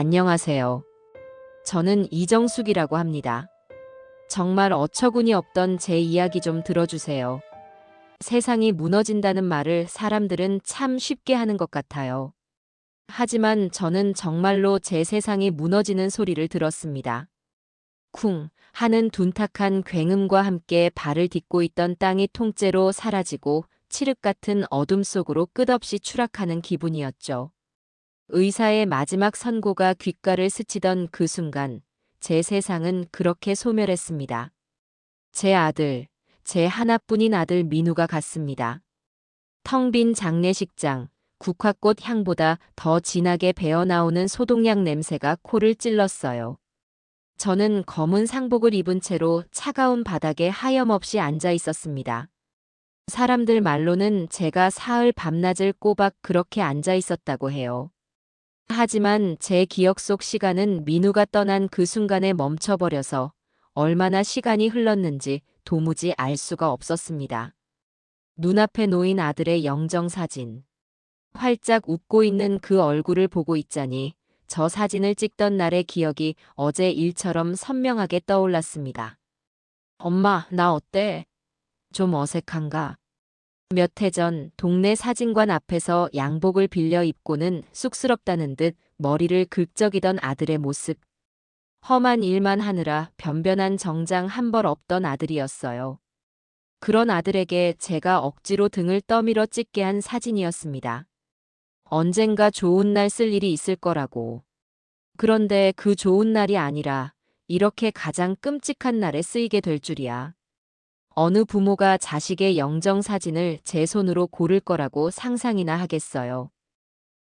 안녕하세요. 저는 이정숙이라고 합니다. 정말 어처구니 없던 제 이야기 좀 들어주세요. 세상이 무너진다는 말을 사람들은 참 쉽게 하는 것 같아요. 하지만 저는 정말로 제 세상이 무너지는 소리를 들었습니다. 쿵 하는 둔탁한 굉음과 함께 발을 딛고 있던 땅이 통째로 사라지고 칠흑 같은 어둠 속으로 끝없이 추락하는 기분이었죠. 의사의 마지막 선고가 귓가를 스치던 그 순간 제 세상은 그렇게 소멸했습니다. 제 아들, 제 하나뿐인 아들 민우가 갔습니다. 텅 빈 장례식장, 국화꽃 향보다 더 진하게 배어나오는 소독약 냄새가 코를 찔렀어요. 저는 검은 상복을 입은 채로 차가운 바닥에 하염없이 앉아 있었습니다. 사람들 말로는 제가 사흘 밤낮을 꼬박 그렇게 앉아 있었다고 해요. 하지만 제 기억 속 시간은 민우가 떠난 그 순간에 멈춰버려서 얼마나 시간이 흘렀는지 도무지 알 수가 없었습니다. 눈앞에 놓인 아들의 영정사진. 활짝 웃고 있는 그 얼굴을 보고 있자니 저 사진을 찍던 날의 기억이 어제 일처럼 선명하게 떠올랐습니다. 엄마, 나 어때? 좀 어색한가? 몇 해 전 동네 사진관 앞에서 양복을 빌려 입고는 쑥스럽다는 듯 머리를 긁적이던 아들의 모습. 험한 일만 하느라 변변한 정장 한 벌 없던 아들이었어요. 그런 아들에게 제가 억지로 등을 떠밀어 찍게 한 사진이었습니다. 언젠가 좋은 날 쓸 일이 있을 거라고. 그런데 그 좋은 날이 아니라 이렇게 가장 끔찍한 날에 쓰이게 될 줄이야. 어느 부모가 자식의 영정사진을 제 손으로 고를 거라고 상상이나 하겠어요.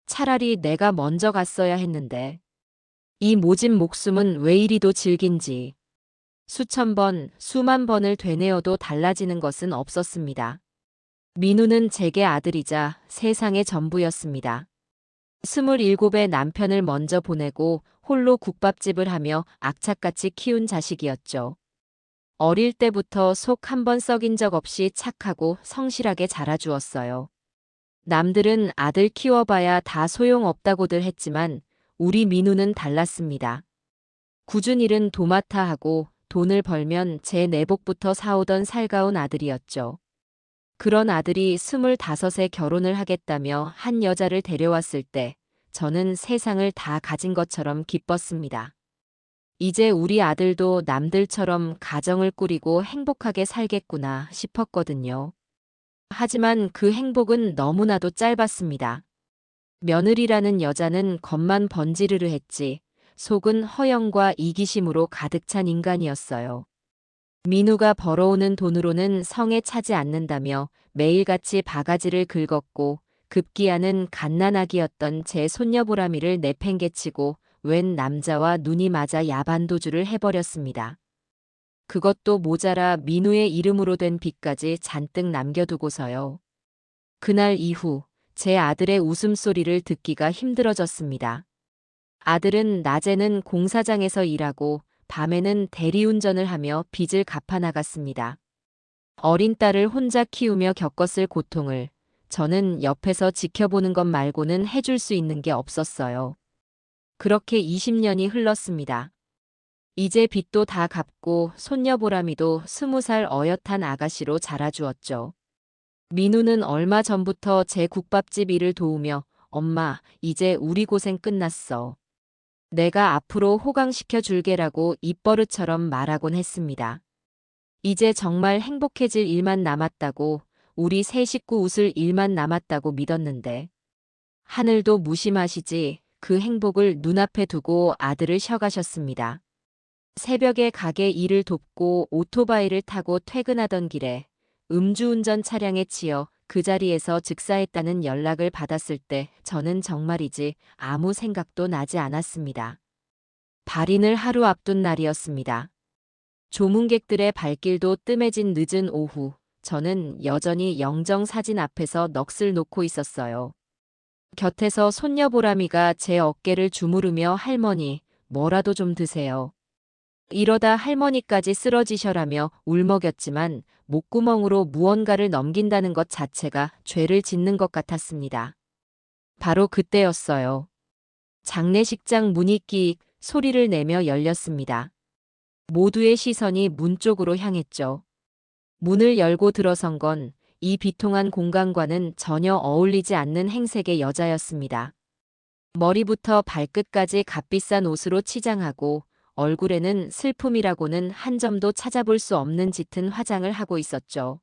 차라리 내가 먼저 갔어야 했는데. 이 모진 목숨은 왜 이리도 질긴지. 수천 번, 수만 번을 되뇌어도 달라지는 것은 없었습니다. 민우는 제게 아들이자 세상의 전부였습니다. 27의 남편을 먼저 보내고 홀로 국밥집을 하며 악착같이 키운 자식이었죠. 어릴 때부터 속 한 번 썩인 적 없이 착하고 성실하게 자라주었어요. 남들은 아들 키워봐야 다 소용없다고들 했지만 우리 민우는 달랐습니다. 굳은 일은 도맡아 하고 돈을 벌면 제 내복부터 사오던 살가운 아들이었죠. 그런 아들이 25에 결혼을 하겠다며 한 여자를 데려왔을 때 저는 세상을 다 가진 것처럼 기뻤습니다. 이제 우리 아들도 남들처럼 가정을 꾸리고 행복하게 살겠구나 싶었거든요. 하지만 그 행복은 너무나도 짧았습니다. 며느리라는 여자는 겉만 번지르르 했지 속은 허영과 이기심으로 가득 찬 인간이었어요. 민우가 벌어오는 돈으로는 성에 차지 않는다며 매일같이 바가지를 긁었고 급기야는 갓난아기였던 제 손녀보람이를 내팽개치고 웬 남자와 눈이 맞아 야반도주를 해버렸습니다. 그것도 모자라 민우의 이름으로 된 빚까지 잔뜩 남겨두고서요. 그날 이후 제 아들의 웃음소리를 듣기가 힘들어졌습니다. 아들은 낮에는 공사장에서 일하고 밤에는 대리운전을 하며 빚을 갚아 나갔습니다. 어린 딸을 혼자 키우며 겪었을 고통을 저는 옆에서 지켜보는 것 말고는 해줄 수 있는 게 없었어요. 그렇게 20년이 흘렀습니다. 이제 빚도 다 갚고 손녀 보람이도 20살 어엿한 아가씨로 자라주었죠. 민우는 얼마 전부터 제 국밥집 일을 도우며 엄마, 이제 우리 고생 끝났어. 내가 앞으로 호강시켜 줄게라고 입버릇처럼 말하곤 했습니다. 이제 정말 행복해질 일만 남았다고, 우리 세 식구 웃을 일만 남았다고 믿었는데. 하늘도 무심하시지 그 행복을 눈앞에 두고 아들을 쉬어가셨습니다. 새벽에 가게 일을 돕고 오토바이를 타고 퇴근하던 길에 음주운전 차량에 치여 그 자리에서 즉사했다는 연락을 받았을 때 저는 정말이지 아무 생각도 나지 않았습니다. 발인을 하루 앞둔 날이었습니다. 조문객들의 발길도 뜸해진 늦은 오후, 저는 여전히 영정사진 앞에서 넋을 놓고 있었어요. 곁에서 손녀 보람이가 제 어깨를 주무르며 할머니, 뭐라도 좀 드세요. 이러다 할머니까지 쓰러지셔라며 울먹였지만 목구멍으로 무언가를 넘긴다는 것 자체가 죄를 짓는 것 같았습니다. 바로 그때였어요. 장례식장 문이 끼익 소리를 내며 열렸습니다. 모두의 시선이 문 쪽으로 향했죠. 문을 열고 들어선 건 이 비통한 공간과는 전혀 어울리지 않는 행색의 여자였습니다. 머리부터 발끝까지 값비싼 옷으로 치장하고 얼굴에는 슬픔이라고는 한 점도 찾아볼 수 없는 짙은 화장을 하고 있었죠.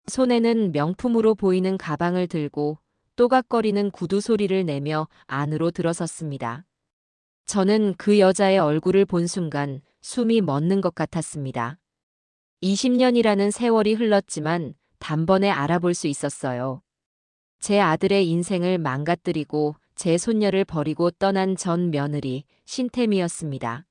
손에는 명품으로 보이는 가방을 들고 또각거리는 구두 소리를 내며 안으로 들어섰습니다. 저는 그 여자의 얼굴을 본 순간 숨이 멎는 것 같았습니다. 20년이라는 세월이 흘렀지만 단번에 알아볼 수 있었어요. 제 아들의 인생을 망가뜨리고 제 손녀를 버리고 떠난 전 며느리 신태미였습니다.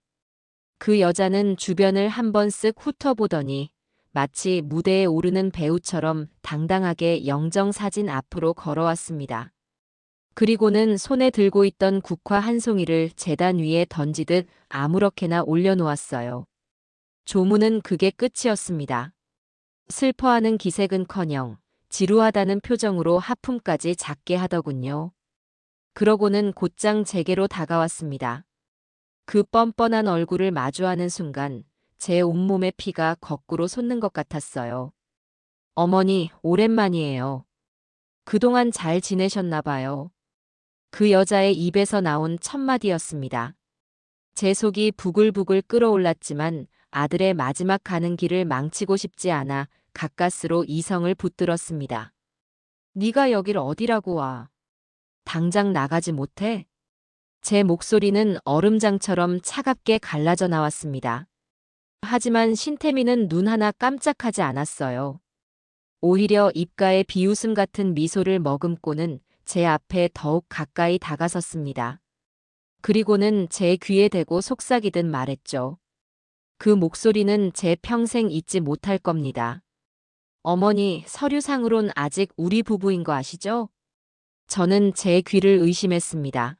그 여자는 주변을 한번 쓱 훑어보더니 마치 무대에 오르는 배우처럼 당당하게 영정사진 앞으로 걸어왔습니다. 그리고는 손에 들고 있던 국화 한 송이를 제단 위에 던지듯 아무렇게나 올려놓았어요. 조문은 그게 끝이었습니다. 슬퍼하는 기색은커녕 지루하다는 표정으로 하품까지 작게 하더군요. 그러고는 곧장 제게로 다가왔습니다. 그 뻔뻔한 얼굴을 마주하는 순간 제 온몸의 피가 거꾸로 솟는 것 같았어요. 어머니, 오랜만이에요. 그동안 잘 지내셨나 봐요. 그 여자의 입에서 나온 첫 마디였습니다. 제 속이 부글부글 끓어올랐지만 아들의 마지막 가는 길을 망치고 싶지 않아 가까스로 이성을 붙들었습니다. 네가 여길 어디라고 와? 당장 나가지 못해? 제 목소리는 얼음장처럼 차갑게 갈라져 나왔습니다. 하지만 신태미는 눈 하나 깜짝하지 않았어요. 오히려 입가에 비웃음 같은 미소를 머금고는 제 앞에 더욱 가까이 다가섰습니다. 그리고는 제 귀에 대고 속삭이듯 말했죠. 그 목소리는 제 평생 잊지 못할 겁니다. 어머니, 서류상으론 아직 우리 부부인 거 아시죠? 저는 제 귀를 의심했습니다.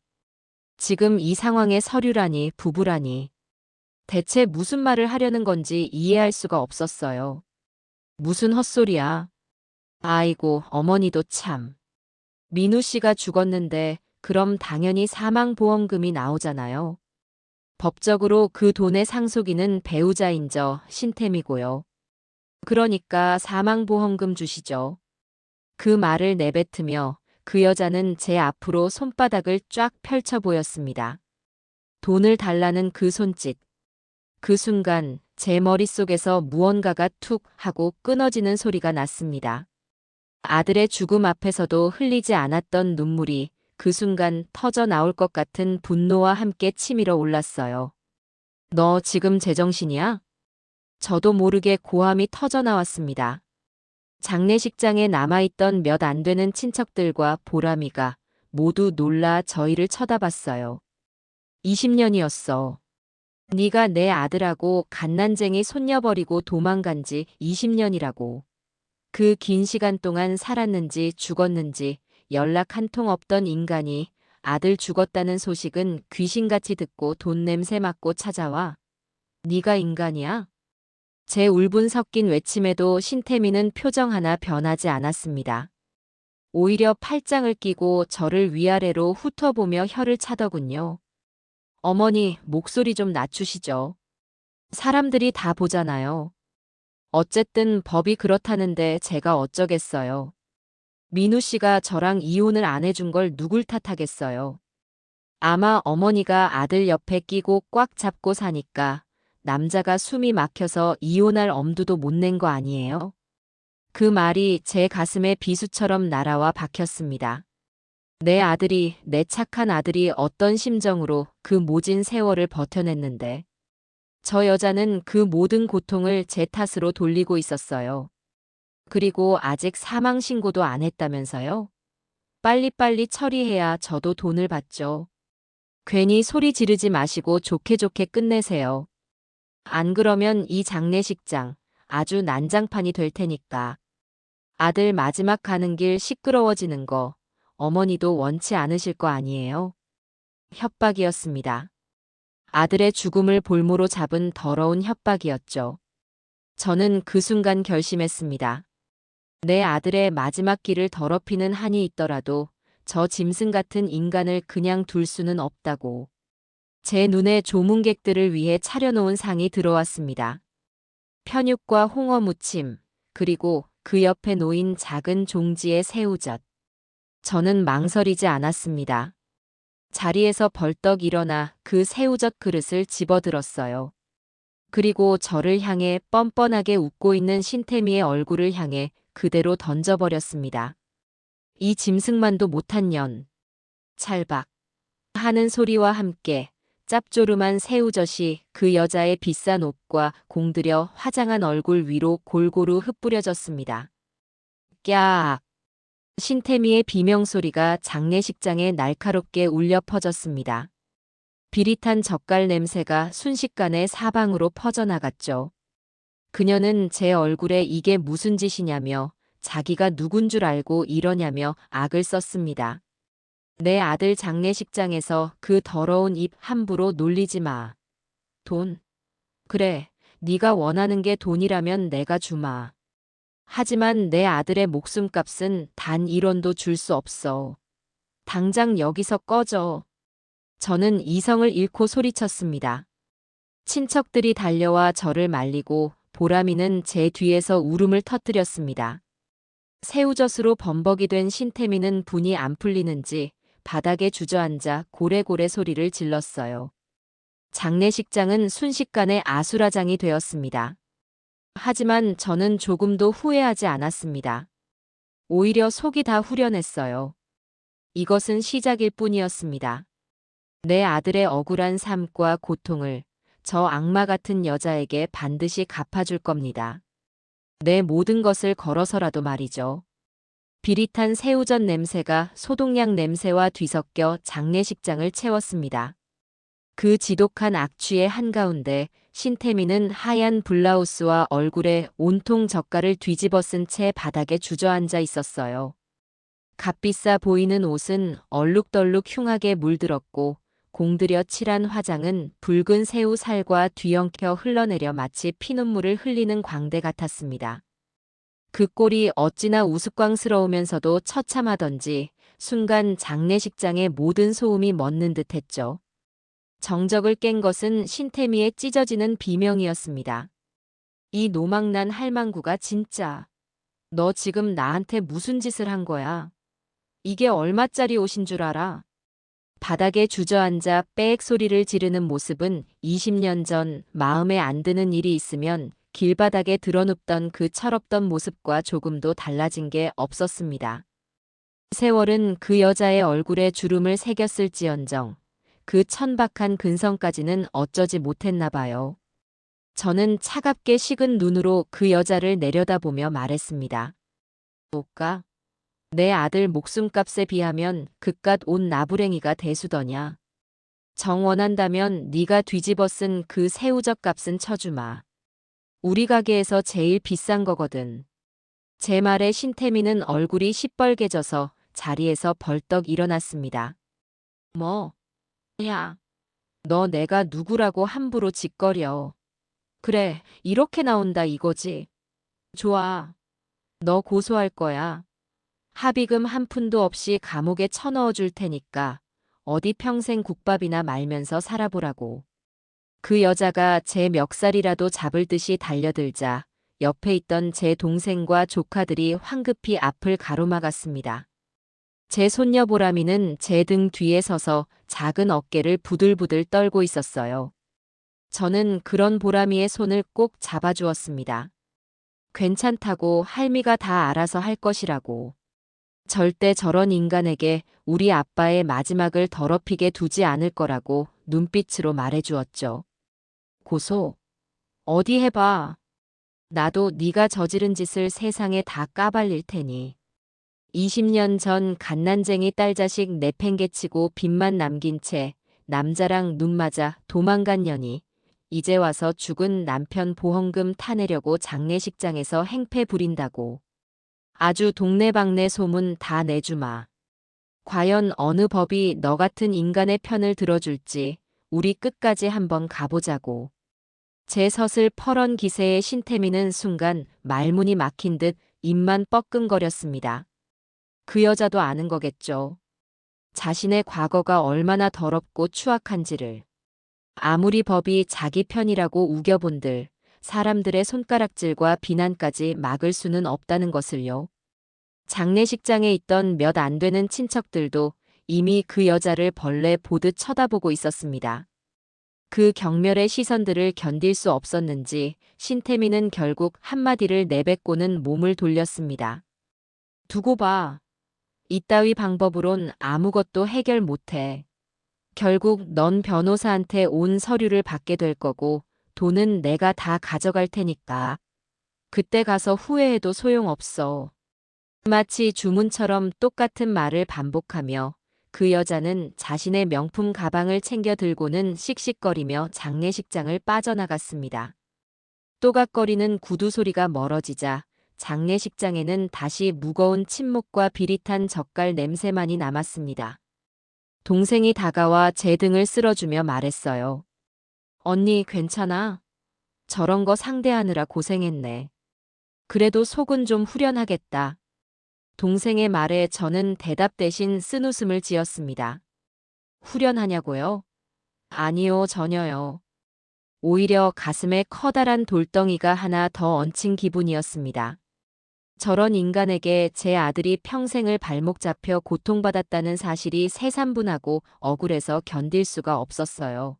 지금 이 상황에 서류라니, 부부라니. 대체 무슨 말을 하려는 건지 이해할 수가 없었어요. 무슨 헛소리야. 아이고, 어머니도 참. 민우 씨가 죽었는데 그럼 당연히 사망보험금이 나오잖아요. 법적으로 그 돈의 상속인은 배우자인 저 신태미고요. 그러니까 사망보험금 주시죠. 그 말을 내뱉으며 그 여자는 제 앞으로 손바닥을 쫙 펼쳐 보였습니다. 돈을 달라는 그 손짓. 그 순간 제 머릿속에서 무언가가 툭 하고 끊어지는 소리가 났습니다. 아들의 죽음 앞에서도 흘리지 않았던 눈물이 그 순간 터져 나올 것 같은 분노와 함께 치밀어 올랐어요. 너 지금 제정신이야? 저도 모르게 고함이 터져 나왔습니다. 장례식장에 남아있던 몇 안 되는 친척들과 보람이가 모두 놀라 저희를 쳐다봤어요. 20년이었어. 네가 내 아들하고 갓난쟁이 손녀 버리고 도망간 지 20년이라고. 그 긴 시간 동안 살았는지 죽었는지 연락 한 통 없던 인간이 아들 죽었다는 소식은 귀신같이 듣고 돈 냄새 맡고 찾아와. 네가 인간이야? 제 울분 섞인 외침에도 신태미는 표정 하나 변하지 않았습니다. 오히려 팔짱을 끼고 저를 위아래로 훑어보며 혀를 차더군요. 어머니, 목소리 좀 낮추시죠. 사람들이 다 보잖아요. 어쨌든 법이 그렇다는데 제가 어쩌겠어요. 민우 씨가 저랑 이혼을 안 해준 걸 누굴 탓하겠어요. 아마 어머니가 아들 옆에 끼고 꽉 잡고 사니까 남자가 숨이 막혀서 이혼할 엄두도 못 낸 거 아니에요? 그 말이 제 가슴에 비수처럼 날아와 박혔습니다. 내 아들이, 내 착한 아들이 어떤 심정으로 그 모진 세월을 버텨냈는데. 저 여자는 그 모든 고통을 제 탓으로 돌리고 있었어요. 그리고 아직 사망 신고도 안 했다면서요? 빨리빨리 처리해야 저도 돈을 받죠. 괜히 소리 지르지 마시고 좋게 좋게 끝내세요. 안 그러면 이 장례식장 아주 난장판이 될 테니까. 아들 마지막 가는 길 시끄러워지는 거 어머니도 원치 않으실 거 아니에요? 협박이었습니다. 아들의 죽음을 볼모로 잡은 더러운 협박이었죠. 저는 그 순간 결심했습니다. 내 아들의 마지막 길을 더럽히는 한이 있더라도 저 짐승 같은 인간을 그냥 둘 수는 없다고. 제 눈에 조문객들을 위해 차려놓은 상이 들어왔습니다. 편육과 홍어 무침, 그리고 그 옆에 놓인 작은 종지의 새우젓. 저는 망설이지 않았습니다. 자리에서 벌떡 일어나 그 새우젓 그릇을 집어들었어요. 그리고 저를 향해 뻔뻔하게 웃고 있는 신태미의 얼굴을 향해 그대로 던져버렸습니다. 이 짐승만도 못한 년. 찰박 하는 소리와 함께 짭조름한 새우젓이 그 여자의 비싼 옷과 공들여 화장한 얼굴 위로 골고루 흩뿌려졌습니다. 꺄악! 신태미의 비명소리가 장례식장에 날카롭게 울려 퍼졌습니다. 비릿한 젓갈 냄새가 순식간에 사방으로 퍼져나갔죠. 그녀는 제 얼굴에 이게 무슨 짓이냐며 자기가 누군 줄 알고 이러냐며 악을 썼습니다. 내 아들 장례식장에서 그 더러운 입 함부로 놀리지 마. 돈? 그래, 네가 원하는 게 돈이라면 내가 주마. 하지만 내 아들의 목숨값은 단 1원도 줄 수 없어. 당장 여기서 꺼져. 저는 이성을 잃고 소리쳤습니다. 친척들이 달려와 저를 말리고 보람이는 제 뒤에서 울음을 터뜨렸습니다. 새우젓으로 범벅이 된 신태미는 분이 안 풀리는지 바닥에 주저앉아 고래고래 소리를 질렀어요. 장례식장은 순식간에 아수라장이 되었습니다. 하지만 저는 조금도 후회하지 않았습니다. 오히려 속이 다 후련했어요. 이것은 시작일 뿐이었습니다. 내 아들의 억울한 삶과 고통을 저 악마 같은 여자에게 반드시 갚아줄 겁니다. 내 모든 것을 걸어서라도 말이죠. 비릿한 새우젓 냄새가 소독약 냄새와 뒤섞여 장례식장을 채웠습니다. 그 지독한 악취의 한가운데 신태미는 하얀 블라우스와 얼굴에 온통 젓갈을 뒤집어 쓴 채 바닥에 주저앉아 있었어요. 값비싸 보이는 옷은 얼룩덜룩 흉하게 물들었고 공들여 칠한 화장은 붉은 새우 살과 뒤엉켜 흘러내려 마치 피눈물을 흘리는 광대 같았습니다. 그 꼴이 어찌나 우스꽝스러우면서도 처참하던지 순간 장례식장의 모든 소음이 멎는 듯했죠. 정적을 깬 것은 신태미의 찢어지는 비명이었습니다. 이 노망난 할망구가 진짜. 너 지금 나한테 무슨 짓을 한 거야? 이게 얼마짜리 옷인 줄 알아? 바닥에 주저앉아 빽 소리를 지르는 모습은 20년 전 마음에 안 드는 일이 있으면 길바닥에 드러눕던 그 철없던 모습과 조금도 달라진 게 없었습니다. 세월은 그 여자의 얼굴에 주름을 새겼을지언정 그 천박한 근성까지는 어쩌지 못했나 봐요. 저는 차갑게 식은 눈으로 그 여자를 내려다보며 말했습니다. 뭐까? 내 아들 목숨값에 비하면 그깟 옷 나부랭이가 대수더냐. 정 원한다면 네가 뒤집어 쓴 그 새우젓 값은 쳐주마. 우리 가게에서 제일 비싼 거거든. 제 말에 신태미는 얼굴이 시뻘개져서 자리에서 벌떡 일어났습니다. 뭐? 야, 너 내가 누구라고 함부로 짓거려. 그래, 이렇게 나온다 이거지. 좋아. 너 고소할 거야. 합의금 한 푼도 없이 감옥에 쳐넣어 줄 테니까 어디 평생 국밥이나 말면서 살아보라고. 그 여자가 제 멱살이라도 잡을 듯이 달려들자 옆에 있던 제 동생과 조카들이 황급히 앞을 가로막았습니다. 제 손녀 보람이는 제 등 뒤에 서서 작은 어깨를 부들부들 떨고 있었어요. 저는 그런 보람이의 손을 꼭 잡아주었습니다. 괜찮다고 할미가 다 알아서 할 것이라고. 절대 저런 인간에게 우리 아빠의 마지막을 더럽히게 두지 않을 거라고 눈빛으로 말해주었죠. 고소. 어디 해봐. 나도 네가 저지른 짓을 세상에 다 까발릴 테니. 20년 전 갓난쟁이 딸자식 내팽개치고 빚만 남긴 채 남자랑 눈 맞아 도망간 년이 이제 와서 죽은 남편 보험금 타내려고 장례식장에서 행패 부린다고. 아주 동네방네 소문 다 내주마. 과연 어느 법이 너 같은 인간의 편을 들어줄지 우리 끝까지 한번 가보자고. 제 서슬 퍼런 기세에 신태미는 순간 말문이 막힌 듯 입만 뻐끔거렸습니다. 그 여자도 아는 거겠죠. 자신의 과거가 얼마나 더럽고 추악한지를. 아무리 법이 자기 편이라고 우겨본들 사람들의 손가락질과 비난까지 막을 수는 없다는 것을요. 장례식장에 있던 몇 안 되는 친척들도 이미 그 여자를 벌레 보듯 쳐다보고 있었습니다. 그 경멸의 시선들을 견딜 수 없었는지 신태미는 결국 한마디를 내뱉고는 몸을 돌렸습니다. 두고 봐. 이따위 방법으론 아무것도 해결 못해. 결국 넌 변호사한테 온 서류를 받게 될 거고 돈은 내가 다 가져갈 테니까. 그때 가서 후회해도 소용없어. 마치 주문처럼 똑같은 말을 반복하며 그 여자는 자신의 명품 가방을 챙겨 들고는 씩씩거리며 장례식장을 빠져나갔습니다. 또각거리는 구두 소리가 멀어지자 장례식장에는 다시 무거운 침묵과 비릿한 젓갈 냄새만이 남았습니다. 동생이 다가와 제 등을 쓸어주며 말했어요. 언니 괜찮아? 저런 거 상대하느라 고생했네. 그래도 속은 좀 후련하겠다. 동생의 말에 저는 대답 대신 쓴웃음을 지었습니다. 후련하냐고요? 아니요, 전혀요. 오히려 가슴에 커다란 돌덩이가 하나 더 얹힌 기분이었습니다. 저런 인간에게 제 아들이 평생을 발목 잡혀 고통받았다는 사실이 새삼분하고 억울해서 견딜 수가 없었어요.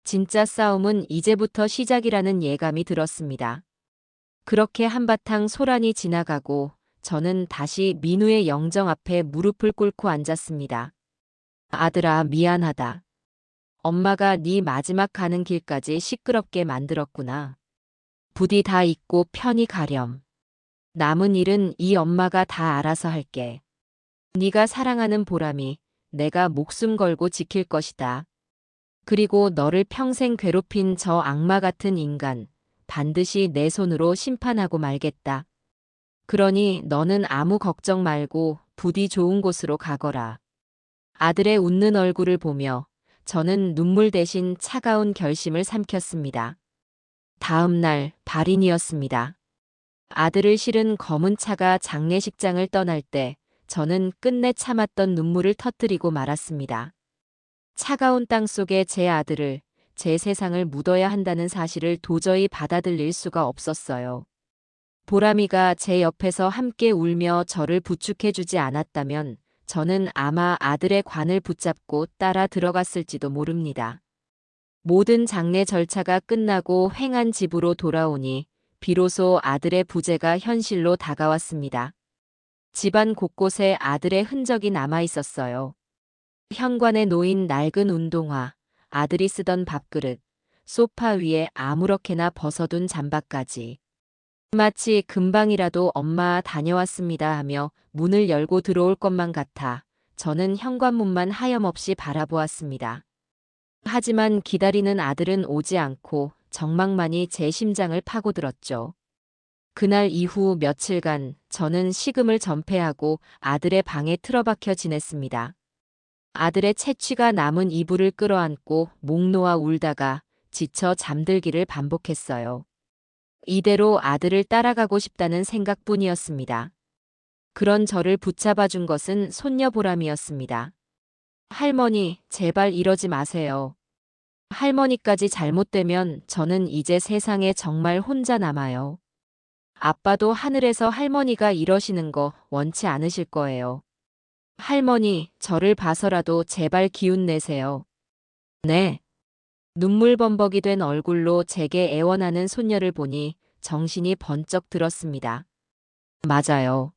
진짜 싸움은 이제부터 시작이라는 예감이 들었습니다. 그렇게 한바탕 소란이 지나가고 저는 다시 민우의 영정 앞에 무릎을 꿇고 앉았습니다. 아들아, 미안하다. 엄마가 네 마지막 가는 길까지 시끄럽게 만들었구나. 부디 다 잊고 편히 가렴. 남은 일은 이 엄마가 다 알아서 할게. 네가 사랑하는 보람이 내가 목숨 걸고 지킬 것이다. 그리고 너를 평생 괴롭힌 저 악마 같은 인간 반드시 내 손으로 심판하고 말겠다. 그러니 너는 아무 걱정 말고 부디 좋은 곳으로 가거라. 아들의 웃는 얼굴을 보며 저는 눈물 대신 차가운 결심을 삼켰습니다. 다음 날 발인이었습니다. 아들을 실은 검은 차가 장례식장을 떠날 때 저는 끝내 참았던 눈물을 터뜨리고 말았습니다. 차가운 땅 속에 제 아들을, 제 세상을 묻어야 한다는 사실을 도저히 받아들일 수가 없었어요. 보람이가 제 옆에서 함께 울며 저를 부축해주지 않았다면 저는 아마 아들의 관을 붙잡고 따라 들어갔을지도 모릅니다. 모든 장례 절차가 끝나고 횡한 집으로 돌아오니 비로소 아들의 부재가 현실로 다가왔습니다. 집안 곳곳에 아들의 흔적이 남아 있었어요. 현관에 놓인 낡은 운동화, 아들이 쓰던 밥그릇, 소파 위에 아무렇게나 벗어둔 잠바까지. 마치 금방이라도 엄마 다녀왔습니다 하며 문을 열고 들어올 것만 같아 저는 현관문만 하염없이 바라보았습니다. 하지만 기다리는 아들은 오지 않고 정막만이 제 심장을 파고들었죠. 그날 이후 며칠간 저는 식음을 전폐하고 아들의 방에 틀어박혀 지냈습니다. 아들의 채취가 남은 이불을 끌어안고 목 놓아 울다가 지쳐 잠들기를 반복했어요. 이대로 아들을 따라가고 싶다는 생각뿐이었습니다. 그런 저를 붙잡아준 것은 손녀 보람이었습니다. 할머니, 제발 이러지 마세요. 할머니까지 잘못되면 저는 이제 세상에 정말 혼자 남아요. 아빠도 하늘에서 할머니가 이러시는 거 원치 않으실 거예요. 할머니, 저를 봐서라도 제발 기운 내세요. 네. 눈물 범벅이 된 얼굴로 제게 애원하는 손녀를 보니 정신이 번쩍 들었습니다. 맞아요.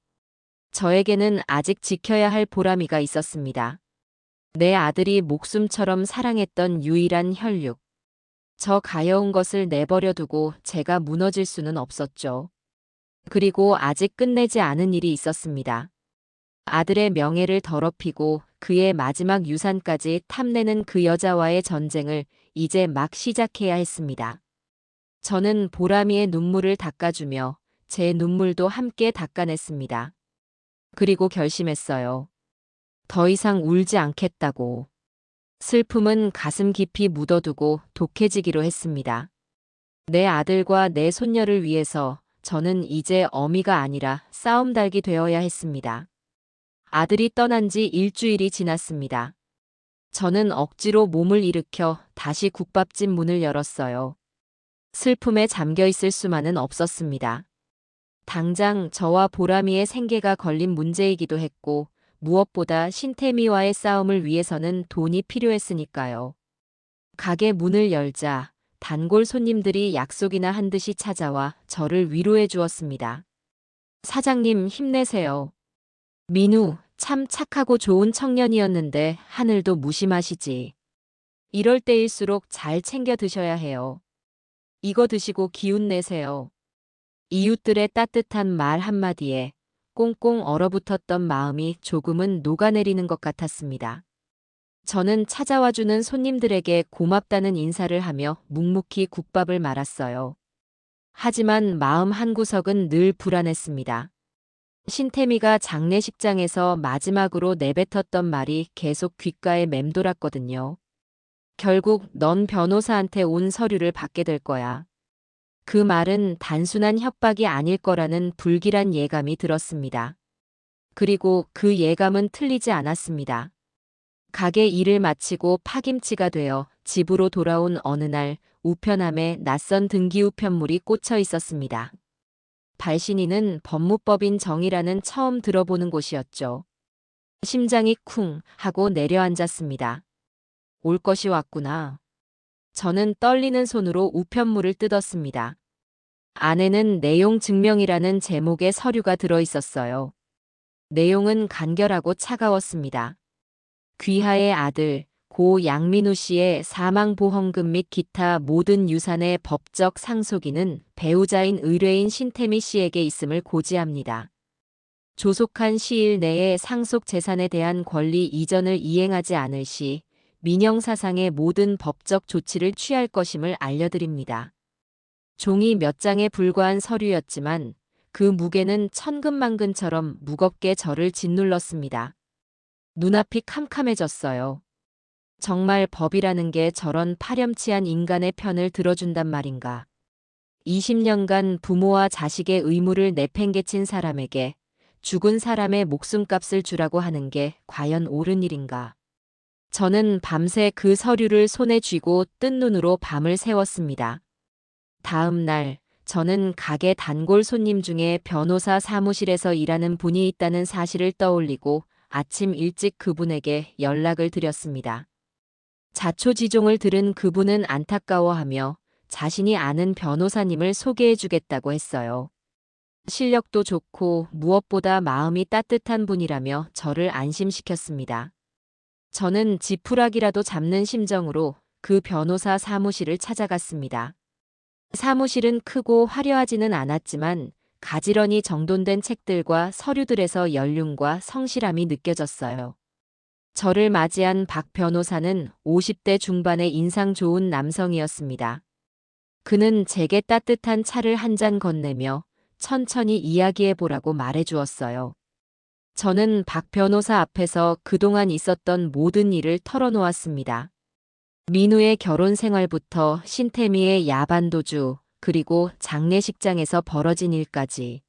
저에게는 아직 지켜야 할 보람이가 있었습니다. 내 아들이 목숨처럼 사랑했던 유일한 혈육. 저 가여운 것을 내버려 두고 제가 무너질 수는 없었죠. 그리고 아직 끝내지 않은 일이 있었습니다. 아들의 명예를 더럽히고 그의 마지막 유산까지 탐내는 그 여자와의 전쟁을 이제 막 시작해야 했습니다. 저는 보람이의 눈물을 닦아주며 제 눈물도 함께 닦아냈습니다. 그리고 결심했어요. 더 이상 울지 않겠다고. 슬픔은 가슴 깊이 묻어두고 독해지기로 했습니다. 내 아들과 내 손녀를 위해서 저는 이제 어미가 아니라 싸움닭이 되어야 했습니다. 아들이 떠난 지 일주일이 지났습니다. 저는 억지로 몸을 일으켜 다시 국밥집 문을 열었어요. 슬픔에 잠겨 있을 수만은 없었습니다. 당장 저와 보람이의 생계가 걸린 문제이기도 했고, 무엇보다 신태미와의 싸움을 위해서는 돈이 필요했으니까요. 가게 문을 열자 단골 손님들이 약속이나 한 듯이 찾아와 저를 위로해 주었습니다. 사장님 힘내세요. 민우, 참 착하고 좋은 청년이었는데 하늘도 무심하시지. 이럴 때일수록 잘 챙겨 드셔야 해요. 이거 드시고 기운 내세요. 이웃들의 따뜻한 말 한마디에 꽁꽁 얼어붙었던 마음이 조금은 녹아내리는 것 같았습니다. 저는 찾아와주는 손님들에게 고맙다는 인사를 하며 묵묵히 국밥을 말았어요. 하지만 마음 한구석은 늘 불안했습니다. 신태미가 장례식장에서 마지막으로 내뱉었던 말이 계속 귓가에 맴돌았거든요. 결국 넌 변호사한테 온 서류를 받게 될 거야. 그 말은 단순한 협박이 아닐 거라는 불길한 예감이 들었습니다. 그리고 그 예감은 틀리지 않았습니다. 가게 일을 마치고 파김치가 되어 집으로 돌아온 어느 날 우편함에 낯선 등기우편물이 꽂혀 있었습니다. 발신인은 법무법인 정이라는 처음 들어보는 곳이었죠. 심장이 쿵 하고 내려앉았습니다. 올 것이 왔구나. 저는 떨리는 손으로 우편물을 뜯었습니다. 안에는 내용 증명이라는 제목의 서류가 들어 있었어요. 내용은 간결하고 차가웠습니다. 귀하의 아들 고 양민우 씨의 사망보험금 및 기타 모든 유산의 법적 상속인은 배우자인 의뢰인 신태미 씨에게 있음을 고지합니다. 조속한 시일 내에 상속 재산에 대한 권리 이전을 이행하지 않을 시 민형사상의 모든 법적 조치를 취할 것임을 알려드립니다. 종이 몇 장에 불과한 서류였지만 그 무게는 천근만근처럼 무겁게 저를 짓눌렀습니다. 눈앞이 캄캄해졌어요. 정말 법이라는 게 저런 파렴치한 인간의 편을 들어준단 말인가. 20년간 부모와 자식의 의무를 내팽개친 사람에게 죽은 사람의 목숨값을 주라고 하는 게 과연 옳은 일인가. 저는 밤새 그 서류를 손에 쥐고 뜬 눈으로 밤을 새웠습니다. 다음 날 저는 가게 단골 손님 중에 변호사 사무실에서 일하는 분이 있다는 사실을 떠올리고 아침 일찍 그분에게 연락을 드렸습니다. 자초지종을 들은 그분은 안타까워하며 자신이 아는 변호사님을 소개해주겠다고 했어요. 실력도 좋고 무엇보다 마음이 따뜻한 분이라며 저를 안심시켰습니다. 저는 지푸라기라도 잡는 심정으로 그 변호사 사무실을 찾아갔습니다. 사무실은 크고 화려하지는 않았지만 가지런히 정돈된 책들과 서류들에서 연륜과 성실함이 느껴졌어요. 저를 맞이한 박 변호사는 50대 중반의 인상 좋은 남성이었습니다. 그는 제게 따뜻한 차를 한 잔 건네며 천천히 이야기해보라고 말해주었어요. 저는 박 변호사 앞에서 그동안 있었던 모든 일을 털어놓았습니다. 민우의 결혼 생활부터 신태미의 야반도주, 그리고 장례식장에서 벌어진 일까지.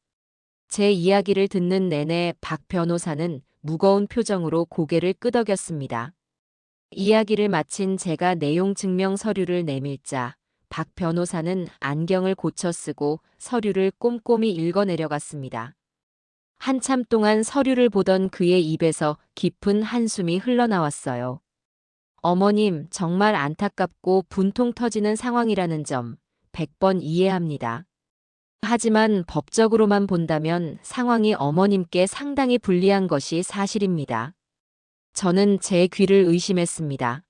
제 이야기를 듣는 내내 박 변호사는 무거운 표정으로 고개를 끄덕였습니다. 이야기를 마친 제가 내용 증명 서류를 내밀자 박 변호사는 안경을 고쳐 쓰고 서류를 꼼꼼히 읽어 내려갔습니다. 한참 동안 서류를 보던 그의 입에서 깊은 한숨이 흘러나왔어요. 어머님, 정말 안타깝고 분통 터지는 상황이라는 점 100번 이해합니다. 하지만 법적으로만 본다면 상황이 어머님께 상당히 불리한 것이 사실입니다. 저는 제 귀를 의심했습니다.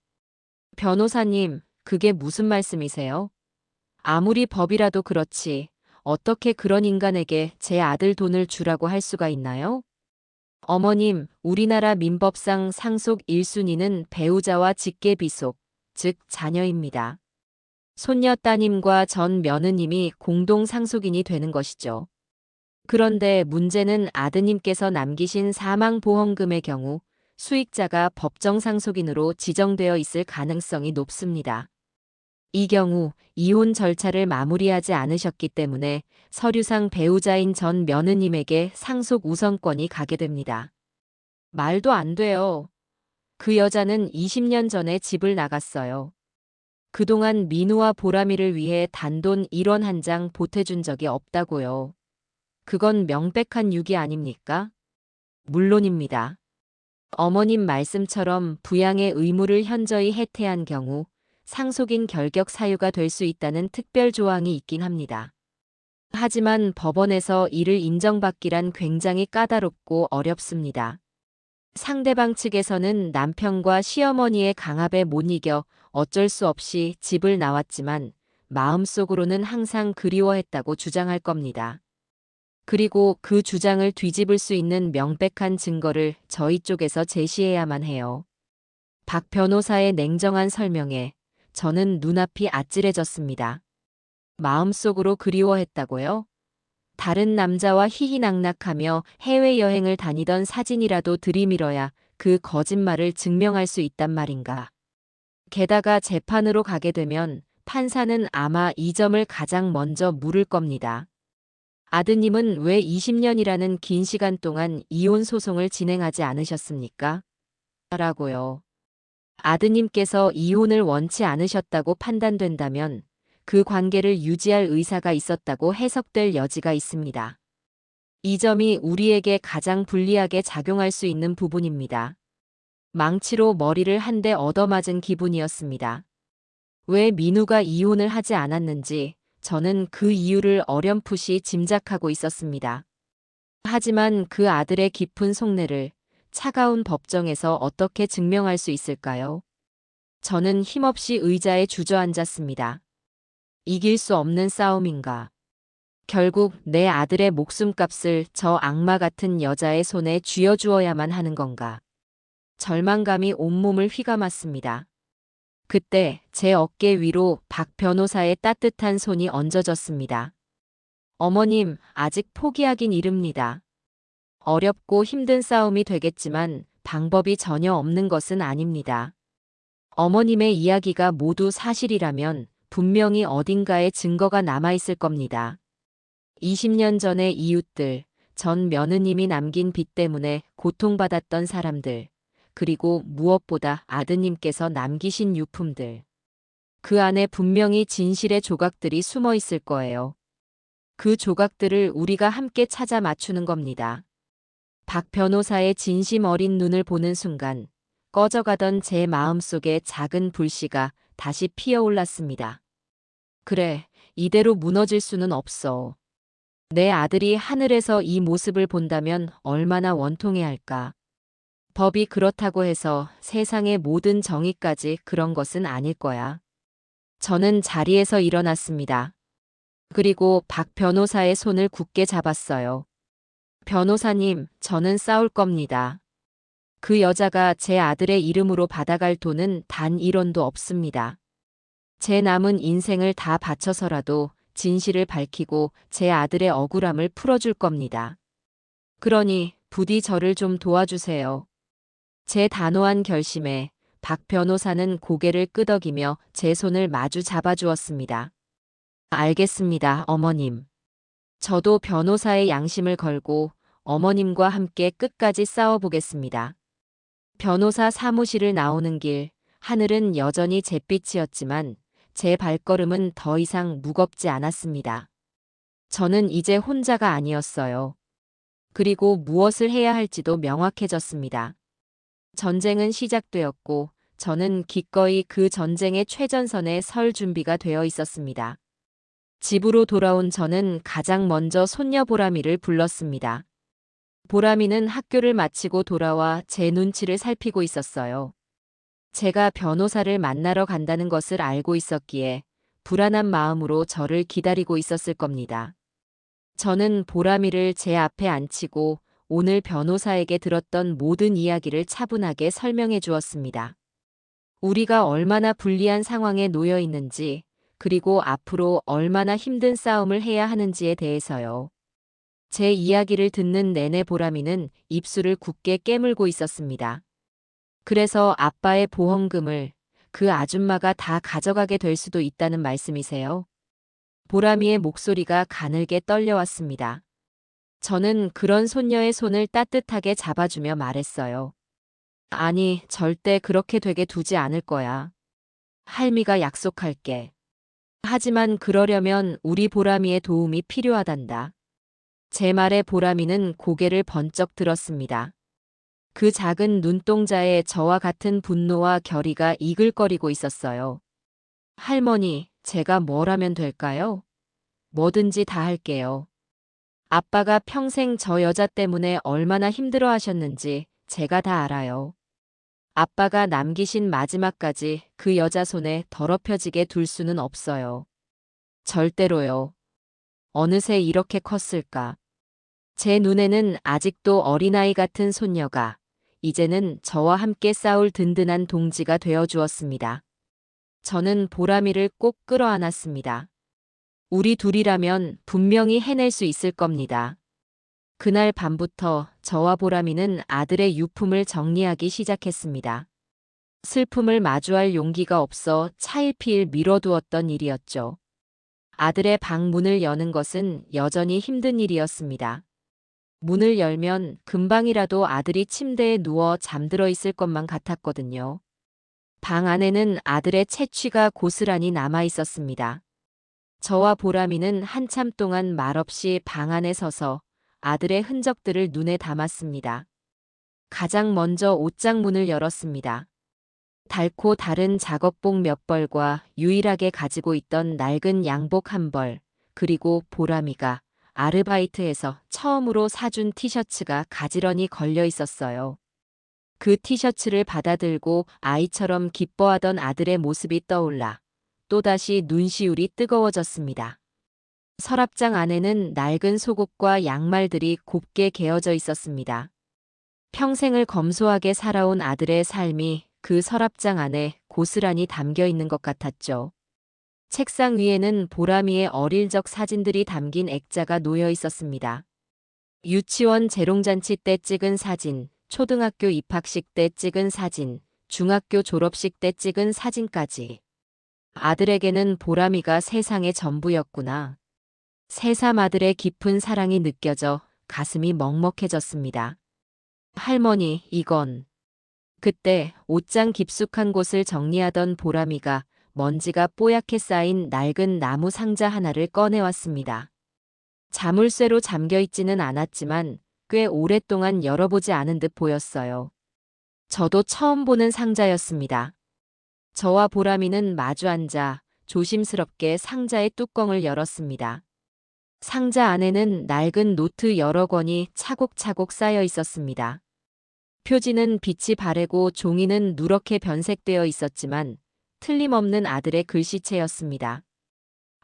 변호사님, 그게 무슨 말씀이세요? 아무리 법이라도 그렇지, 어떻게 그런 인간에게 제 아들 돈을 주라고 할 수가 있나요? 어머님, 우리나라 민법상 상속 1순위는 배우자와 직계비속, 즉 자녀입니다. 손녀 따님과 전 며느님이 공동 상속인이 되는 것이죠. 그런데 문제는 아드님께서 남기신 사망보험금의 경우 수익자가 법정 상속인으로 지정되어 있을 가능성이 높습니다. 이 경우 이혼 절차를 마무리하지 않으셨기 때문에 서류상 배우자인 전 며느님에게 상속 우선권이 가게 됩니다. 말도 안 돼요. 그 여자는 20년 전에 집을 나갔어요. 그동안 민우와 보람이를 위해 단돈 1원 한 장 보태준 적이 없다고요. 그건 명백한 유기 아닙니까? 물론입니다. 어머님 말씀처럼 부양의 의무를 현저히 해태한 경우 상속인 결격 사유가 될 수 있다는 특별 조항이 있긴 합니다. 하지만 법원에서 이를 인정받기란 굉장히 까다롭고 어렵습니다. 상대방 측에서는 남편과 시어머니의 강압에 못 이겨 어쩔 수 없이 집을 나왔지만 마음속으로는 항상 그리워했다고 주장할 겁니다. 그리고 그 주장을 뒤집을 수 있는 명백한 증거를 저희 쪽에서 제시해야만 해요. 박 변호사의 냉정한 설명에 저는 눈앞이 아찔해졌습니다. 마음속으로 그리워했다고요? 다른 남자와 희희낙낙하며 해외여행을 다니던 사진이라도 들이밀어야 그 거짓말을 증명할 수 있단 말인가. 게다가 재판으로 가게 되면 판사는 아마 이 점을 가장 먼저 물을 겁니다. 아드님은 왜 20년이라는 긴 시간 동안 이혼 소송을 진행하지 않으셨습니까? 라고요. 아드님께서 이혼을 원치 않으셨다고 판단된다면 그 관계를 유지할 의사가 있었다고 해석될 여지가 있습니다. 이 점이 우리에게 가장 불리하게 작용할 수 있는 부분입니다. 망치로 머리를 한 대 얻어맞은 기분이었습니다. 왜 민우가 이혼을 하지 않았는지 저는 그 이유를 어렴풋이 짐작하고 있었습니다. 하지만 그 아들의 깊은 속내를 차가운 법정에서 어떻게 증명할 수 있을까요? 저는 힘없이 의자에 주저앉았습니다. 이길 수 없는 싸움인가? 결국 내 아들의 목숨값을 저 악마 같은 여자의 손에 쥐어주어야만 하는 건가? 절망감이 온몸을 휘감았습니다. 그때 제 어깨 위로 박 변호사의 따뜻한 손이 얹어졌습니다. 어머님, 아직 포기하긴 이릅니다. 어렵고 힘든 싸움이 되겠지만 방법이 전혀 없는 것은 아닙니다. 어머님의 이야기가 모두 사실이라면 분명히 어딘가에 증거가 남아있을 겁니다. 20년 전의 이웃들, 전 며느님이 남긴 빚 때문에 고통받았던 사람들, 그리고 무엇보다 아드님께서 남기신 유품들. 그 안에 분명히 진실의 조각들이 숨어 있을 거예요. 그 조각들을 우리가 함께 찾아 맞추는 겁니다. 박 변호사의 진심 어린 눈을 보는 순간 꺼져가던 제 마음속에 작은 불씨가 다시 피어올랐습니다. 그래, 이대로 무너질 수는 없어. 내 아들이 하늘에서 이 모습을 본다면 얼마나 원통해할까. 법이 그렇다고 해서 세상의 모든 정의까지 그런 것은 아닐 거야. 저는 자리에서 일어났습니다. 그리고 박 변호사의 손을 굳게 잡았어요. 변호사님, 저는 싸울 겁니다. 그 여자가 제 아들의 이름으로 받아갈 돈은 단 1원도 없습니다. 제 남은 인생을 다 바쳐서라도 진실을 밝히고 제 아들의 억울함을 풀어줄 겁니다. 그러니 부디 저를 좀 도와주세요. 제 단호한 결심에 박 변호사는 고개를 끄덕이며 제 손을 마주 잡아주었습니다. 알겠습니다, 어머님. 저도 변호사의 양심을 걸고 어머님과 함께 끝까지 싸워보겠습니다. 변호사 사무실을 나오는 길, 하늘은 여전히 잿빛이었지만 제 발걸음은 더 이상 무겁지 않았습니다. 저는 이제 혼자가 아니었어요. 그리고 무엇을 해야 할지도 명확해졌습니다. 전쟁은 시작되었고 저는 기꺼이 그 전쟁의 최전선에 설 준비가 되어 있었습니다. 집으로 돌아온 저는 가장 먼저 손녀 보람이를 불렀습니다. 보람이는 학교를 마치고 돌아와 제 눈치를 살피고 있었어요. 제가 변호사를 만나러 간다는 것을 알고 있었기에 불안한 마음으로 저를 기다리고 있었을 겁니다. 저는 보람이를 제 앞에 앉히고 오늘 변호사에게 들었던 모든 이야기를 차분하게 설명해 주었습니다. 우리가 얼마나 불리한 상황에 놓여 있는지, 그리고 앞으로 얼마나 힘든 싸움을 해야 하는지에 대해서요. 제 이야기를 듣는 내내 보람이는 입술을 굳게 깨물고 있었습니다. 그래서 아빠의 보험금을 그 아줌마가 다 가져가게 될 수도 있다는 말씀이세요? 보람이의 목소리가 가늘게 떨려왔습니다. 저는 그런 손녀의 손을 따뜻하게 잡아주며 말했어요. 아니, 절대 그렇게 되게 두지 않을 거야. 할미가 약속할게. 하지만 그러려면 우리 보람이의 도움이 필요하단다. 제 말에 보람이는 고개를 번쩍 들었습니다. 그 작은 눈동자에 저와 같은 분노와 결의가 이글거리고 있었어요. 할머니, 제가 뭘 하면 될까요? 뭐든지 다 할게요. 아빠가 평생 저 여자 때문에 얼마나 힘들어 하셨는지 제가 다 알아요. 아빠가 남기신 마지막까지 그 여자 손에 더럽혀지게 둘 수는 없어요. 절대로요. 어느새 이렇게 컸을까? 제 눈에는 아직도 어린아이 같은 손녀가 이제는 저와 함께 싸울 든든한 동지가 되어 주었습니다. 저는 보람이를 꼭 끌어안았습니다. 우리 둘이라면 분명히 해낼 수 있을 겁니다. 그날 밤부터 저와 보람이는 아들의 유품을 정리하기 시작했습니다. 슬픔을 마주할 용기가 없어 차일피일 미뤄두었던 일이었죠. 아들의 방 문을 여는 것은 여전히 힘든 일이었습니다. 문을 열면 금방이라도 아들이 침대에 누워 잠들어 있을 것만 같았거든요. 방 안에는 아들의 채취가 고스란히 남아 있었습니다. 저와 보람이는 한참 동안 말없이 방 안에 서서 아들의 흔적들을 눈에 담았습니다. 가장 먼저 옷장 문을 열었습니다. 닳고 다른 작업복 몇 벌과 유일하게 가지고 있던 낡은 양복 한 벌, 그리고 보람이가 아르바이트에서 처음으로 사준 티셔츠가 가지런히 걸려 있었어요. 그 티셔츠를 받아들고 아이처럼 기뻐하던 아들의 모습이 떠올라 또다시 눈시울이 뜨거워졌습니다. 서랍장 안에는 낡은 속옷과 양말들이 곱게 개어져 있었습니다. 평생을 검소하게 살아온 아들의 삶이 그 서랍장 안에 고스란히 담겨 있는 것 같았죠. 책상 위에는 보람이의 어릴 적 사진들이 담긴 액자가 놓여 있었습니다. 유치원 재롱잔치 때 찍은 사진, 초등학교 입학식 때 찍은 사진, 중학교 졸업식 때 찍은 사진까지. 아들에게는 보람이가 세상의 전부였구나. 새삼 아들의 깊은 사랑이 느껴져 가슴이 먹먹해졌습니다. 할머니, 이건. 그때 옷장 깊숙한 곳을 정리하던 보람이가 먼지가 뽀얗게 쌓인 낡은 나무 상자 하나를 꺼내왔습니다. 자물쇠로 잠겨 있지는 않았지만 꽤 오랫동안 열어보지 않은 듯 보였어요. 저도 처음 보는 상자였습니다. 저와 보람이는 마주 앉아 조심스럽게 상자의 뚜껑을 열었습니다. 상자 안에는 낡은 노트 여러 권이 차곡차곡 쌓여 있었습니다. 표지는 빛이 바래고 종이는 누렇게 변색되어 있었지만 틀림없는 아들의 글씨체였습니다.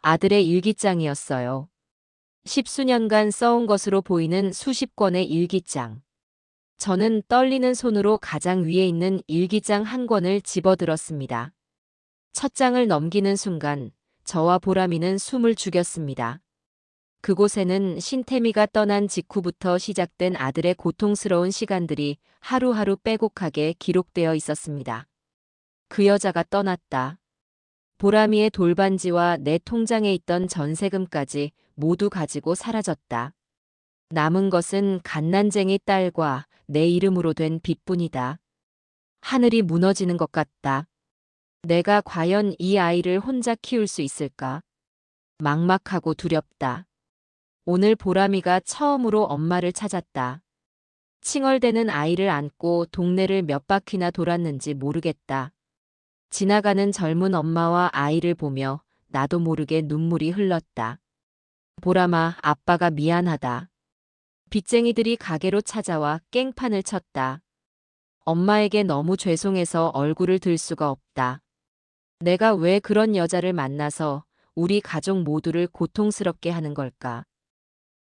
아들의 일기장이었어요. 십수년간 써온 것으로 보이는 수십 권의 일기장. 저는 떨리는 손으로 가장 위에 있는 일기장 한 권을 집어들었습니다. 첫 장을 넘기는 순간 저와 보람이는 숨을 죽였습니다. 그곳에는 신태미가 떠난 직후부터 시작된 아들의 고통스러운 시간들이 하루하루 빼곡하게 기록되어 있었습니다. 그 여자가 떠났다. 보람이의 돌반지와 내 통장에 있던 전세금까지 모두 가지고 사라졌다. 남은 것은 갓난쟁이 딸과 내 이름으로 된 빚뿐이다. 하늘이 무너지는 것 같다. 내가 과연 이 아이를 혼자 키울 수 있을까? 막막하고 두렵다. 오늘 보람이가 처음으로 엄마를 찾았다. 칭얼대는 아이를 안고 동네를 몇 바퀴나 돌았는지 모르겠다. 지나가는 젊은 엄마와 아이를 보며 나도 모르게 눈물이 흘렀다. 보람아, 아빠가 미안하다. 빚쟁이들이 가게로 찾아와 깽판을 쳤다. 엄마에게 너무 죄송해서 얼굴을 들 수가 없다. 내가 왜 그런 여자를 만나서 우리 가족 모두를 고통스럽게 하는 걸까?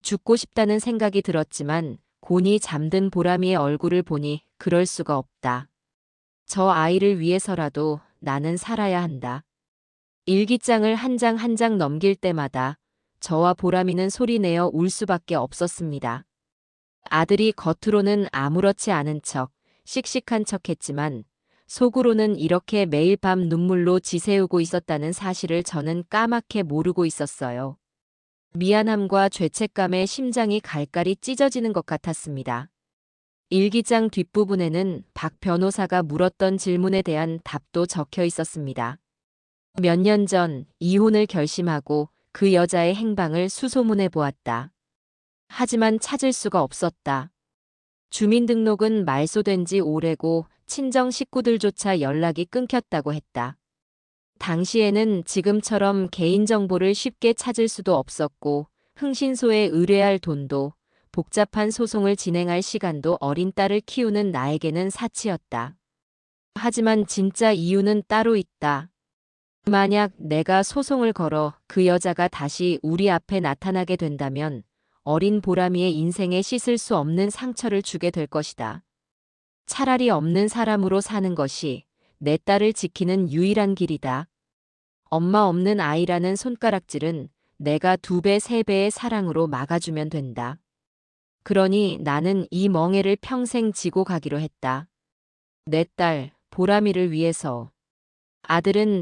죽고 싶다는 생각이 들었지만 곤히 잠든 보람이의 얼굴을 보니 그럴 수가 없다. 저 아이를 위해서라도 나는 살아야 한다. 일기장을 한 장 한 장 넘길 때마다 저와 보람이는 소리내어 울 수밖에 없었습니다. 아들이 겉으로는 아무렇지 않은 척, 씩씩한 척했지만 속으로는 이렇게 매일 밤 눈물로 지새우고 있었다는 사실을 저는 까맣게 모르고 있었어요. 미안함과 죄책감에 심장이 갈갈이 찢어지는 것 같았습니다. 일기장 뒷부분에는 박 변호사가 물었던 질문에 대한 답도 적혀 있었습니다. 몇 년 전 이혼을 결심하고 그 여자의 행방을 수소문해 보았다. 하지만 찾을 수가 없었다. 주민등록은 말소된 지 오래고 친정 식구들조차 연락이 끊겼다고 했다. 당시에는 지금처럼 개인정보를 쉽게 찾을 수도 없었고 흥신소에 의뢰할 돈도 복잡한 소송을 진행할 시간도 어린 딸을 키우는 나에게는 사치였다. 하지만 진짜 이유는 따로 있다. 만약 내가 소송을 걸어 그 여자가 다시 우리 앞에 나타나게 된다면 어린 보람이의 인생에 씻을 수 없는 상처를 주게 될 것이다. 차라리 없는 사람으로 사는 것이 내 딸을 지키는 유일한 길이다. 엄마 없는 아이라는 손가락질은 내가 2배, 3배의 사랑으로 막아주면 된다. 그러니 나는 이 멍해를 평생 지고 가기로 했다. 내 딸, 보람이를 위해서.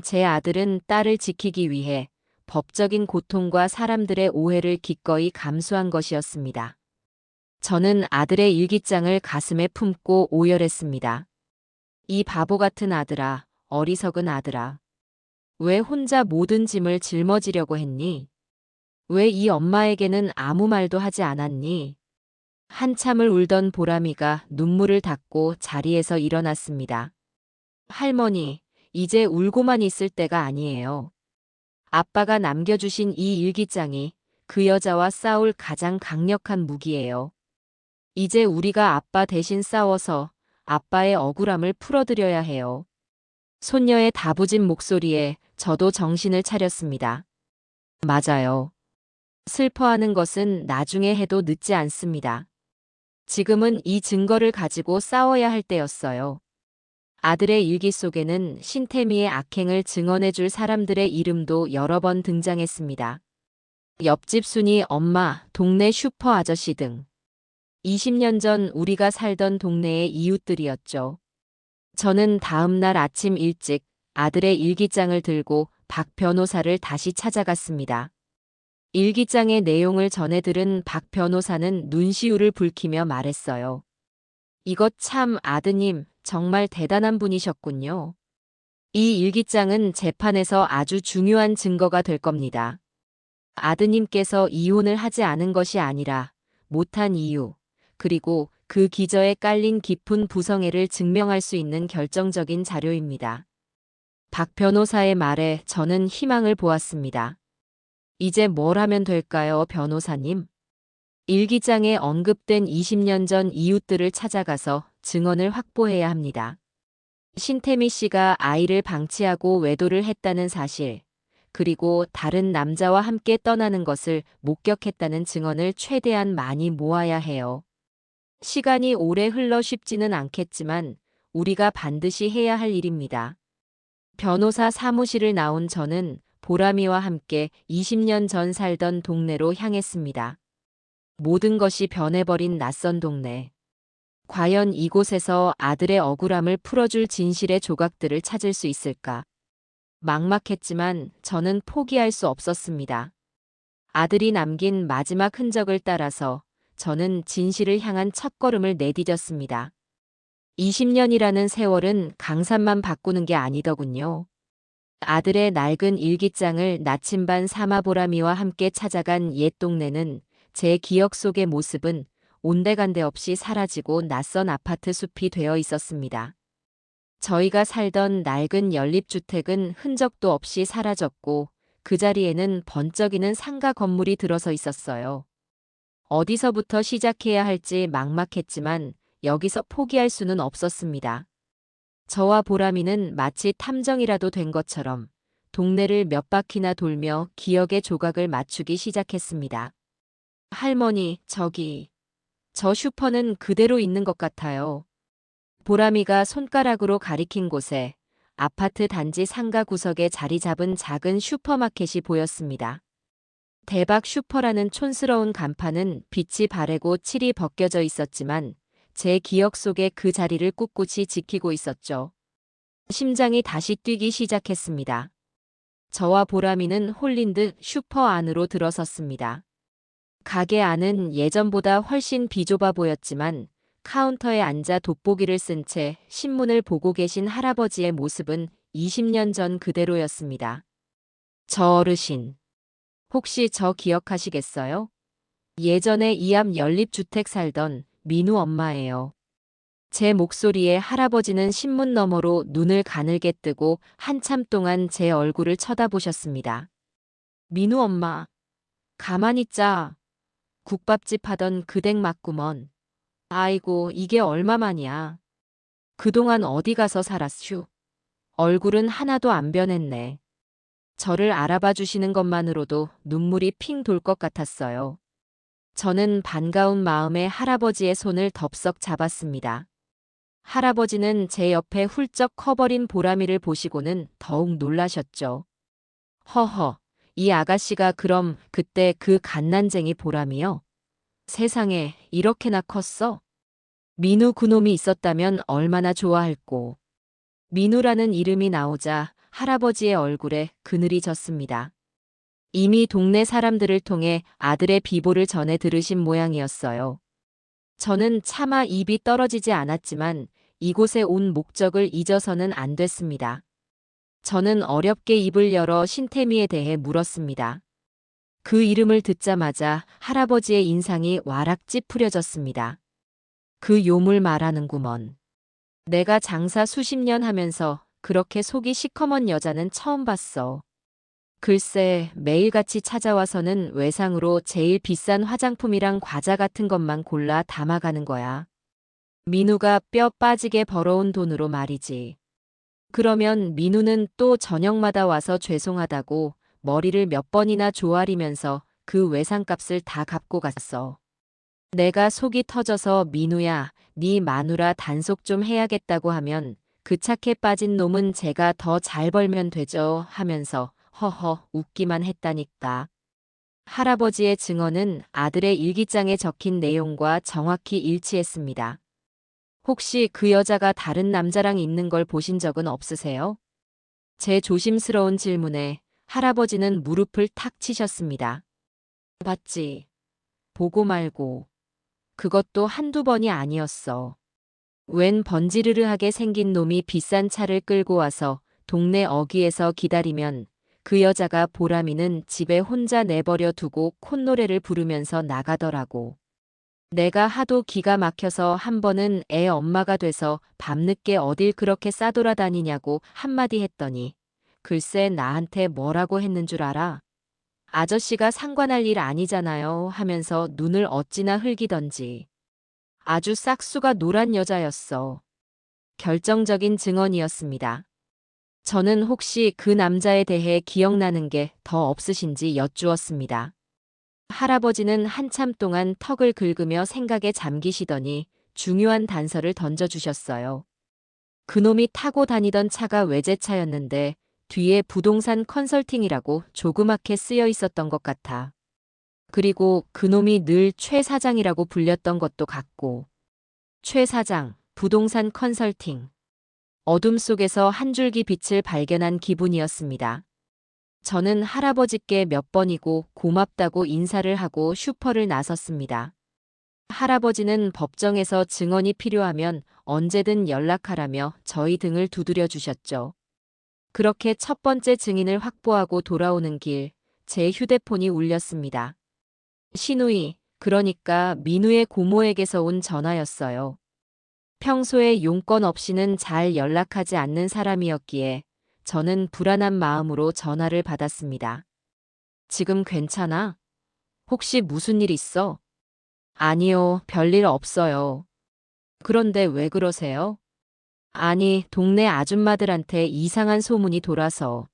제 아들은 딸을 지키기 위해 법적인 고통과 사람들의 오해를 기꺼이 감수한 것이었습니다. 저는 아들의 일기장을 가슴에 품고 오열했습니다. 이 바보 같은 아들아, 어리석은 아들아. 왜 혼자 모든 짐을 짊어지려고 했니? 왜 이 엄마에게는 아무 말도 하지 않았니? 한참을 울던 보람이가 눈물을 닦고 자리에서 일어났습니다. 할머니, 이제 울고만 있을 때가 아니에요. 아빠가 남겨주신 이 일기장이 그 여자와 싸울 가장 강력한 무기예요. 이제 우리가 아빠 대신 싸워서 아빠의 억울함을 풀어드려야 해요. 손녀의 다부진 목소리에 저도 정신을 차렸습니다. 맞아요. 슬퍼하는 것은 나중에 해도 늦지 않습니다. 지금은 이 증거를 가지고 싸워야 할 때였어요. 아들의 일기 속에는 신태미의 악행을 증언해줄 사람들의 이름도 여러 번 등장했습니다. 옆집 순이 엄마, 동네 슈퍼 아저씨 등. 20년 전 우리가 살던 동네의 이웃들이었죠. 저는 다음 날 아침 일찍 아들의 일기장을 들고 박 변호사를 다시 찾아갔습니다. 일기장의 내용을 전해 들은 박 변호사는 눈시울을 붉히며 말했어요. 이것 참 아드님, 정말 대단한 분이셨군요. 이 일기장은 재판에서 아주 중요한 증거가 될 겁니다. 아드님께서 이혼을 하지 않은 것이 아니라 못한 이유, 그리고 그 기저에 깔린 깊은 부성애를 증명할 수 있는 결정적인 자료입니다. 박 변호사의 말에 저는 희망을 보았습니다. 이제 뭘 하면 될까요, 변호사님? 일기장에 언급된 20년 전 이웃들을 찾아가서 증언을 확보해야 합니다. 신태미 씨가 아이를 방치하고 외도를 했다는 사실, 그리고 다른 남자와 함께 떠나는 것을 목격했다는 증언을 최대한 많이 모아야 해요. 시간이 오래 흘러 쉽지는 않겠지만 우리가 반드시 해야 할 일입니다. 변호사 사무실을 나온 저는 보람이와 함께 20년 전 살던 동네로 향했습니다. 모든 것이 변해버린 낯선 동네. 과연 이곳에서 아들의 억울함을 풀어줄 진실의 조각들을 찾을 수 있을까? 막막했지만 저는 포기할 수 없었습니다. 아들이 남긴 마지막 흔적을 따라서 저는 진실을 향한 첫걸음을 내디뎠습니다. 20년이라는 세월은 강산만 바꾸는 게 아니더군요. 아들의 낡은 일기장을 나침반 삼아 보람이와 함께 찾아간 옛 동네는 제 기억 속의 모습은 온데간데 없이 사라지고 낯선 아파트 숲이 되어 있었습니다. 저희가 살던 낡은 연립주택은 흔적도 없이 사라졌고 그 자리에는 번쩍이는 상가 건물이 들어서 있었어요. 어디서부터 시작해야 할지 막막했지만 여기서 포기할 수는 없었습니다. 저와 보람이는 마치 탐정이라도 된 것처럼 동네를 몇 바퀴나 돌며 기억의 조각을 맞추기 시작했습니다. 할머니, 저 슈퍼는 그대로 있는 것 같아요. 보람이가 손가락으로 가리킨 곳에 아파트 단지 상가 구석에 자리 잡은 작은 슈퍼마켓이 보였습니다. 대박 슈퍼라는 촌스러운 간판은 빛이 바래고 칠이 벗겨져 있었지만 제 기억 속에 그 자리를 꿋꿋이 지키고 있었죠. 심장이 다시 뛰기 시작했습니다. 저와 보람이는 홀린 듯 슈퍼 안으로 들어섰습니다. 가게 안은 예전보다 훨씬 비좁아 보였지만 카운터에 앉아 돋보기를 쓴 채 신문을 보고 계신 할아버지의 모습은 20년 전 그대로였습니다. 저 어르신, 혹시 저 기억하시겠어요? 예전에 이 앞 연립주택 살던 민우 엄마예요. 제 목소리에 할아버지는 신문 너머로 눈을 가늘게 뜨고 한참 동안 제 얼굴을 쳐다보셨습니다. 민우 엄마, 가만히 있자. 국밥집 하던 그 댁 맞구먼. 아이고, 이게 얼마만이야. 그동안 어디 가서 살았슈? 얼굴은 하나도 안 변했네. 저를 알아봐 주시는 것만으로도 눈물이 핑 돌 것 같았어요. 저는 반가운 마음에 할아버지의 손을 덥석 잡았습니다. 할아버지는 제 옆에 훌쩍 커버린 보람이를 보시고는 더욱 놀라셨죠. 허허, 이 아가씨가 그럼 그때 그 갓난쟁이 보람이요? 세상에, 이렇게나 컸어? 민우 그놈이 있었다면 얼마나 좋아할꼬. 민우라는 이름이 나오자 할아버지의 얼굴에 그늘이 졌습니다. 이미 동네 사람들을 통해 아들의 비보를 전해 들으신 모양이었어요. 저는 차마 입이 떨어지지 않았지만 이곳에 온 목적을 잊어서는 안 됐습니다. 저는 어렵게 입을 열어 신태미에 대해 물었습니다. 그 이름을 듣자마자 할아버지의 인상이 와락 찌푸려졌습니다. 그 요물 말하는구먼. 내가 장사 수십 년 하면서 그렇게 속이 시커먼 여자는 처음 봤어. 글쎄, 매일같이 찾아와서는 외상으로 제일 비싼 화장품이랑 과자 같은 것만 골라 담아가는 거야. 민우가 뼈 빠지게 벌어온 돈으로 말이지. 그러면 민우는 또 저녁마다 와서 죄송하다고 머리를 몇 번이나 조아리면서 그 외상값을 다 갚고 갔어. 내가 속이 터져서 민우야, 네 마누라 단속 좀 해야겠다고 하면 그 착해 빠진 놈은 제가 더 잘 벌면 되죠 하면서 허허 웃기만 했다니까. 할아버지의 증언은 아들의 일기장에 적힌 내용과 정확히 일치했습니다. 혹시 그 여자가 다른 남자랑 있는 걸 보신 적은 없으세요? 제 조심스러운 질문에 할아버지는 무릎을 탁 치셨습니다. 봤지. 보고 말고. 그것도 한두 번이 아니었어. 웬 번지르르하게 생긴 놈이 비싼 차를 끌고 와서 동네 어귀에서 기다리면 그 여자가 보람이는 집에 혼자 내버려 두고 콧노래를 부르면서 나가더라고. 내가 하도 기가 막혀서 한 번은 애 엄마가 돼서 밤늦게 어딜 그렇게 싸돌아다니냐고 한마디 했더니 글쎄 나한테 뭐라고 했는 줄 알아? 아저씨가 상관할 일 아니잖아요 하면서 눈을 어찌나 흘기던지. 아주 싹수가 노란 여자였어. 결정적인 증언이었습니다. 저는 혹시 그 남자에 대해 기억나는 게 더 없으신지 여쭈었습니다. 할아버지는 한참 동안 턱을 긁으며 생각에 잠기시더니 중요한 단서를 던져주셨어요. 그놈이 타고 다니던 차가 외제차였는데 뒤에 부동산 컨설팅이라고 조그맣게 쓰여 있었던 것 같아. 그리고 그놈이 늘 최 사장이라고 불렸던 것도 같고. 최 사장, 부동산 컨설팅. 어둠 속에서 한 줄기 빛을 발견한 기분이었습니다. 저는 할아버지께 몇 번이고 고맙다고 인사를 하고 슈퍼를 나섰습니다. 할아버지는 법정에서 증언이 필요하면 언제든 연락하라며 저희 등을 두드려 주셨죠. 그렇게 첫 번째 증인을 확보하고 돌아오는 길, 제 휴대폰이 울렸습니다. 신우이, 그러니까 민우의 고모에게서 온 전화였어요. 평소에 용건 없이는 잘 연락하지 않는 사람이었기에 저는 불안한 마음으로 전화를 받았습니다. 지금 괜찮아? 혹시 무슨 일 있어? 아니요, 별일 없어요. 그런데 왜 그러세요? 아니, 동네 아줌마들한테 이상한 소문이 돌아서.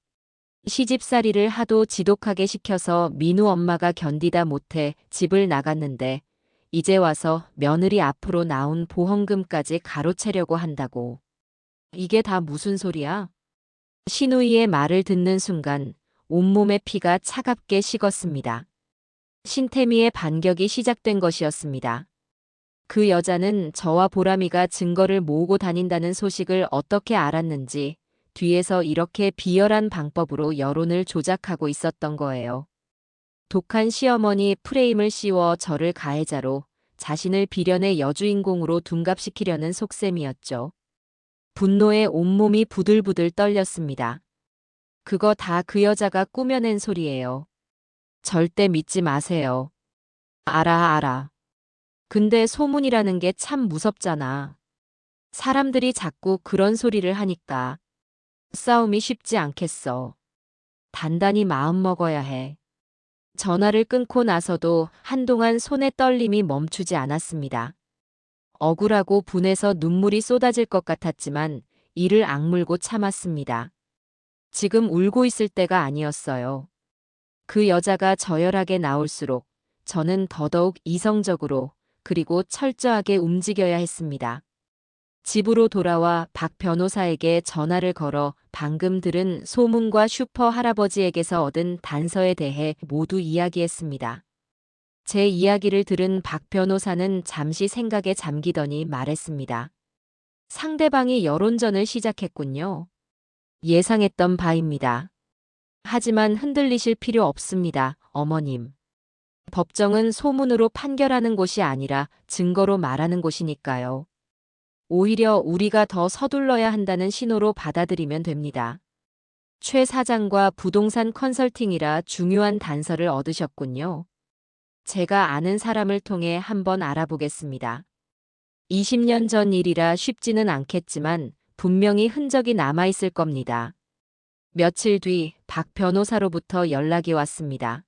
시집살이를 하도 지독하게 시켜서 민우 엄마가 견디다 못해 집을 나갔는데 이제 와서 며느리 앞으로 나온 보험금까지 가로채려고 한다고. 이게 다 무슨 소리야? 신우이의 말을 듣는 순간 온몸의 피가 차갑게 식었습니다. 신태미의 반격이 시작된 것이었습니다. 그 여자는 저와 보람이가 증거를 모으고 다닌다는 소식을 어떻게 알았는지 뒤에서 이렇게 비열한 방법으로 여론을 조작하고 있었던 거예요. 독한 시어머니 프레임을 씌워 저를 가해자로, 자신을 비련의 여주인공으로 둔갑시키려는 속셈이었죠. 분노에 온몸이 부들부들 떨렸습니다. 그거 다 그 여자가 꾸며낸 소리예요. 절대 믿지 마세요. 알아. 근데 소문이라는 게 참 무섭잖아. 사람들이 자꾸 그런 소리를 하니까 싸움이 쉽지 않겠어. 단단히 마음먹어야 해. 전화를 끊고 나서도 한동안 손의 떨림이 멈추지 않았습니다. 억울하고 분해서 눈물이 쏟아질 것 같았지만 이를 악물고 참았습니다. 지금 울고 있을 때가 아니었어요. 그 여자가 저열하게 나올수록 저는 더더욱 이성적으로 그리고 철저하게 움직여야 했습니다. 집으로 돌아와 박 변호사에게 전화를 걸어 방금 들은 소문과 슈퍼 할아버지에게서 얻은 단서에 대해 모두 이야기했습니다. 제 이야기를 들은 박 변호사는 잠시 생각에 잠기더니 말했습니다. 상대방이 여론전을 시작했군요. 예상했던 바입니다. 하지만 흔들리실 필요 없습니다, 어머님. 법정은 소문으로 판결하는 곳이 아니라 증거로 말하는 곳이니까요. 오히려 우리가 더 서둘러야 한다는 신호로 받아들이면 됩니다. 최 사장과 부동산 컨설팅이라 중요한 단서를 얻으셨군요. 제가 아는 사람을 통해 한번 알아보겠습니다. 20년 전 일이라 쉽지는 않겠지만 분명히 흔적이 남아있을 겁니다. 며칠 뒤 박 변호사로부터 연락이 왔습니다.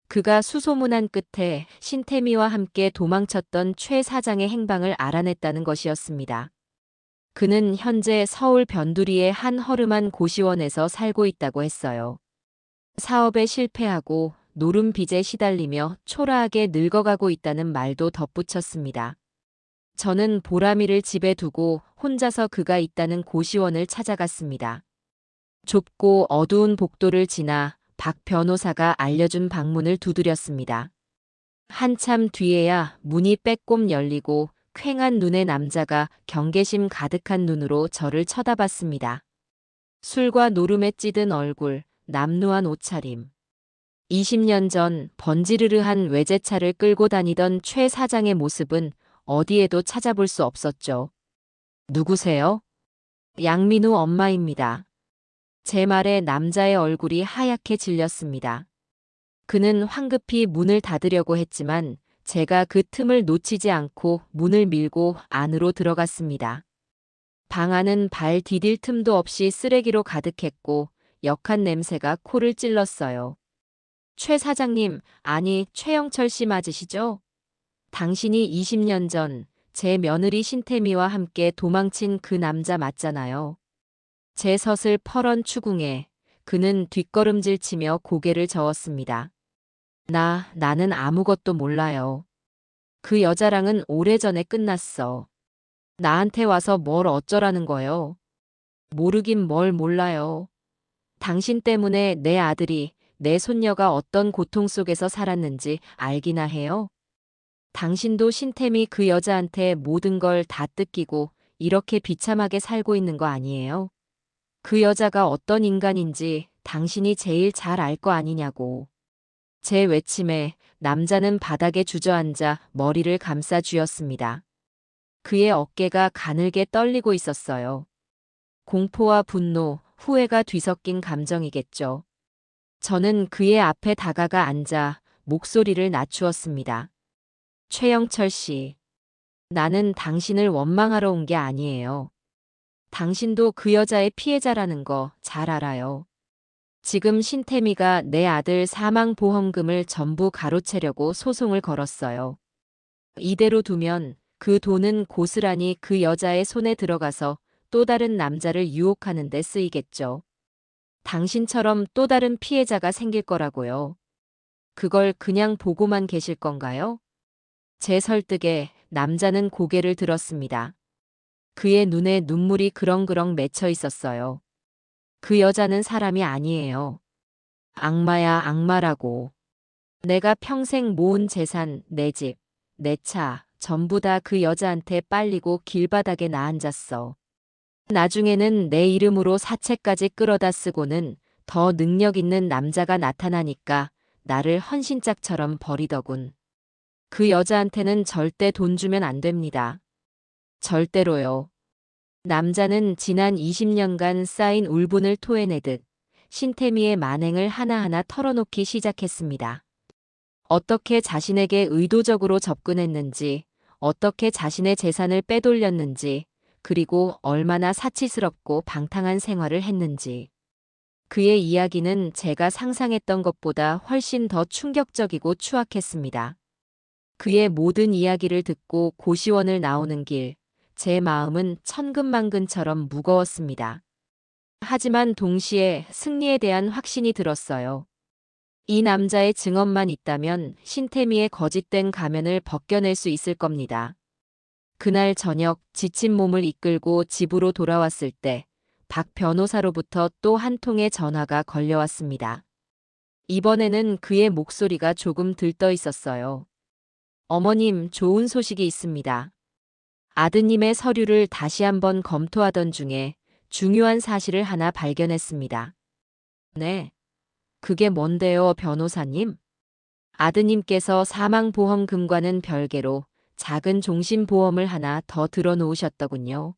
그가 수소문한 끝에 신태미와 함께 도망쳤던 최 사장의 행방을 알아냈다는 것이었습니다. 그는 현재 서울 변두리의 한 허름한 고시원에서 살고 있다고 했어요. 사업에 실패하고 노름 빚에 시달리며 초라하게 늙어가고 있다는 말도 덧붙였습니다. 저는 보람이를 집에 두고 혼자서 그가 있다는 고시원을 찾아갔습니다. 좁고 어두운 복도를 지나 박 변호사가 알려준 방문을 두드렸습니다. 한참 뒤에야 문이 빼꼼 열리고 퀭한 눈의 남자가 경계심 가득한 눈으로 저를 쳐다봤습니다. 술과 노름에 찌든 얼굴, 남루한 옷차림. 20년 전 번지르르한 외제차를 끌고 다니던 최 사장의 모습은 어디에도 찾아볼 수 없었죠. 누구세요? 양민우 엄마입니다. 제 말에 남자의 얼굴이 하얗게 질렸습니다. 그는 황급히 문을 닫으려고 했지만 제가 그 틈을 놓치지 않고 문을 밀고 안으로 들어갔습니다. 방 안은 발 디딜 틈도 없이 쓰레기로 가득했고 역한 냄새가 코를 찔렀어요. 최 사장님, 아니 최영철 씨 맞으시죠? 당신이 20년 전 제 며느리 신태미와 함께 도망친 그 남자 맞잖아요. 제 섯을 펄언 추궁에 그는 뒷걸음질 치며 고개를 저었습니다. 나는 아무것도 몰라요. 그 여자랑은 오래전에 끝났어. 나한테 와서 뭘 어쩌라는 거요? 모르긴 뭘 몰라요. 당신 때문에 내 아들이, 내 손녀가 어떤 고통 속에서 살았는지 알기나 해요? 당신도 신태미 그 여자한테 모든 걸 다 뜯기고 이렇게 비참하게 살고 있는 거 아니에요? 그 여자가 어떤 인간인지 당신이 제일 잘 알 거 아니냐고. 제 외침에 남자는 바닥에 주저앉아 머리를 감싸 쥐었습니다. 그의 어깨가 가늘게 떨리고 있었어요. 공포와 분노, 후회가 뒤섞인 감정이겠죠. 저는 그의 앞에 다가가 앉아 목소리를 낮추었습니다. 최영철 씨, 나는 당신을 원망하러 온 게 아니에요. 당신도 그 여자의 피해자라는 거 잘 알아요. 지금 신태미가 내 아들 사망보험금을 전부 가로채려고 소송을 걸었어요. 이대로 두면 그 돈은 고스란히 그 여자의 손에 들어가서 또 다른 남자를 유혹하는 데 쓰이겠죠. 당신처럼 또 다른 피해자가 생길 거라고요. 그걸 그냥 보고만 계실 건가요? 제 설득에 남자는 고개를 들었습니다. 그의 눈에 눈물이 그렁그렁 맺혀 있었어요. 그 여자는 사람이 아니에요. 악마야, 악마라고. 내가 평생 모은 재산, 내 집, 내 차, 전부 다 그 여자한테 빨리고 길바닥에 나앉았어. 나중에는 내 이름으로 사채까지 끌어다 쓰고는 더 능력 있는 남자가 나타나니까 나를 헌신짝처럼 버리더군. 그 여자한테는 절대 돈 주면 안 됩니다. 절대로요. 남자는 지난 20년간 쌓인 울분을 토해내듯 신태미의 만행을 하나하나 털어놓기 시작했습니다. 어떻게 자신에게 의도적으로 접근했는지, 어떻게 자신의 재산을 빼돌렸는지, 그리고 얼마나 사치스럽고 방탕한 생활을 했는지. 그의 이야기는 제가 상상했던 것보다 훨씬 더 충격적이고 추악했습니다. 그의 모든 이야기를 듣고 고시원을 나오는 길, 제 마음은 천근만근처럼 무거웠습니다. 하지만 동시에 승리에 대한 확신이 들었어요. 이 남자의 증언만 있다면 신태미의 거짓된 가면을 벗겨낼 수 있을 겁니다. 그날 저녁 지친 몸을 이끌고 집으로 돌아왔을 때 박 변호사로부터 또 한 통의 전화가 걸려왔습니다. 이번에는 그의 목소리가 조금 들떠 있었어요. 어머님, 좋은 소식이 있습니다. 아드님의 서류를 다시 한번 검토하던 중에 중요한 사실을 하나 발견했습니다. 네. 그게 뭔데요, 변호사님? 아드님께서 사망보험금과는 별개로 작은 종신보험을 하나 더 들어놓으셨더군요.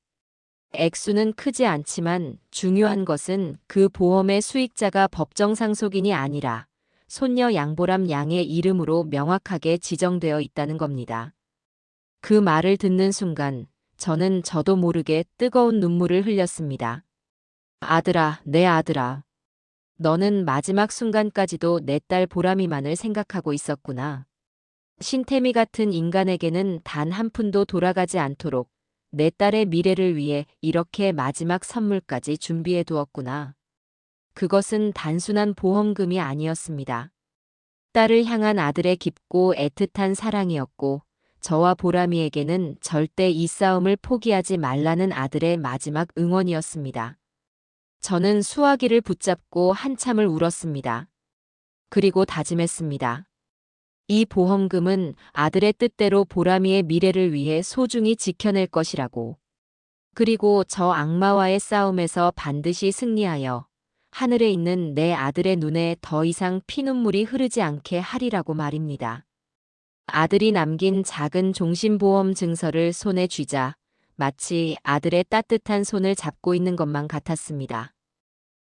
액수는 크지 않지만 중요한 것은 그 보험의 수익자가 법정 상속인이 아니라 손녀 양보람 양의 이름으로 명확하게 지정되어 있다는 겁니다. 그 말을 듣는 순간 저는 저도 모르게 뜨거운 눈물을 흘렸습니다. 아들아, 내 아들아. 너는 마지막 순간까지도 내 딸 보람이만을 생각하고 있었구나. 신태미 같은 인간에게는 단 한 푼도 돌아가지 않도록 내 딸의 미래를 위해 이렇게 마지막 선물까지 준비해 두었구나. 그것은 단순한 보험금이 아니었습니다. 딸을 향한 아들의 깊고 애틋한 사랑이었고, 저와 보람이에게는 절대 이 싸움을 포기하지 말라는 아들의 마지막 응원이었습니다. 저는 수화기를 붙잡고 한참을 울었습니다. 그리고 다짐했습니다. 이 보험금은 아들의 뜻대로 보람이의 미래를 위해 소중히 지켜낼 것이라고. 그리고 저 악마와의 싸움에서 반드시 승리하여 하늘에 있는 내 아들의 눈에 더 이상 피눈물이 흐르지 않게 하리라고 말입니다. 아들이 남긴 작은 종신보험 증서를 손에 쥐자 마치 아들의 따뜻한 손을 잡고 있는 것만 같았습니다.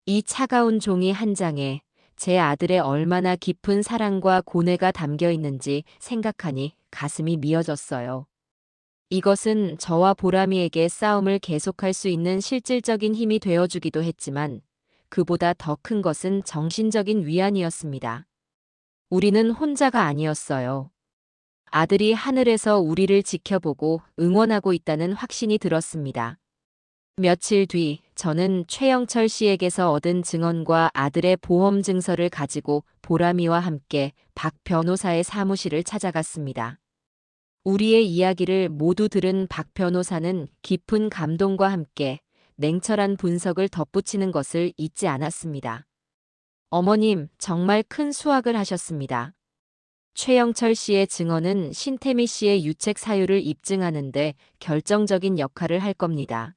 이 차가운 종이 한 장에 제 아들의 얼마나 깊은 사랑과 고뇌가 담겨 있는지 생각하니 가슴이 미어졌어요. 이것은 저와 보람이에게 싸움을 계속할 수 있는 실질적인 힘이 되어주기도 했지만 그보다 더 큰 것은 정신적인 위안이었습니다. 우리는 혼자가 아니었어요. 아들이 하늘에서 우리를 지켜보고 응원하고 있다는 확신이 들었습니다. 며칠 뒤 저는 최영철 씨에게서 얻은 증언과 아들의 보험 증서를 가지고 보람이와 함께 박 변호사의 사무실을 찾아갔습니다. 우리의 이야기를 모두 들은 박 변호사는 깊은 감동과 함께 냉철한 분석을 덧붙이는 것을 잊지 않았습니다. 어머님, 정말 큰 수확을 하셨습니다. 최영철 씨의 증언은 신태미 씨의 유책 사유를 입증하는 데 결정적인 역할을 할 겁니다.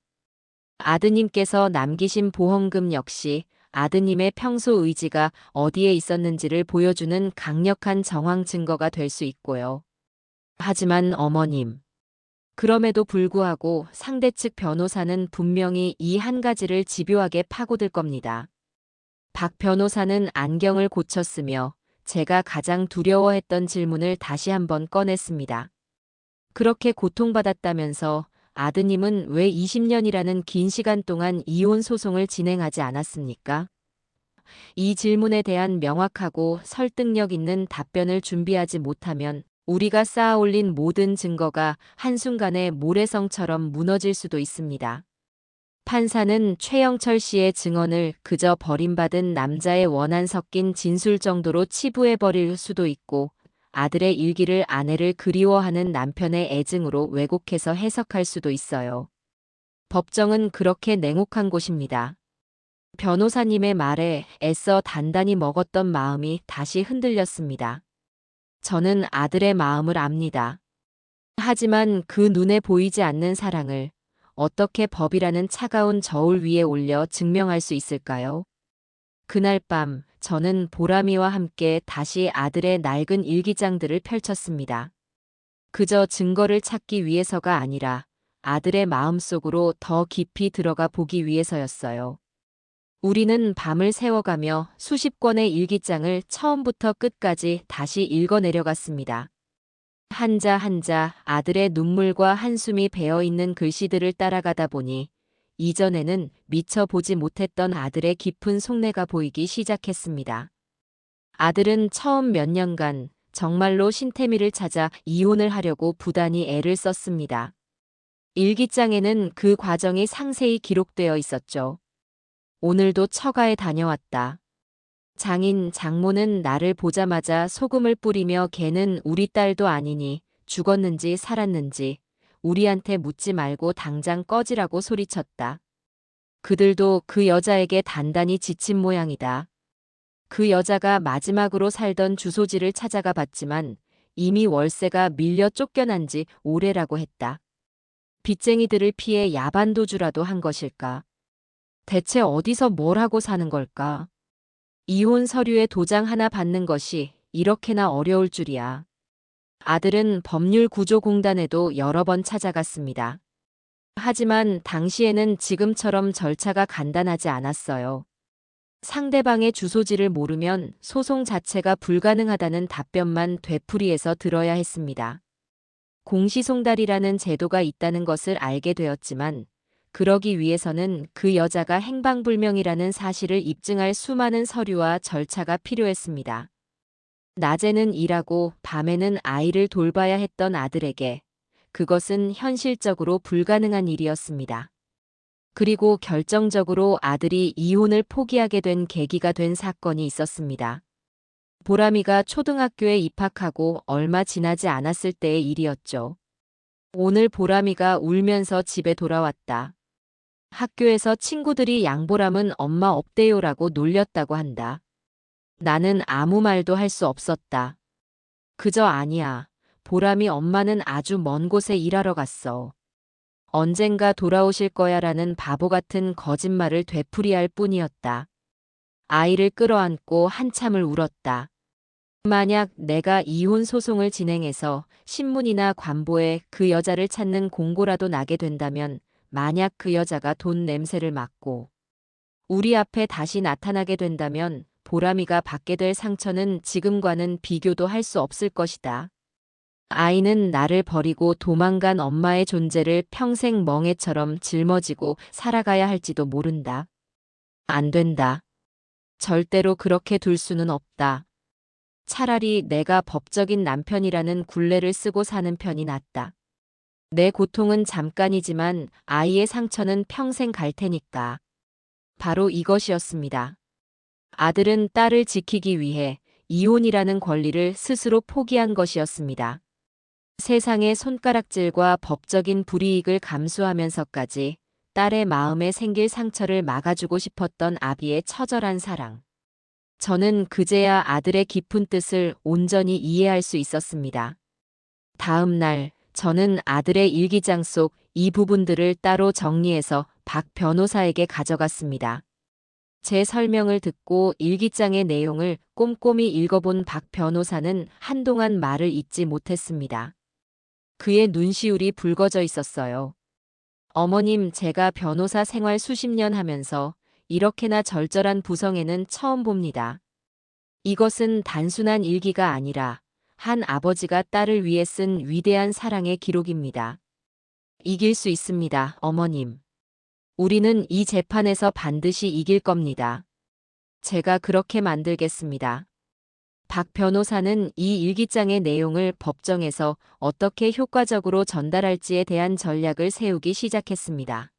아드님께서 남기신 보험금 역시 아드님의 평소 의지가 어디에 있었는지를 보여주는 강력한 정황 증거가 될 수 있고요. 하지만 어머님, 그럼에도 불구하고 상대 측 변호사는 분명히 이 한 가지를 집요하게 파고들 겁니다. 박 변호사는 안경을 고쳤으며 제가 가장 두려워했던 질문을 다시 한번 꺼냈습니다. 그렇게 고통받았다면서 아드님은 왜 20년이라는 긴 시간 동안 이혼 소송을 진행하지 않았습니까? 이 질문에 대한 명확하고 설득력 있는 답변을 준비하지 못하면 우리가 쌓아올린 모든 증거가 한순간에 모래성처럼 무너질 수도 있습니다. 판사는 최영철 씨의 증언을 그저 버림받은 남자의 원한 섞인 진술 정도로 치부해버릴 수도 있고 아들의 일기를 아내를 그리워하는 남편의 애증으로 왜곡해서 해석할 수도 있어요. 법정은 그렇게 냉혹한 곳입니다. 변호사님의 말에 애써 단단히 먹었던 마음이 다시 흔들렸습니다. 저는 아들의 마음을 압니다. 하지만 그 눈에 보이지 않는 사랑을 어떻게 법이라는 차가운 저울 위에 올려 증명할 수 있을까요? 그날 밤 저는 보람이와 함께 다시 아들의 낡은 일기장들을 펼쳤습니다. 그저 증거를 찾기 위해서가 아니라 아들의 마음속으로 더 깊이 들어가 보기 위해서였어요. 우리는 밤을 새워가며 수십 권의 일기장을 처음부터 끝까지 다시 읽어 내려갔습니다. 한자 한자 아들의 눈물과 한숨이 배어 있는 글씨들을 따라가다 보니 이전에는 미처 보지 못했던 아들의 깊은 속내가 보이기 시작했습니다. 아들은 처음 몇 년간 정말로 신태미를 찾아 이혼을 하려고 부단히 애를 썼습니다. 일기장에는 그 과정이 상세히 기록되어 있었죠. 오늘도 처가에 다녀왔다. 장모는 나를 보자마자 소금을 뿌리며 걔는 우리 딸도 아니니 죽었는지 살았는지 우리한테 묻지 말고 당장 꺼지라고 소리쳤다. 그들도 그 여자에게 단단히 지친 모양이다. 그 여자가 마지막으로 살던 주소지를 찾아가 봤지만 이미 월세가 밀려 쫓겨난 지 오래라고 했다. 빚쟁이들을 피해 야반도주라도 한 것일까? 대체 어디서 뭘 하고 사는 걸까? 이혼 서류에 도장 하나 받는 것이 이렇게나 어려울 줄이야. 아들은 법률구조공단에도 여러 번 찾아갔습니다. 하지만 당시에는 지금처럼 절차가 간단하지 않았어요. 상대방의 주소지를 모르면 소송 자체가 불가능하다는 답변만 되풀이해서 들어야 했습니다. 공시송달이라는 제도가 있다는 것을 알게 되었지만 그러기 위해서는 그 여자가 행방불명이라는 사실을 입증할 수많은 서류와 절차가 필요했습니다. 낮에는 일하고 밤에는 아이를 돌봐야 했던 아들에게 그것은 현실적으로 불가능한 일이었습니다. 그리고 결정적으로 아들이 이혼을 포기하게 된 계기가 된 사건이 있었습니다. 보람이가 초등학교에 입학하고 얼마 지나지 않았을 때의 일이었죠. 오늘 보람이가 울면서 집에 돌아왔다. 학교에서 친구들이 양보람은 엄마 없대요라고 놀렸다고 한다. 나는 아무 말도 할 수 없었다. 그저 아니야. 보람이 엄마는 아주 먼 곳에 일하러 갔어. 언젠가 돌아오실 거야라는 바보 같은 거짓말을 되풀이할 뿐이었다. 아이를 끌어안고 한참을 울었다. 만약 내가 이혼 소송을 진행해서 신문이나 관보에 그 여자를 찾는 공고라도 나게 된다면 만약 그 여자가 돈 냄새를 맡고 우리 앞에 다시 나타나게 된다면 보람이가 받게 될 상처는 지금과는 비교도 할 수 없을 것이다. 아이는 나를 버리고 도망간 엄마의 존재를 평생 멍해처럼 짊어지고 살아가야 할지도 모른다. 안 된다. 절대로 그렇게 둘 수는 없다. 차라리 내가 법적인 남편이라는 굴레를 쓰고 사는 편이 낫다. 내 고통은 잠깐이지만 아이의 상처는 평생 갈 테니까. 바로 이것이었습니다. 아들은 딸을 지키기 위해 이혼이라는 권리를 스스로 포기한 것이었습니다. 세상의 손가락질과 법적인 불이익을 감수하면서까지 딸의 마음에 생길 상처를 막아주고 싶었던 아비의 처절한 사랑. 저는 그제야 아들의 깊은 뜻을 온전히 이해할 수 있었습니다. 다음 날 저는 아들의 일기장 속 이 부분들을 따로 정리해서 박 변호사에게 가져갔습니다. 제 설명을 듣고 일기장의 내용을 꼼꼼히 읽어본 박 변호사는 한동안 말을 잇지 못했습니다. 그의 눈시울이 붉어져 있었어요. 어머님, 제가 변호사 생활 수십 년 하면서 이렇게나 절절한 부성애는 처음 봅니다. 이것은 단순한 일기가 아니라 한 아버지가 딸을 위해 쓴 위대한 사랑의 기록입니다. 이길 수 있습니다, 어머님. 우리는 이 재판에서 반드시 이길 겁니다. 제가 그렇게 만들겠습니다. 박 변호사는 이 일기장의 내용을 법정에서 어떻게 효과적으로 전달할지에 대한 전략을 세우기 시작했습니다.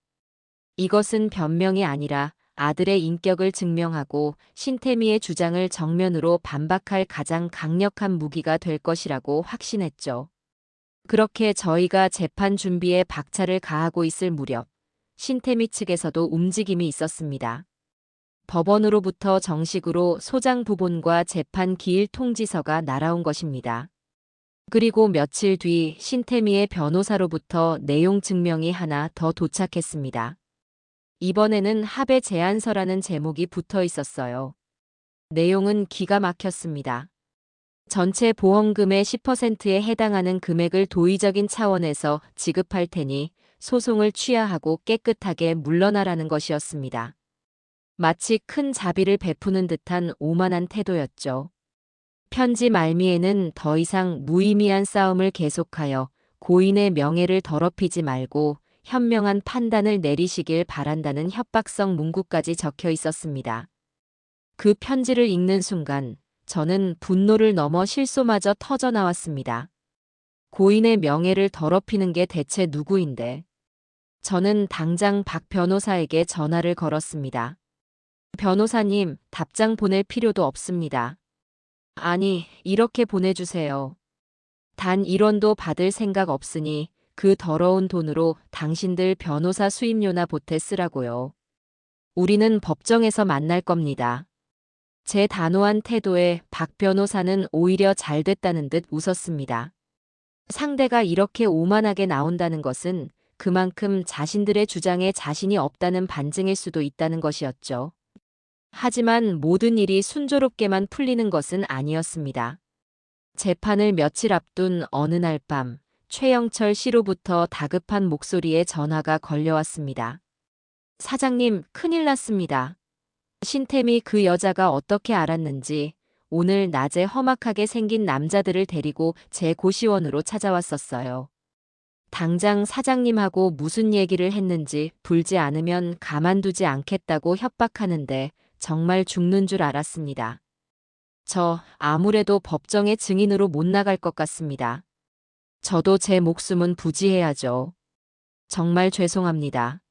이것은 변명이 아니라 아들의 인격을 증명하고 신태미의 주장을 정면으로 반박할 가장 강력한 무기가 될 것이라고 확신했죠. 그렇게 저희가 재판 준비에 박차를 가하고 있을 무렵 신태미 측에서도 움직임이 있었습니다. 법원으로부터 정식으로 소장 부본과 재판 기일 통지서가 날아온 것입니다. 그리고 며칠 뒤 신태미의 변호사로부터 내용 증명이 하나 더 도착했습니다. 이번에는 합의 제안서라는 제목이 붙어 있었어요. 내용은 기가 막혔습니다. 전체 보험금의 10%에 해당하는 금액을 도의적인 차원에서 지급할 테니 소송을 취하하고 깨끗하게 물러나라는 것이었습니다. 마치 큰 자비를 베푸는 듯한 오만한 태도였죠. 편지 말미에는 더 이상 무의미한 싸움을 계속하여 고인의 명예를 더럽히지 말고 현명한 판단을 내리시길 바란다는 협박성 문구까지 적혀 있었습니다. 그 편지를 읽는 순간 저는 분노를 넘어 실소마저 터져 나왔습니다. 고인의 명예를 더럽히는 게 대체 누구인데? 저는 당장 박 변호사에게 전화를 걸었습니다. 변호사님, 답장 보낼 필요도 없습니다. 아니, 이렇게 보내주세요. 단 1원도 받을 생각 없으니 그 더러운 돈으로 당신들 변호사 수임료나 보태 쓰라고요. 우리는 법정에서 만날 겁니다. 제 단호한 태도에 박 변호사는 오히려 잘 됐다는 듯 웃었습니다. 상대가 이렇게 오만하게 나온다는 것은 그만큼 자신들의 주장에 자신이 없다는 반증일 수도 있다는 것이었죠. 하지만 모든 일이 순조롭게만 풀리는 것은 아니었습니다. 재판을 며칠 앞둔 어느 날 밤, 최영철 씨로부터 다급한 목소리에 전화가 걸려왔습니다. 사장님, 큰일 났습니다. 신템이 그 여자가 어떻게 알았는지 오늘 낮에 험악하게 생긴 남자들을 데리고 제 고시원으로 찾아왔었어요. 당장 사장님하고 무슨 얘기를 했는지 불지 않으면 가만두지 않겠다고 협박하는데 정말 죽는 줄 알았습니다. 저 아무래도 법정의 증인으로 못 나갈 것 같습니다. 저도 제 목숨은 부지해야죠. 정말 죄송합니다.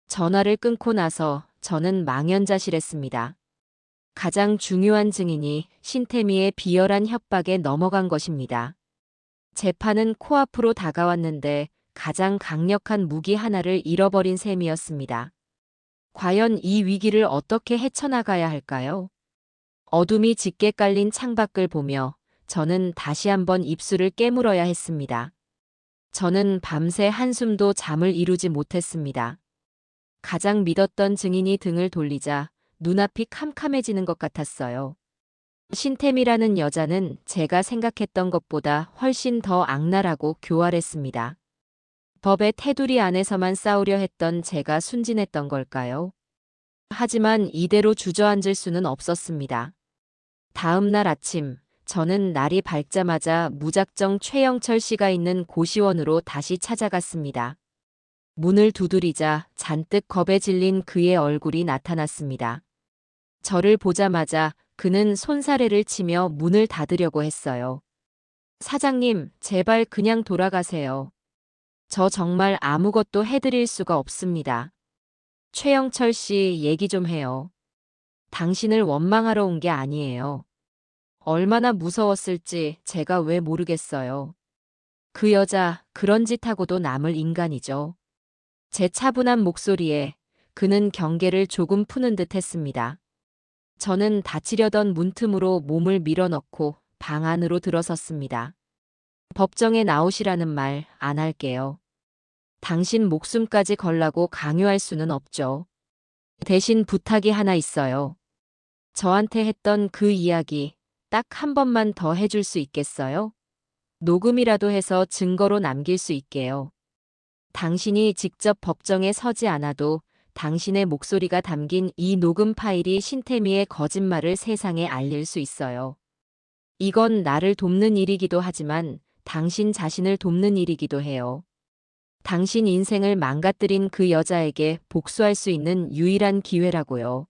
전화를 끊고 나서 저는 망연자실했습니다. 가장 중요한 증인이 신태미의 비열한 협박에 넘어간 것입니다. 재판은 코앞으로 다가왔는데 가장 강력한 무기 하나를 잃어버린 셈이었습니다. 과연 이 위기를 어떻게 헤쳐나가야 할까요? 어둠이 짙게 깔린 창밖을 보며 저는 다시 한번 입술을 깨물어야 했습니다. 저는 밤새 한숨도 잠을 이루지 못했습니다. 가장 믿었던 증인이 등을 돌리자 눈앞이 캄캄해지는 것 같았어요. 신템이라는 여자는 제가 생각했던 것보다 훨씬 더 악랄하고 교활했습니다. 법의 테두리 안에서만 싸우려 했던 제가 순진했던 걸까요? 하지만 이대로 주저앉을 수는 없었습니다. 다음 날 아침, 저는 날이 밝자마자 무작정 최영철 씨가 있는 고시원으로 다시 찾아갔습니다. 문을 두드리자 잔뜩 겁에 질린 그의 얼굴이 나타났습니다. 저를 보자마자 그는 손사래를 치며 문을 닫으려고 했어요. 사장님, 제발 그냥 돌아가세요. 저 정말 아무것도 해드릴 수가 없습니다. 최영철 씨 얘기 좀 해요. 당신을 원망하러 온 게 아니에요. 얼마나 무서웠을지 제가 왜 모르겠어요. 그 여자 그런 짓 하고도 남을 인간이죠. 제 차분한 목소리에 그는 경계를 조금 푸는 듯 했습니다. 저는 닫히려던 문틈으로 몸을 밀어넣고 방 안으로 들어섰습니다. 법정에 나오시라는 말 안 할게요. 당신 목숨까지 걸라고 강요할 수는 없죠. 대신 부탁이 하나 있어요. 저한테 했던 그 이야기 딱 한 번만 더 해줄 수 있겠어요? 녹음이라도 해서 증거로 남길 수 있게요. 당신이 직접 법정에 서지 않아도 당신의 목소리가 담긴 이 녹음 파일이 신태미의 거짓말을 세상에 알릴 수 있어요. 이건 나를 돕는 일이기도 하지만 당신 자신을 돕는 일이기도 해요. 당신 인생을 망가뜨린 그 여자에게 복수할 수 있는 유일한 기회라고요.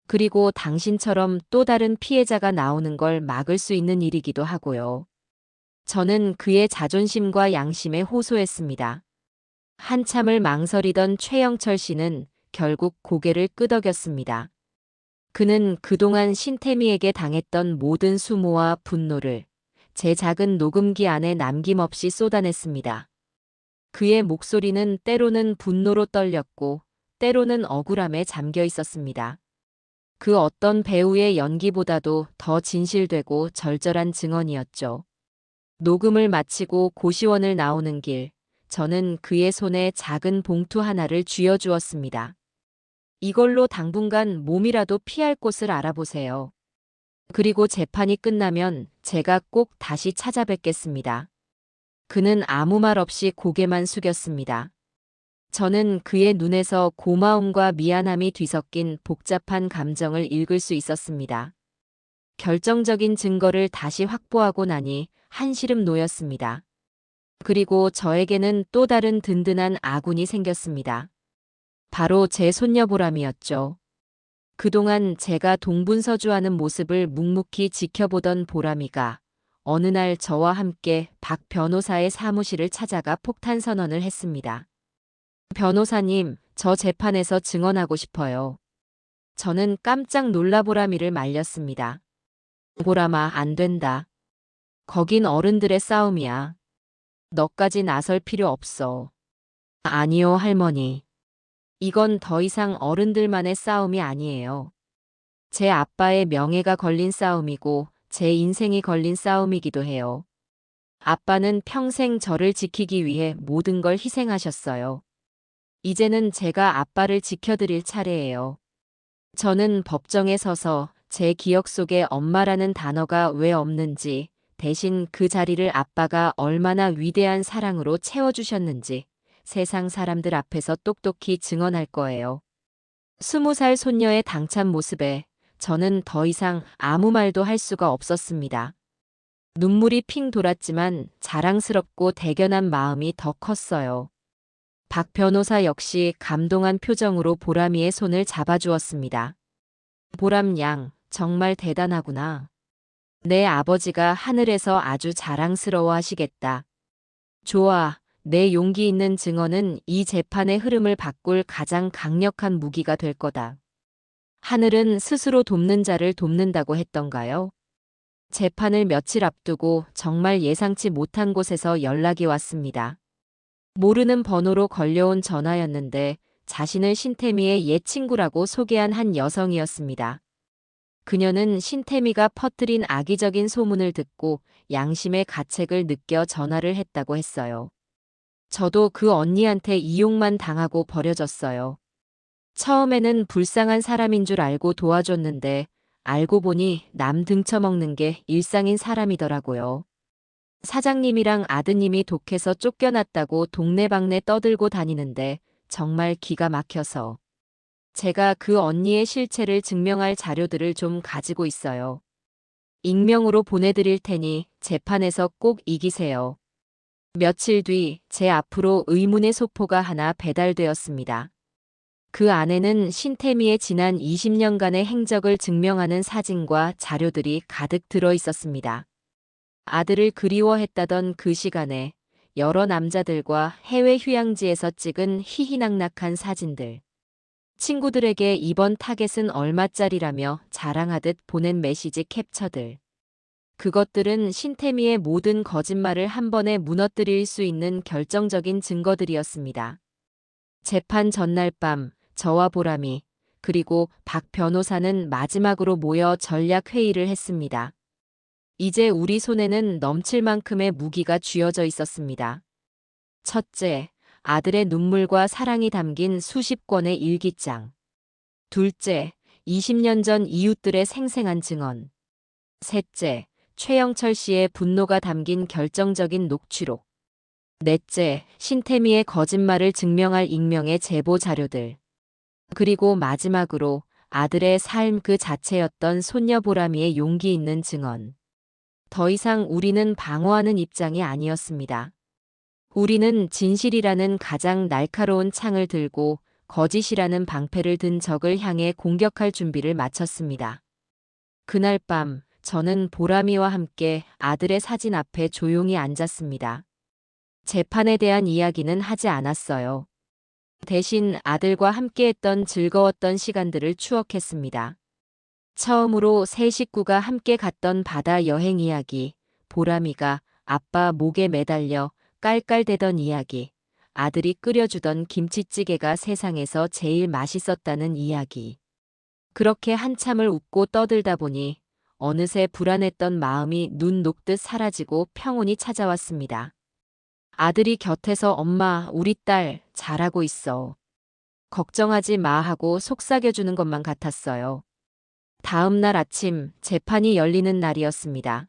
그리고 당신처럼 또 다른 피해자가 나오는 걸 막을 수 있는 일이기도 하고요. 저는 그의 자존심과 양심에 호소했습니다. 한참을 망설이던 최영철 씨는 결국 고개를 끄덕였습니다. 그는 그동안 신태미에게 당했던 모든 수모와 분노를 제 작은 녹음기 안에 남김없이 쏟아냈습니다. 그의 목소리는 때로는 분노로 떨렸고 때로는 억울함에 잠겨 있었습니다. 그 어떤 배우의 연기보다도 더 진실되고 절절한 증언이었죠. 녹음을 마치고 고시원을 나오는 길, 저는 그의 손에 작은 봉투 하나를 쥐어주었습니다. 이걸로 당분간 몸이라도 피할 곳을 알아보세요. 그리고 재판이 끝나면 제가 꼭 다시 찾아뵙겠습니다. 그는 아무 말 없이 고개만 숙였습니다. 저는 그의 눈에서 고마움과 미안함이 뒤섞인 복잡한 감정을 읽을 수 있었습니다. 결정적인 증거를 다시 확보하고 나니 한시름 놓였습니다. 그리고 저에게는 또 다른 든든한 아군이 생겼습니다. 바로 제 손녀 보람이었죠. 그동안 제가 동분서주하는 모습을 묵묵히 지켜보던 보람이가 어느 날 저와 함께 박 변호사의 사무실을 찾아가 폭탄 선언을 했습니다. 변호사님, 저 재판에서 증언하고 싶어요. 저는 깜짝 놀라 보람이를 말렸습니다. 보람아, 안 된다. 거긴 어른들의 싸움이야. 너까지 나설 필요 없어. 아니요, 할머니. 이건 더 이상 어른들만의 싸움이 아니에요. 제 아빠의 명예가 걸린 싸움이고 제 인생이 걸린 싸움이기도 해요. 아빠는 평생 저를 지키기 위해 모든 걸 희생하셨어요. 이제는 제가 아빠를 지켜드릴 차례예요. 저는 법정에 서서 제 기억 속에 엄마라는 단어가 왜 없는지, 대신 그 자리를 아빠가 얼마나 위대한 사랑으로 채워주셨는지 세상 사람들 앞에서 똑똑히 증언할 거예요. 20살 손녀의 당찬 모습에 저는 더 이상 아무 말도 할 수가 없었습니다. 눈물이 핑 돌았지만 자랑스럽고 대견한 마음이 더 컸어요. 박 변호사 역시 감동한 표정으로 보람이의 손을 잡아주었습니다. 보람 양, 정말 대단하구나. 내 아버지가 하늘에서 아주 자랑스러워 하시겠다. 좋아, 내 용기 있는 증언은 이 재판의 흐름을 바꿀 가장 강력한 무기가 될 거다. 하늘은 스스로 돕는 자를 돕는다고 했던가요? 재판을 며칠 앞두고 정말 예상치 못한 곳에서 연락이 왔습니다. 모르는 번호로 걸려온 전화였는데 자신을 신태미의 옛 친구라고 소개한 한 여성이었습니다. 그녀는 신태미가 퍼뜨린 악의적인 소문을 듣고 양심의 가책을 느껴 전화를 했다고 했어요. 저도 그 언니한테 이용만 당하고 버려졌어요. 처음에는 불쌍한 사람인 줄 알고 도와줬는데 알고 보니 남 등쳐먹는 게 일상인 사람이더라고요. 사장님이랑 아드님이 독해서 쫓겨났다고 동네방네 떠들고 다니는데 정말 기가 막혀서. 제가 그 언니의 실체를 증명할 자료들을 좀 가지고 있어요. 익명으로 보내드릴 테니 재판에서 꼭 이기세요. 며칠 뒤 제 앞으로 의문의 소포가 하나 배달되었습니다. 그 안에는 신태미의 지난 20년간의 행적을 증명하는 사진과 자료들이 가득 들어 있었습니다. 아들을 그리워했다던 그 시간에 여러 남자들과 해외 휴양지에서 찍은 희희낙낙한 사진들. 친구들에게 이번 타겟은 얼마짜리라며 자랑하듯 보낸 메시지 캡처들. 그것들은 신태미의 모든 거짓말을 한 번에 무너뜨릴 수 있는 결정적인 증거들이었습니다. 재판 전날 밤 저와 보람이 그리고 박 변호사는 마지막으로 모여 전략 회의를 했습니다. 이제 우리 손에는 넘칠 만큼의 무기가 쥐어져 있었습니다. 첫째, 아들의 눈물과 사랑이 담긴 수십 권의 일기장. 둘째, 20년 전 이웃들의 생생한 증언. 셋째, 최영철 씨의 분노가 담긴 결정적인 녹취록. 넷째, 신태미의 거짓말을 증명할 익명의 제보 자료들. 그리고 마지막으로 아들의 삶 그 자체였던 손녀 보람이의 용기 있는 증언. 더 이상 우리는 방어하는 입장이 아니었습니다. 우리는 진실이라는 가장 날카로운 창을 들고 거짓이라는 방패를 든 적을 향해 공격할 준비를 마쳤습니다. 그날 밤 저는 보람이와 함께 아들의 사진 앞에 조용히 앉았습니다. 재판에 대한 이야기는 하지 않았어요. 대신 아들과 함께했던 즐거웠던 시간들을 추억했습니다. 처음으로 세 식구가 함께 갔던 바다 여행 이야기, 보람이가 아빠 목에 매달려 깔깔대던 이야기, 아들이 끓여주던 김치찌개가 세상에서 제일 맛있었다는 이야기. 그렇게 한참을 웃고 떠들다 보니 어느새 불안했던 마음이 눈 녹듯 사라지고 평온이 찾아왔습니다. 아들이 곁에서 엄마, 우리 딸 잘하고 있어. 걱정하지 마 하고 속삭여주는 것만 같았어요. 다음 날 아침 재판이 열리는 날이었습니다.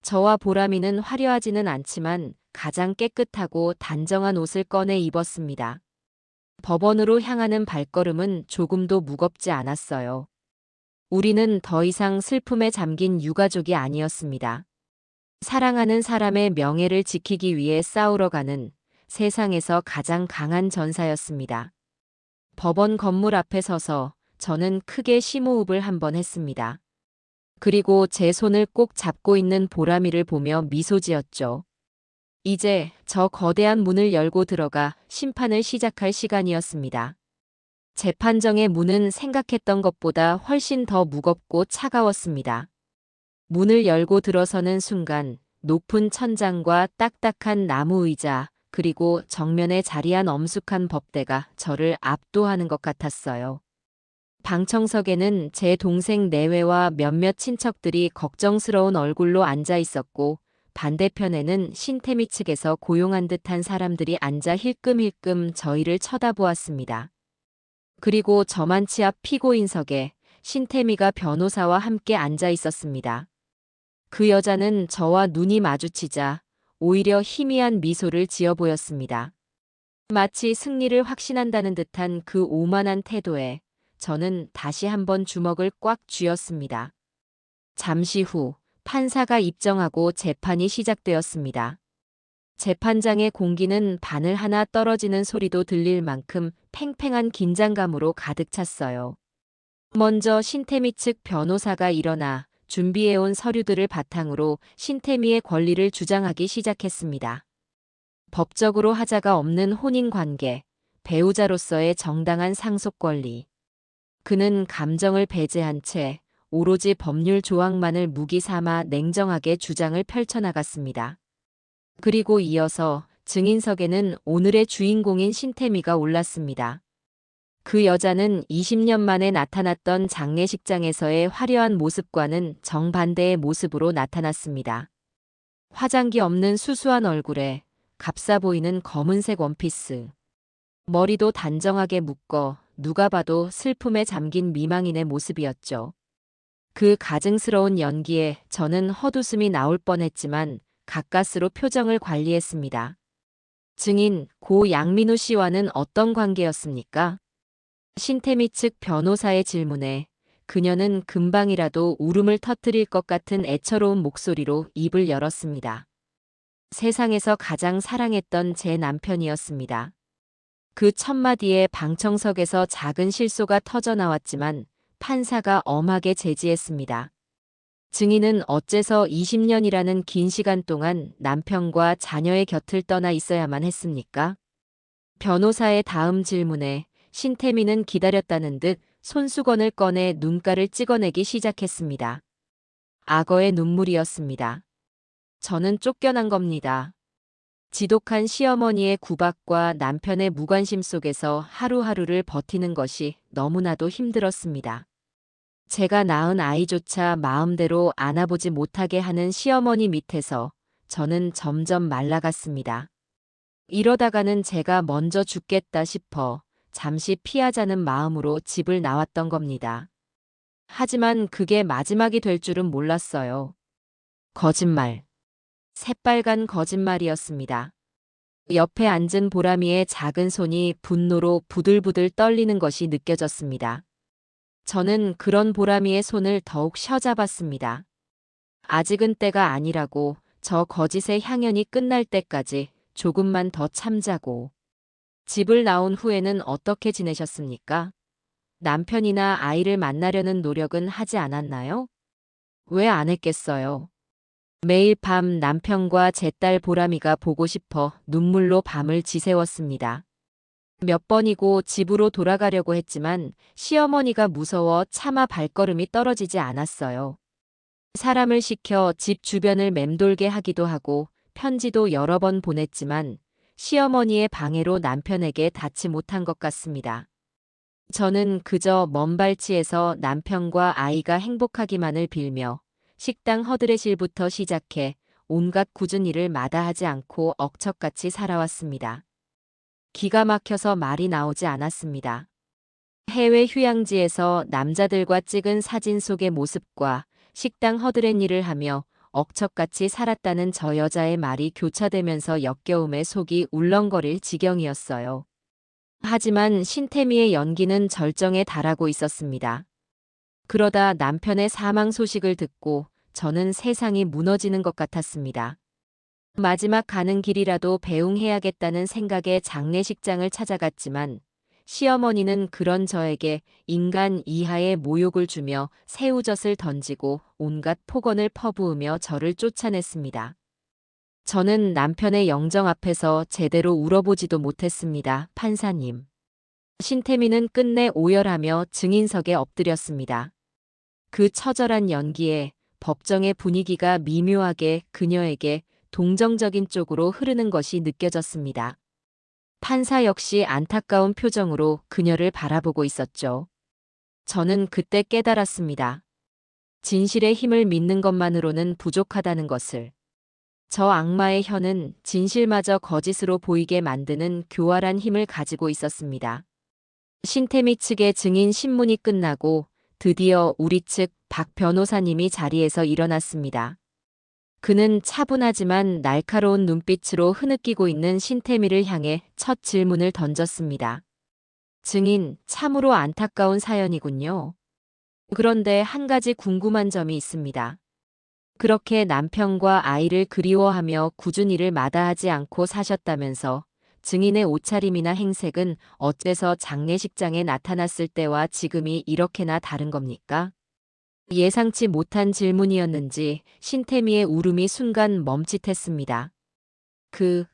저와 보람이는 화려하지는 않지만 가장 깨끗하고 단정한 옷을 꺼내 입었습니다. 법원으로 향하는 발걸음은 조금도 무겁지 않았어요. 우리는 더 이상 슬픔에 잠긴 유가족이 아니었습니다. 사랑하는 사람의 명예를 지키기 위해 싸우러 가는 세상에서 가장 강한 전사였습니다. 법원 건물 앞에 서서 저는 크게 심호흡을 한번 했습니다. 그리고 제 손을 꼭 잡고 있는 보람이를 보며 미소 지었죠. 이제 저 거대한 문을 열고 들어가 심판을 시작할 시간이었습니다. 재판정의 문은 생각했던 것보다 훨씬 더 무겁고 차가웠습니다. 문을 열고 들어서는 순간 높은 천장과 딱딱한 나무 의자, 그리고 정면에 자리한 엄숙한 법대가 저를 압도하는 것 같았어요. 방청석에는 제 동생 내외와 몇몇 친척들이 걱정스러운 얼굴로 앉아 있었고, 반대편에는 신태미 측에서 고용한 듯한 사람들이 앉아 힐끔힐끔 저희를 쳐다보았습니다. 그리고 저만치 앞 피고인석에 신태미가 변호사와 함께 앉아 있었습니다. 그 여자는 저와 눈이 마주치자 오히려 희미한 미소를 지어 보였습니다. 마치 승리를 확신한다는 듯한 그 오만한 태도에 저는 다시 한번 주먹을 꽉 쥐었습니다. 잠시 후 판사가 입정하고 재판이 시작되었습니다. 재판장의 공기는 바늘 하나 떨어지는 소리도 들릴 만큼 팽팽한 긴장감으로 가득 찼어요. 먼저 신태미 측 변호사가 일어나 준비해온 서류들을 바탕으로 신태미의 권리를 주장하기 시작했습니다. 법적으로 하자가 없는 혼인관계, 배우자로서의 정당한 상속 권리. 그는 감정을 배제한 채 오로지 법률 조항만을 무기 삼아 냉정하게 주장을 펼쳐나갔습니다. 그리고 이어서 증인석에는 오늘의 주인공인 신태미가 올랐습니다. 그 여자는 20년 만에 나타났던 장례식장에서의 화려한 모습과는 정반대의 모습으로 나타났습니다. 화장기 없는 수수한 얼굴에 값싸 보이는 검은색 원피스. 머리도 단정하게 묶어 누가 봐도 슬픔에 잠긴 미망인의 모습이었죠. 그 가증스러운 연기에 저는 헛웃음이 나올 뻔했지만 가까스로 표정을 관리했습니다. 증인 고 양민우 씨와는 어떤 관계였습니까? 신태미 측 변호사의 질문에 그녀는 금방이라도 울음을 터뜨릴 것 같은 애처로운 목소리로 입을 열었습니다. 세상에서 가장 사랑했던 제 남편이었습니다. 그 첫마디에 방청석에서 작은 실소가 터져나왔지만 판사가 엄하게 제지했습니다. 증인은 어째서 20년이라는 긴 시간 동안 남편과 자녀의 곁을 떠나 있어야만 했습니까? 변호사의 다음 질문에 신태미는 기다렸다는 듯 손수건을 꺼내 눈가를 찍어내기 시작했습니다. 악어의 눈물이었습니다. 저는 쫓겨난 겁니다. 지독한 시어머니의 구박과 남편의 무관심 속에서 하루하루를 버티는 것이 너무나도 힘들었습니다. 제가 낳은 아이조차 마음대로 안아보지 못하게 하는 시어머니 밑에서 저는 점점 말라갔습니다. 이러다가는 제가 먼저 죽겠다 싶어 잠시 피하자는 마음으로 집을 나왔던 겁니다. 하지만 그게 마지막이 될 줄은 몰랐어요. 거짓말. 새빨간 거짓말이었습니다. 옆에 앉은 보람이의 작은 손이 분노로 부들부들 떨리는 것이 느껴졌습니다. 저는 그런 보람이의 손을 더욱 쉬어잡았습니다. 아직은 때가 아니라고, 저 거짓의 향연이 끝날 때까지 조금만 더 참자고. 집을 나온 후에는 어떻게 지내셨습니까? 남편이나 아이를 만나려는 노력은 하지 않았나요? 왜 안 했겠어요? 매일 밤 남편과 제 딸 보람이가 보고 싶어 눈물로 밤을 지새웠습니다. 몇 번이고 집으로 돌아가려고 했지만 시어머니가 무서워 차마 발걸음이 떨어지지 않았어요. 사람을 시켜 집 주변을 맴돌게 하기도 하고 편지도 여러 번 보냈지만 시어머니의 방해로 남편에게 닿지 못한 것 같습니다. 저는 그저 먼 발치에서 남편과 아이가 행복하기만을 빌며 식당 허드레실부터 시작해 온갖 굳은 일을 마다하지 않고 억척같이 살아왔습니다. 기가 막혀서 말이 나오지 않았습니다. 해외 휴양지에서 남자들과 찍은 사진 속의 모습과 식당 허드렛 일을 하며 억척같이 살았다는 저 여자의 말이 교차되면서 역겨움에 속이 울렁거릴 지경이었어요. 하지만 신태미의 연기는 절정에 달하고 있었습니다. 그러다 남편의 사망 소식을 듣고 저는 세상이 무너지는 것 같았습니다. 마지막 가는 길이라도 배웅해야겠다는 생각에 장례식장을 찾아갔지만 시어머니는 그런 저에게 인간 이하의 모욕을 주며 새우젓을 던지고 온갖 폭언을 퍼부으며 저를 쫓아냈습니다. 저는 남편의 영정 앞에서 제대로 울어보지도 못했습니다. 판사님. 신태미는 끝내 오열하며 증인석에 엎드렸습니다. 그 처절한 연기에 법정의 분위기가 미묘하게 그녀에게 동정적인 쪽으로 흐르는 것이 느껴졌습니다. 판사 역시 안타까운 표정으로 그녀를 바라보고 있었죠. 저는 그때 깨달았습니다. 진실의 힘을 믿는 것만으로는 부족하다는 것을. 저 악마의 혀는 진실마저 거짓으로 보이게 만드는 교활한 힘을 가지고 있었습니다. 신태미 측의 증인 신문이 끝나고 드디어 우리 측 박 변호사님이 자리에서 일어났습니다. 그는 차분하지만 날카로운 눈빛으로 흐느끼고 있는 신태미를 향해 첫 질문을 던졌습니다. 증인, 참으로 안타까운 사연이군요. 그런데 한 가지 궁금한 점이 있습니다. 그렇게 남편과 아이를 그리워하며 꾸준히 일을 마다하지 않고 사셨다면서 증인의 옷차림이나 행색은 어째서 장례식장에 나타났을 때와 지금이 이렇게나 다른 겁니까? 예상치 못한 질문이었는지 신태미의 울음이 순간 멈칫했습니다.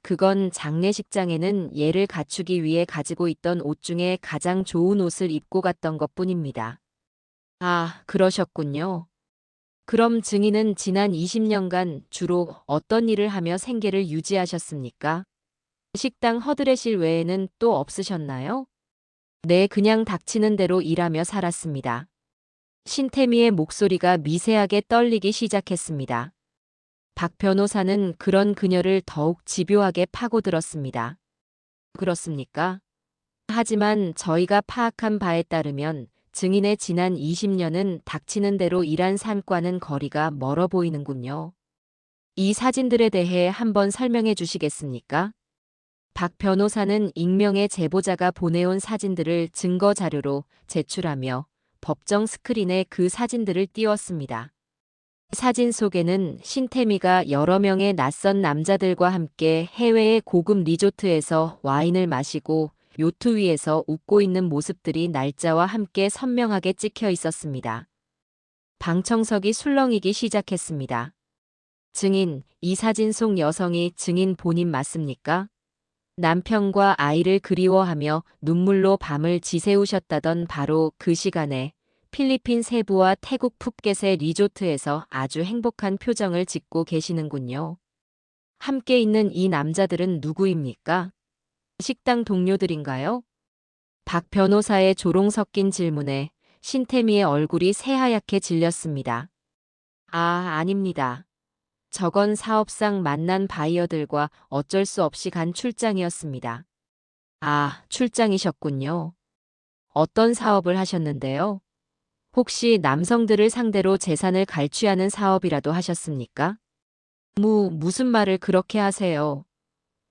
그건 장례식장에는 예를 갖추기 위해 가지고 있던 옷 중에 가장 좋은 옷을 입고 갔던 것뿐입니다. 아, 그러셨군요. 그럼 증인은 지난 20년간 주로 어떤 일을 하며 생계를 유지하셨습니까? 식당 허드렛일 외에는 또 없으셨나요? 네, 그냥 닥치는 대로 일하며 살았습니다. 신태미의 목소리가 미세하게 떨리기 시작했습니다. 박 변호사는 그런 그녀를 더욱 집요하게 파고들었습니다. 그렇습니까? 하지만 저희가 파악한 바에 따르면 증인의 지난 20년은 닥치는 대로 일한 삶과는 거리가 멀어 보이는군요. 이 사진들에 대해 한번 설명해 주시겠습니까? 박 변호사는 익명의 제보자가 보내온 사진들을 증거 자료로 제출하며 법정 스크린에 그 사진들을 띄웠습니다. 사진 속에는 신태미가 여러 명의 낯선 남자들과 함께 해외의 고급 리조트에서 와인을 마시고 요트 위에서 웃고 있는 모습들이 날짜와 함께 선명하게 찍혀 있었습니다. 방청석이 술렁이기 시작했습니다. 증인, 이 사진 속 여성이 증인 본인 맞습니까? 남편과 아이를 그리워하며 눈물로 밤을 지새우셨다던 바로 그 시간에 필리핀 세부와 태국 푸켓의 리조트에서 아주 행복한 표정을 짓고 계시는군요. 함께 있는 이 남자들은 누구입니까? 식당 동료들인가요? 박 변호사의 조롱 섞인 질문에 신태미의 얼굴이 새하얗게 질렸습니다. 아, 아닙니다. 저건 사업상 만난 바이어들과 어쩔 수 없이 간 출장이었습니다. 아, 출장이셨군요. 어떤 사업을 하셨는데요? 혹시 남성들을 상대로 재산을 갈취하는 사업이라도 하셨습니까? 무슨 말을 그렇게 하세요?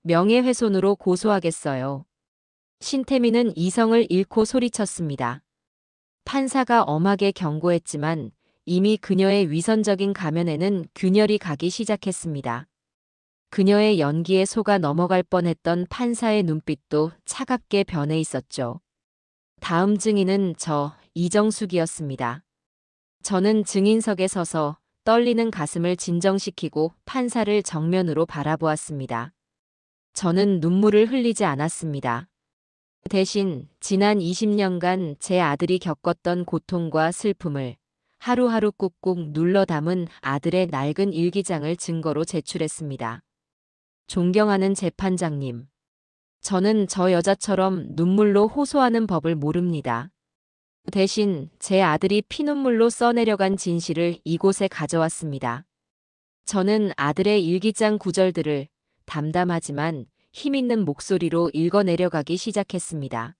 명예훼손으로 고소하겠어요. 신태미는 이성을 잃고 소리쳤습니다. 판사가 엄하게 경고했지만 이미 그녀의 위선적인 가면에는 균열이 가기 시작했습니다. 그녀의 연기에 속아 넘어갈 뻔했던 판사의 눈빛도 차갑게 변해 있었죠. 다음 증인은 이정숙이었습니다. 저는 증인석에 서서 떨리는 가슴을 진정시키고 판사를 정면으로 바라보았습니다. 저는 눈물을 흘리지 않았습니다. 대신 지난 20년간 제 아들이 겪었던 고통과 슬픔을 하루하루 꾹꾹 눌러 담은 아들의 낡은 일기장을 증거로 제출했습니다. 존경하는 재판장님. 저는 저 여자처럼 눈물로 호소하는 법을 모릅니다. 대신 제 아들이 피눈물로 써내려간 진실을 이곳에 가져왔습니다. 저는 아들의 일기장 구절들을 담담하지만 힘있는 목소리로 읽어내려가기 시작했습니다.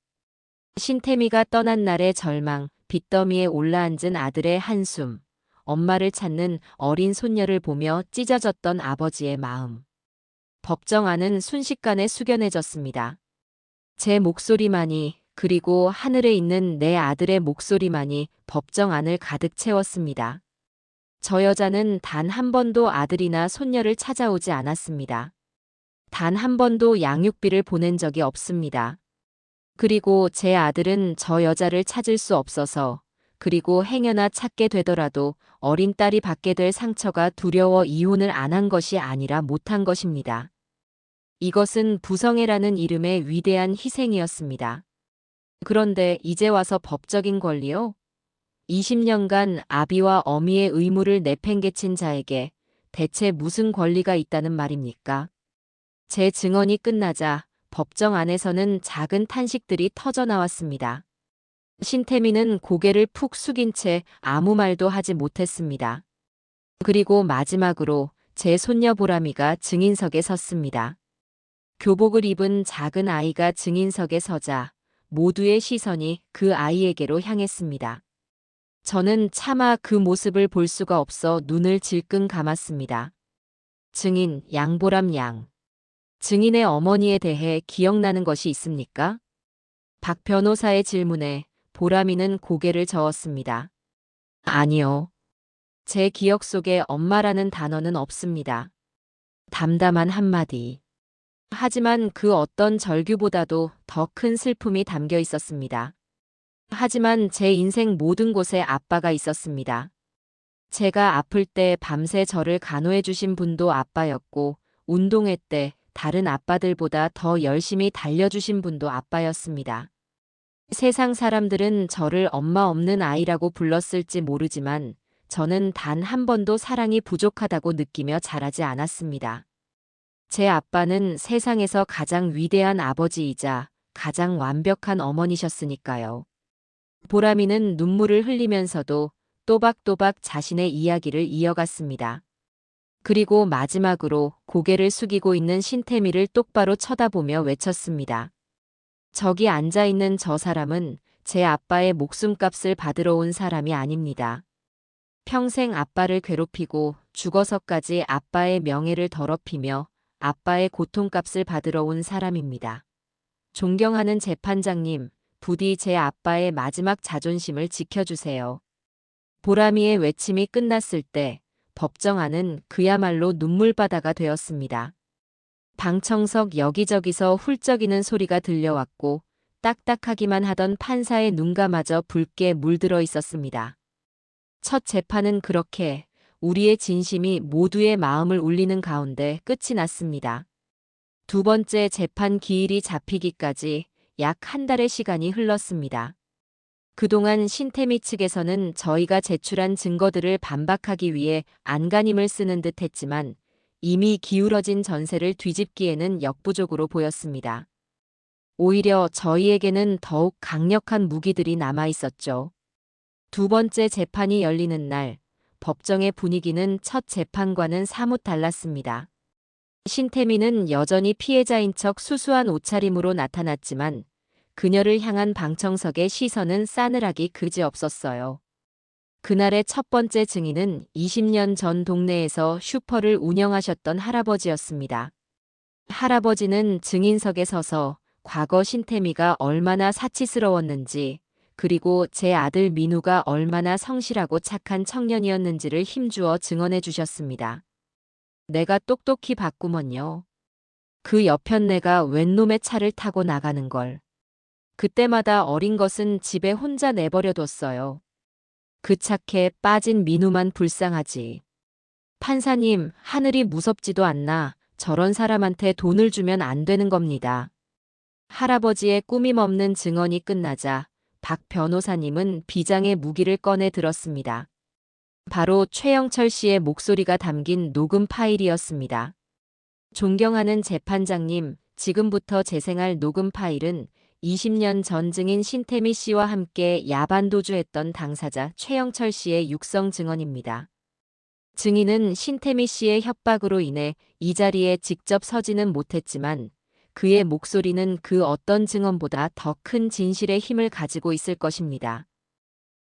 신태미가 떠난 날의 절망, 빚더미에 올라앉은 아들의 한숨, 엄마를 찾는 어린 손녀를 보며 찢어졌던 아버지의 마음. 법정 안은 순식간에 숙연해졌습니다. 제 목소리만이, 그리고 하늘에 있는 내 아들의 목소리만이 법정 안을 가득 채웠습니다. 저 여자는 단 한 번도 아들이나 손녀를 찾아오지 않았습니다. 단 한 번도 양육비를 보낸 적이 없습니다. 그리고 제 아들은 저 여자를 찾을 수 없어서, 그리고 행여나 찾게 되더라도 어린 딸이 받게 될 상처가 두려워 이혼을 안 한 것이 아니라 못한 것입니다. 이것은 부성애라는 이름의 위대한 희생이었습니다. 그런데 이제 와서 법적인 권리요? 20년간 아비와 어미의 의무를 내팽개친 자에게 대체 무슨 권리가 있다는 말입니까? 제 증언이 끝나자 법정 안에서는 작은 탄식들이 터져 나왔습니다. 신태미는 고개를 푹 숙인 채 아무 말도 하지 못했습니다. 그리고 마지막으로 제 손녀 보람이가 증인석에 섰습니다. 교복을 입은 작은 아이가 증인석에 서자 모두의 시선이 그 아이에게로 향했습니다. 저는 차마 그 모습을 볼 수가 없어 눈을 질끈 감았습니다. 증인 양보람 양. 증인의 어머니에 대해 기억나는 것이 있습니까? 박 변호사의 질문에 보람이는 고개를 저었습니다. 아니요. 제 기억 속에 엄마라는 단어는 없습니다. 담담한 한마디. 하지만 그 어떤 절규보다도 더 큰 슬픔이 담겨 있었습니다. 하지만 제 인생 모든 곳에 아빠가 있었습니다. 제가 아플 때 밤새 저를 간호해 주신 분도 아빠였고, 운동회 때 다른 아빠들보다 더 열심히 달려주신 분도 아빠였습니다. 세상 사람들은 저를 엄마 없는 아이라고 불렀을지 모르지만 저는 단 한 번도 사랑이 부족하다고 느끼며 자라지 않았습니다. 제 아빠는 세상에서 가장 위대한 아버지이자 가장 완벽한 어머니셨으니까요. 보람이는 눈물을 흘리면서도 또박또박 자신의 이야기를 이어갔습니다. 그리고 마지막으로 고개를 숙이고 있는 신태미를 똑바로 쳐다보며 외쳤습니다. 저기 앉아있는 저 사람은 제 아빠의 목숨값을 받으러 온 사람이 아닙니다. 평생 아빠를 괴롭히고 죽어서까지 아빠의 명예를 더럽히며 아빠의 고통값을 받으러 온 사람입니다. 존경하는 재판장님, 부디 제 아빠의 마지막 자존심을 지켜주세요. 보람이의 외침이 끝났을 때 법정 안은 그야말로 눈물바다가 되었습니다. 방청석 여기저기서 훌쩍이는 소리가 들려왔고 딱딱하기만 하던 판사의 눈가마저 붉게 물들어 있었습니다. 첫 재판은 그렇게 우리의 진심이 모두의 마음을 울리는 가운데 끝이 났습니다. 두 번째 재판 기일이 잡히기까지 약 한 달의 시간이 흘렀습니다. 그동안 신태미 측에서는 저희가 제출한 증거들을 반박하기 위해 안간힘을 쓰는 듯 했지만 이미 기울어진 전세를 뒤집기에는 역부족으로 보였습니다. 오히려 저희에게는 더욱 강력한 무기들이 남아 있었죠. 두 번째 재판이 열리는 날, 법정의 분위기는 첫 재판과는 사뭇 달랐습니다. 신태미는 여전히 피해자인 척 수수한 옷차림으로 나타났지만 그녀를 향한 방청석의 시선은 싸늘하기 그지없었어요. 그날의 첫 번째 증인은 20년 전 동네에서 슈퍼를 운영하셨던 할아버지였습니다. 할아버지는 증인석에 서서 과거 신태미가 얼마나 사치스러웠는지, 그리고 제 아들 민우가 얼마나 성실하고 착한 청년이었는지를 힘주어 증언해 주셨습니다. 내가 똑똑히 봤구먼요. 그 여편 내가 웬 놈의 차를 타고 나가는 걸. 그때마다 어린 것은 집에 혼자 내버려뒀어요. 그 착해 빠진 민우만 불쌍하지. 판사님, 하늘이 무섭지도 않나 저런 사람한테 돈을 주면 안 되는 겁니다. 할아버지의 꾸밈 없는 증언이 끝나자 박 변호사님은 비장의 무기를 꺼내 들었습니다. 바로 최영철 씨의 목소리가 담긴 녹음 파일이었습니다. 존경하는 재판장님, 지금부터 재생할 녹음 파일은 20년 전 증인 신태미 씨와 함께 야반 도주했던 당사자 최영철 씨의 육성 증언입니다. 증인은 신태미 씨의 협박으로 인해 이 자리에 직접 서지는 못했지만 그의 목소리는 그 어떤 증언보다 더 큰 진실의 힘을 가지고 있을 것입니다.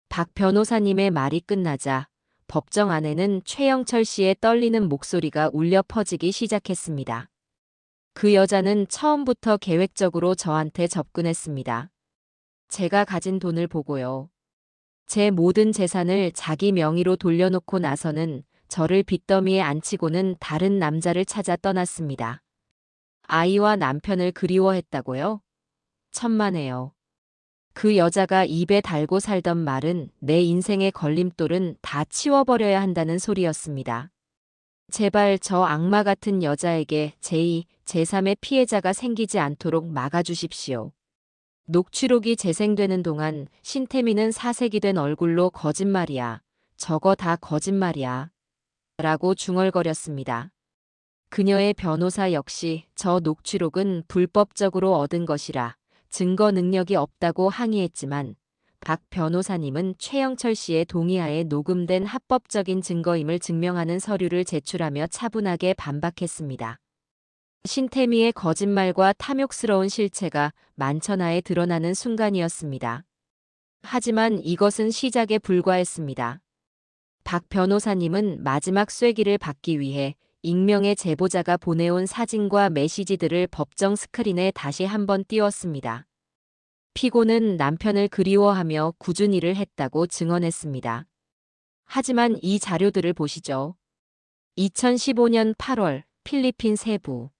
박 변호사님의 말이 끝나자 법정 안에는 최영철 씨의 떨리는 목소리가 울려 퍼지기 시작했습니다. 그 여자는 처음부터 계획적으로 저한테 접근했습니다. 제가 가진 돈을 보고요. 제 모든 재산을 자기 명의로 돌려놓고 나서는 저를 빚더미에 앉히고는 다른 남자를 찾아 떠났습니다. 아이와 남편을 그리워했다고요? 천만에요. 그 여자가 입에 달고 살던 말은 내 인생의 걸림돌은 다 치워버려야 한다는 소리였습니다. 제발 저 악마 같은 여자에게 제2, 제3의 피해자가 생기지 않도록 막아주십시오. 녹취록이 재생되는 동안 신태미는 사색이 된 얼굴로 거짓말이야. 저거 다 거짓말이야. 라고 중얼거렸습니다. 그녀의 변호사 역시 저 녹취록은 불법적으로 얻은 것이라 증거 능력이 없다고 항의했지만 박 변호사님은 최영철 씨의 동의하에 녹음된 합법적인 증거임을 증명하는 서류를 제출하며 차분하게 반박했습니다. 신태미의 거짓말과 탐욕스러운 실체가 만천하에 드러나는 순간이었습니다. 하지만 이것은 시작에 불과했습니다. 박 변호사님은 마지막 쐐기를 받기 위해 익명의 제보자가 보내온 사진과 메시지들을 법정 스크린에 다시 한번 띄웠습니다. 피고는 남편을 그리워하며 꾸준히 일을 했다고 증언했습니다. 하지만 이 자료들을 보시죠. 2015년 8월 필리핀 세부,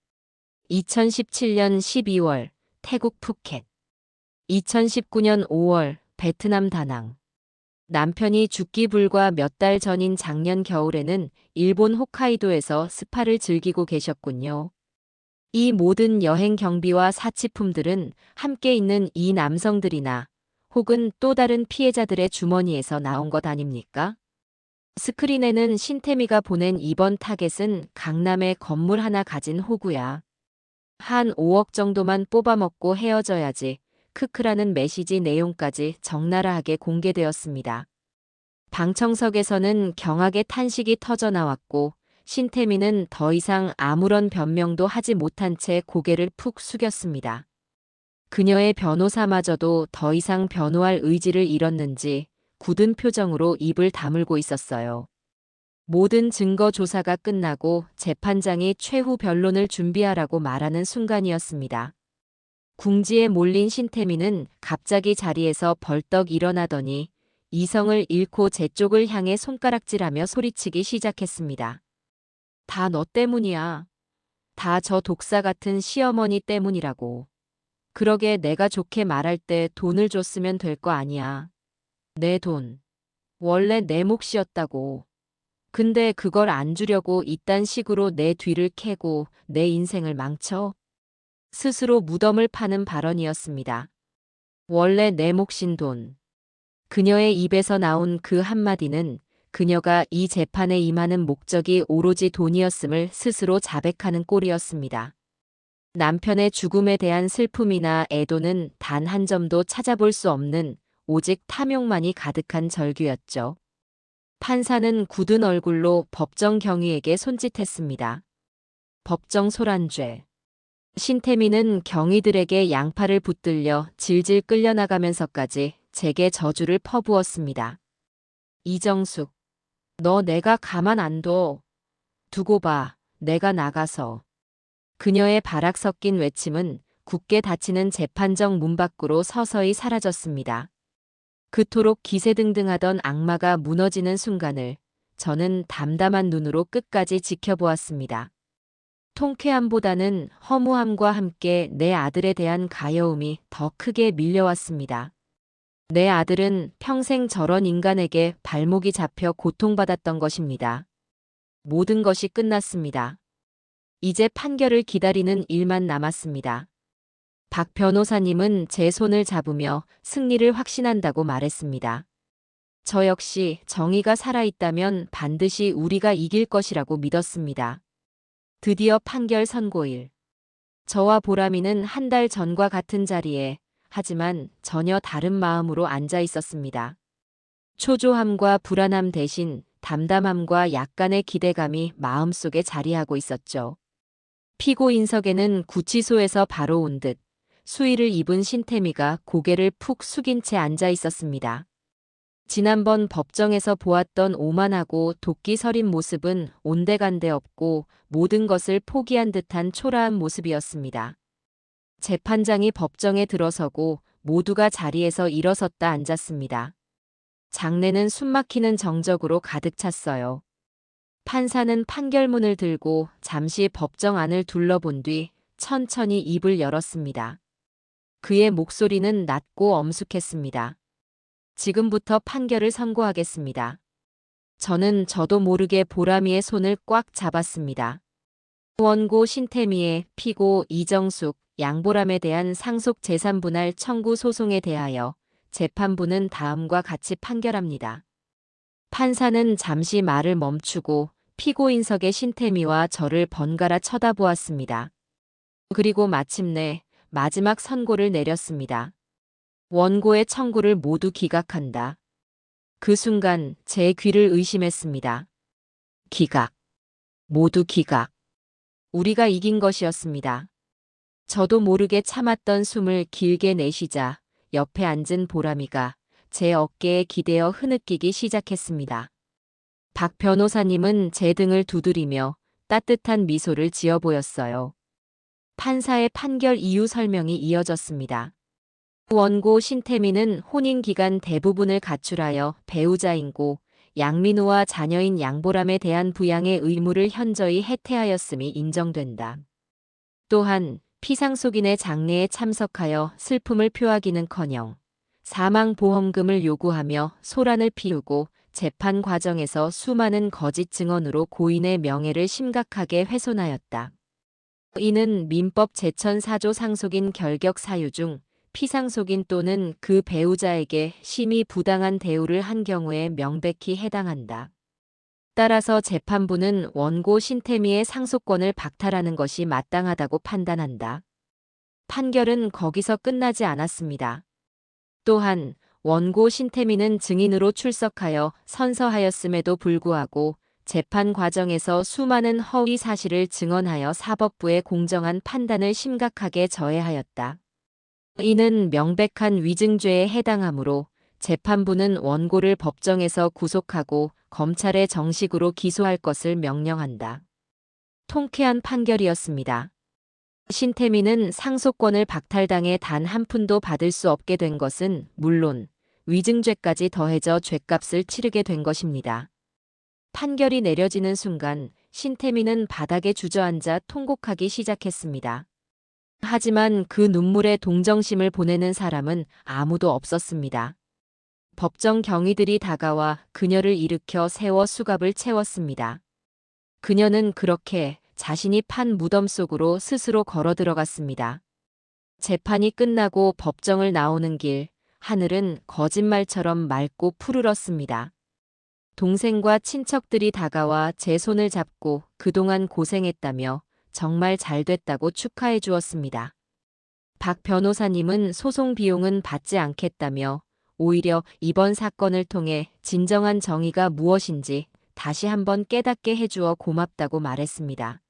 2017년 12월 태국 푸켓, 2019년 5월 베트남 다낭. 남편이 죽기 불과 몇 달 전인 작년 겨울에는 일본 홋카이도에서 스파를 즐기고 계셨군요. 이 모든 여행 경비와 사치품들은 함께 있는 이 남성들이나 혹은 또 다른 피해자들의 주머니에서 나온 것 아닙니까? 스크린에는 신태미가 보낸 이번 타겟은 강남에 건물 하나 가진 호구야. 한 5억 정도만 뽑아먹고 헤어져야지. 크크라는 메시지 내용까지 적나라하게 공개되었습니다. 방청석에서는 경악의 탄식이 터져나왔고 신태미는 더 이상 아무런 변명도 하지 못한 채 고개를 푹 숙였습니다. 그녀의 변호사마저도 더 이상 변호할 의지를 잃었는지 굳은 표정으로 입을 다물고 있었어요. 모든 증거 조사가 끝나고 재판장이 최후 변론을 준비하라고 말하는 순간이었습니다. 궁지에 몰린 신태미는 갑자기 자리에서 벌떡 일어나더니 이성을 잃고 제 쪽을 향해 손가락질하며 소리치기 시작했습니다. 다 너 때문이야. 다 저 독사 같은 시어머니 때문이라고. 그러게 내가 좋게 말할 때 돈을 줬으면 될 거 아니야. 내 돈. 원래 내 몫이었다고. 근데 그걸 안 주려고 이딴 식으로 내 뒤를 캐고 내 인생을 망쳐? 스스로 무덤을 파는 발언이었습니다. 원래 내 몫인 돈. 그녀의 입에서 나온 그 한마디는 그녀가 이 재판에 임하는 목적이 오로지 돈이었음을 스스로 자백하는 꼴이었습니다. 남편의 죽음에 대한 슬픔이나 애도는 단 한 점도 찾아볼 수 없는 오직 탐욕만이 가득한 절규였죠. 판사는 굳은 얼굴로 법정 경위에게 손짓했습니다. 법정 소란죄. 신태미는 경위들에게 양팔을 붙들려 질질 끌려나가면서까지 제게 저주를 퍼부었습니다. 이정숙, 너 내가 가만 안 둬. 두고 봐, 내가 나가서. 그녀의 바락 섞인 외침은 굳게 닫히는 재판정 문 밖으로 서서히 사라졌습니다. 그토록 기세등등하던 악마가 무너지는 순간을 저는 담담한 눈으로 끝까지 지켜보았습니다. 통쾌함보다는 허무함과 함께 내 아들에 대한 가여움이 더 크게 밀려왔습니다. 내 아들은 평생 저런 인간에게 발목이 잡혀 고통받았던 것입니다. 모든 것이 끝났습니다. 이제 판결을 기다리는 일만 남았습니다. 박 변호사님은 제 손을 잡으며 승리를 확신한다고 말했습니다. 저 역시 정의가 살아있다면 반드시 우리가 이길 것이라고 믿었습니다. 드디어 판결 선고일. 저와 보람이는 한 달 전과 같은 자리에, 하지만 전혀 다른 마음으로 앉아 있었습니다. 초조함과 불안함 대신 담담함과 약간의 기대감이 마음속에 자리하고 있었죠. 피고 인석에는 구치소에서 바로 온 듯 수의를 입은 신태미가 고개를 푹 숙인 채 앉아 있었습니다. 지난번 법정에서 보았던 오만하고 도끼 서린 모습은 온데간데 없고 모든 것을 포기한 듯한 초라한 모습이었습니다. 재판장이 법정에 들어서고 모두가 자리에서 일어섰다 앉았습니다. 장내는 숨막히는 정적으로 가득 찼어요. 판사는 판결문을 들고 잠시 법정 안을 둘러본 뒤 천천히 입을 열었습니다. 그의 목소리는 낮고 엄숙했습니다. 지금부터 판결을 선고하겠습니다. 저도 모르게 보람이의 손을 꽉 잡았습니다. 원고 신태미의 피고 이정숙, 양보람에 대한 상속 재산분할 청구 소송에 대하여 재판부는 다음과 같이 판결합니다. 판사는 잠시 말을 멈추고 피고인석의 신태미와 저를 번갈아 쳐다보았습니다. 그리고 마침내 마지막 선고를 내렸습니다. 원고의 청구를 모두 기각한다. 그 순간 제 귀를 의심했습니다. 기각. 모두 기각. 우리가 이긴 것이었습니다. 저도 모르게 참았던 숨을 길게 내쉬자 옆에 앉은 보람이가 제 어깨에 기대어 흐느끼기 시작했습니다. 박 변호사님은 제 등을 두드리며 따뜻한 미소를 지어 보였어요. 판사의 판결 이유 설명이 이어졌습니다. 원고 신태미는 혼인 기간 대부분을 가출하여 배우자인고 양민우와 자녀인 양보람에 대한 부양의 의무를 현저히 해태하였음이 인정된다. 또한 피상속인의 장례에 참석하여 슬픔을 표하기는커녕 사망보험금을 요구하며 소란을 피우고 재판 과정에서 수많은 거짓 증언으로 고인의 명예를 심각하게 훼손하였다. 이는 민법 제1004조 상속인 결격 사유 중 피상속인 또는 그 배우자에게 심히 부당한 대우를 한 경우에 명백히 해당한다. 따라서 재판부는 원고 신태미의 상속권을 박탈하는 것이 마땅하다고 판단한다. 판결은 거기서 끝나지 않았습니다. 또한 원고 신태미는 증인으로 출석하여 선서하였음에도 불구하고 재판 과정에서 수많은 허위 사실을 증언하여 사법부의 공정한 판단을 심각하게 저해하였다. 이는 명백한 위증죄에 해당하므로 재판부는 원고를 법정에서 구속하고 검찰에 정식으로 기소할 것을 명령한다. 통쾌한 판결이었습니다. 신태미는 상속권을 박탈당해 단 한 푼도 받을 수 없게 된 것은 물론 위증죄까지 더해져 죗값을 치르게 된 것입니다. 판결이 내려지는 순간 신태미는 바닥에 주저앉아 통곡하기 시작했습니다. 하지만 그 눈물에 동정심을 보내는 사람은 아무도 없었습니다. 법정 경위들이 다가와 그녀를 일으켜 세워 수갑을 채웠습니다. 그녀는 그렇게 자신이 판 무덤 속으로 스스로 걸어 들어갔습니다. 재판이 끝나고 법정을 나오는 길, 하늘은 거짓말처럼 맑고 푸르렀습니다. 동생과 친척들이 다가와 제 손을 잡고 그동안 고생했다며 정말 잘 됐다고 축하해 주었습니다. 박 변호사님은 소송 비용은 받지 않겠다며 오히려 이번 사건을 통해 진정한 정의가 무엇인지 다시 한번 깨닫게 해주어 고맙다고 말했습니다.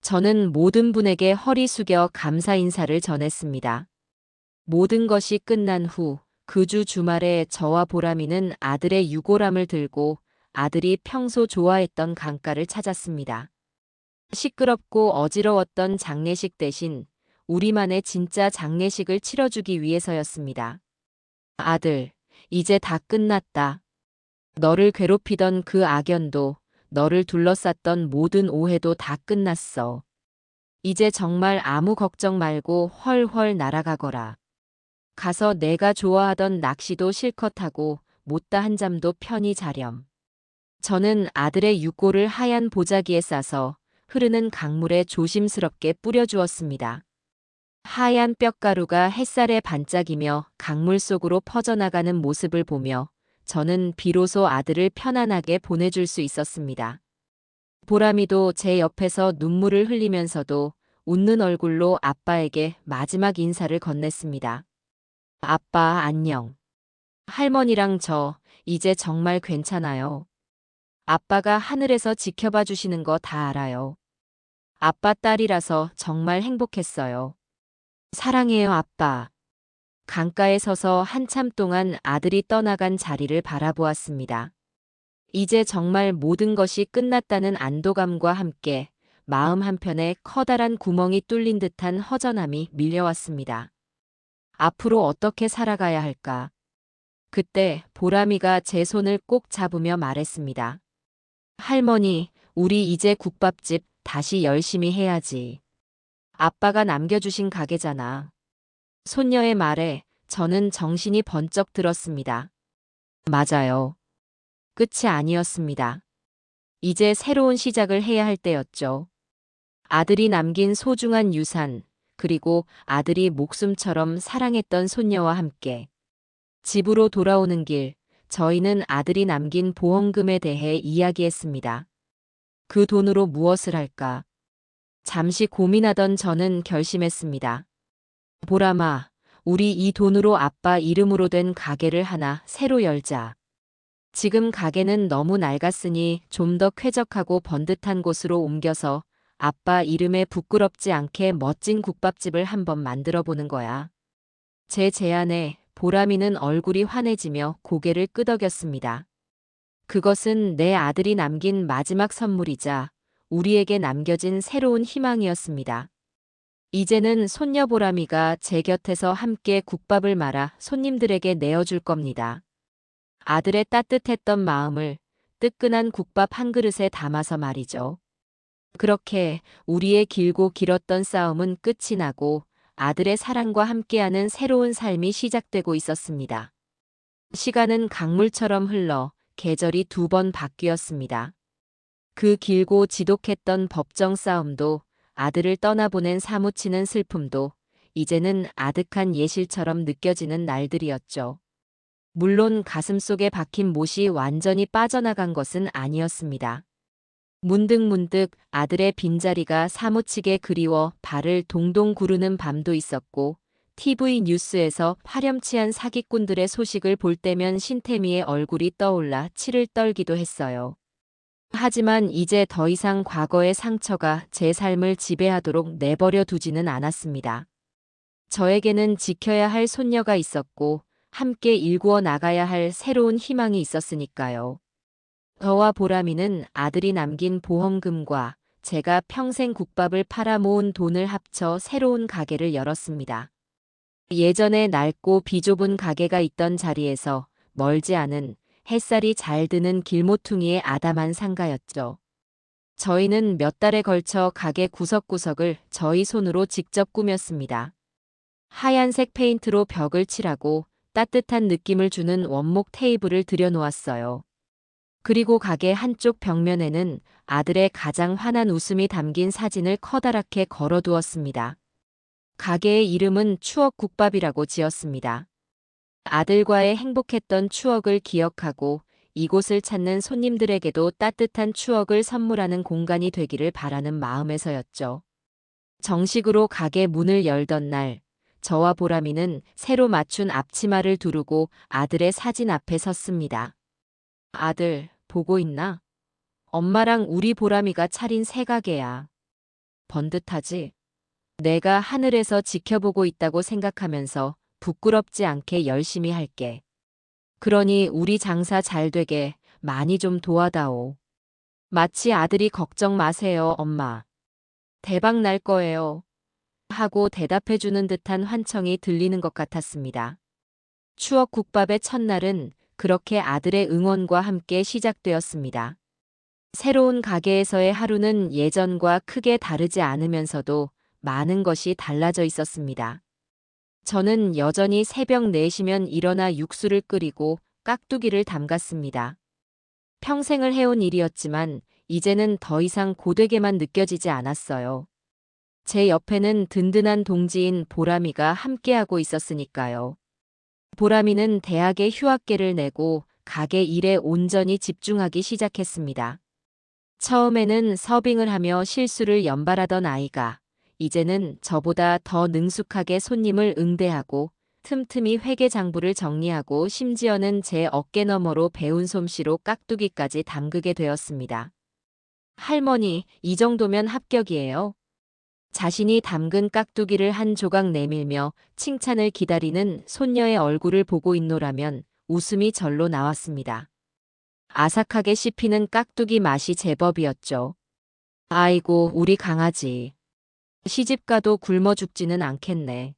저는 모든 분에게 허리 숙여 감사 인사를 전했습니다. 모든 것이 끝난 후 그 주 주말에 저와 보람이는 아들의 유골함을 들고 아들이 평소 좋아했던 강가를 찾았습니다. 시끄럽고 어지러웠던 장례식 대신 우리만의 진짜 장례식을 치러주기 위해서였습니다. 아들, 이제 다 끝났다. 너를 괴롭히던 그 악연도, 너를 둘러쌌던 모든 오해도 다 끝났어. 이제 정말 아무 걱정 말고 훨훨 날아가거라. 가서 내가 좋아하던 낚시도 실컷 하고 못다 한 잠도 편히 자렴. 저는 아들의 육골을 하얀 보자기에 싸서 흐르는 강물에 조심스럽게 뿌려주었습니다. 하얀 뼈가루가 햇살에 반짝이며 강물 속으로 퍼져나가는 모습을 보며 저는 비로소 아들을 편안하게 보내줄 수 있었습니다. 보람이도 제 옆에서 눈물을 흘리면서도 웃는 얼굴로 아빠에게 마지막 인사를 건넸습니다. 아빠, 안녕. 할머니랑 저, 이제 정말 괜찮아요. 아빠가 하늘에서 지켜봐 주시는 거 다 알아요. 아빠 딸이라서 정말 행복했어요. 사랑해요, 아빠. 강가에 서서 한참 동안 아들이 떠나간 자리를 바라보았습니다. 이제 정말 모든 것이 끝났다는 안도감과 함께 마음 한편에 커다란 구멍이 뚫린 듯한 허전함이 밀려왔습니다. 앞으로 어떻게 살아가야 할까? 그때 보람이가 제 손을 꼭 잡으며 말했습니다. 할머니, 우리 이제 국밥집 다시 열심히 해야지. 아빠가 남겨주신 가게잖아. 손녀의 말에 저는 정신이 번쩍 들었습니다. 맞아요. 끝이 아니었습니다. 이제 새로운 시작을 해야 할 때였죠. 아들이 남긴 소중한 유산, 그리고 아들이 목숨처럼 사랑했던 손녀와 함께 집으로 돌아오는 길, 저희는 아들이 남긴 보험금에 대해 이야기했습니다. 그 돈으로 무엇을 할까? 잠시 고민하던 저는 결심했습니다. 보람아, 우리 이 돈으로 아빠 이름으로 된 가게를 하나 새로 열자. 지금 가게는 너무 낡았으니 좀 더 쾌적하고 번듯한 곳으로 옮겨서 아빠 이름에 부끄럽지 않게 멋진 국밥집을 한번 만들어 보는 거야. 제 제안에 보람이는 얼굴이 환해지며 고개를 끄덕였습니다. 그것은 내 아들이 남긴 마지막 선물이자 우리에게 남겨진 새로운 희망이었습니다. 이제는 손녀 보람이가 제 곁에서 함께 국밥을 말아 손님들에게 내어줄 겁니다. 아들의 따뜻했던 마음을 뜨끈한 국밥 한 그릇에 담아서 말이죠. 그렇게 우리의 길고 길었던 싸움은 끝이 나고 아들의 사랑과 함께하는 새로운 삶이 시작되고 있었습니다. 시간은 강물처럼 흘러 계절이 2번 바뀌었습니다. 그 길고 지독했던 법정 싸움도 아들을 떠나보낸 사무치는 슬픔도 이제는 아득한 예실처럼 느껴지는 날들이었죠. 물론 가슴속에 박힌 못이 완전히 빠져나간 것은 아니었습니다. 문득문득 아들의 빈자리가 사무치게 그리워 발을 동동 구르는 밤도 있었고 TV 뉴스에서 파렴치한 사기꾼들의 소식을 볼 때면 신태미의 얼굴이 떠올라 치를 떨기도 했어요. 하지만 이제 더 이상 과거의 상처가 제 삶을 지배하도록 내버려 두지는 않았습니다. 저에게는 지켜야 할 손녀가 있었고 함께 일구어 나가야 할 새로운 희망이 있었으니까요. 저와 보람이는 아들이 남긴 보험금과 제가 평생 국밥을 팔아 모은 돈을 합쳐 새로운 가게를 열었습니다. 예전에 낡고 비좁은 가게가 있던 자리에서 멀지 않은 햇살이 잘 드는 길모퉁이의 아담한 상가였죠. 저희는 몇 달에 걸쳐 가게 구석구석을 저희 손으로 직접 꾸몄습니다. 하얀색 페인트로 벽을 칠하고 따뜻한 느낌을 주는 원목 테이블을 들여놓았어요. 그리고 가게 한쪽 벽면에는 아들의 가장 환한 웃음이 담긴 사진을 커다랗게 걸어두었습니다. 가게의 이름은 추억국밥이라고 지었습니다. 아들과의 행복했던 추억을 기억하고 이곳을 찾는 손님들에게도 따뜻한 추억을 선물하는 공간이 되기를 바라는 마음에서였죠. 정식으로 가게 문을 열던 날, 저와 보람이는 새로 맞춘 앞치마를 두르고 아들의 사진 앞에 섰습니다. 아들, 보고 있나? 엄마랑 우리 보람이가 차린 새 가게야. 번듯하지? 내가 하늘에서 지켜보고 있다고 생각하면서 부끄럽지 않게 열심히 할게. 그러니 우리 장사 잘 되게 많이 좀 도와다오. 마치 아들이 걱정 마세요, 엄마. 대박 날 거예요. 하고 대답해주는 듯한 환청이 들리는 것 같았습니다. 추억 국밥의 첫날은 그렇게 아들의 응원과 함께 시작되었습니다. 새로운 가게에서의 하루는 예전과 크게 다르지 않으면서도 많은 것이 달라져 있었습니다. 저는 여전히 새벽 4시면 일어나 육수를 끓이고 깍두기를 담갔습니다. 평생을 해온 일이었지만 이제는 더 이상 고되게만 느껴지지 않았어요. 제 옆에는 든든한 동지인 보람이가 함께하고 있었으니까요. 보람이는 대학에 휴학계를 내고 가게 일에 온전히 집중하기 시작했습니다. 처음에는 서빙을 하며 실수를 연발하던 아이가 이제는 저보다 더 능숙하게 손님을 응대하고 틈틈이 회계 장부를 정리하고 심지어는 제 어깨 너머로 배운 솜씨로 깍두기까지 담그게 되었습니다. 할머니, 이 정도면 합격이에요. 자신이 담근 깍두기를 한 조각 내밀며 칭찬을 기다리는 손녀의 얼굴을 보고 있노라면 웃음이 절로 나왔습니다. 아삭하게 씹히는 깍두기 맛이 제법이었죠. 아이고, 우리 강아지. 시집가도 굶어 죽지는 않겠네.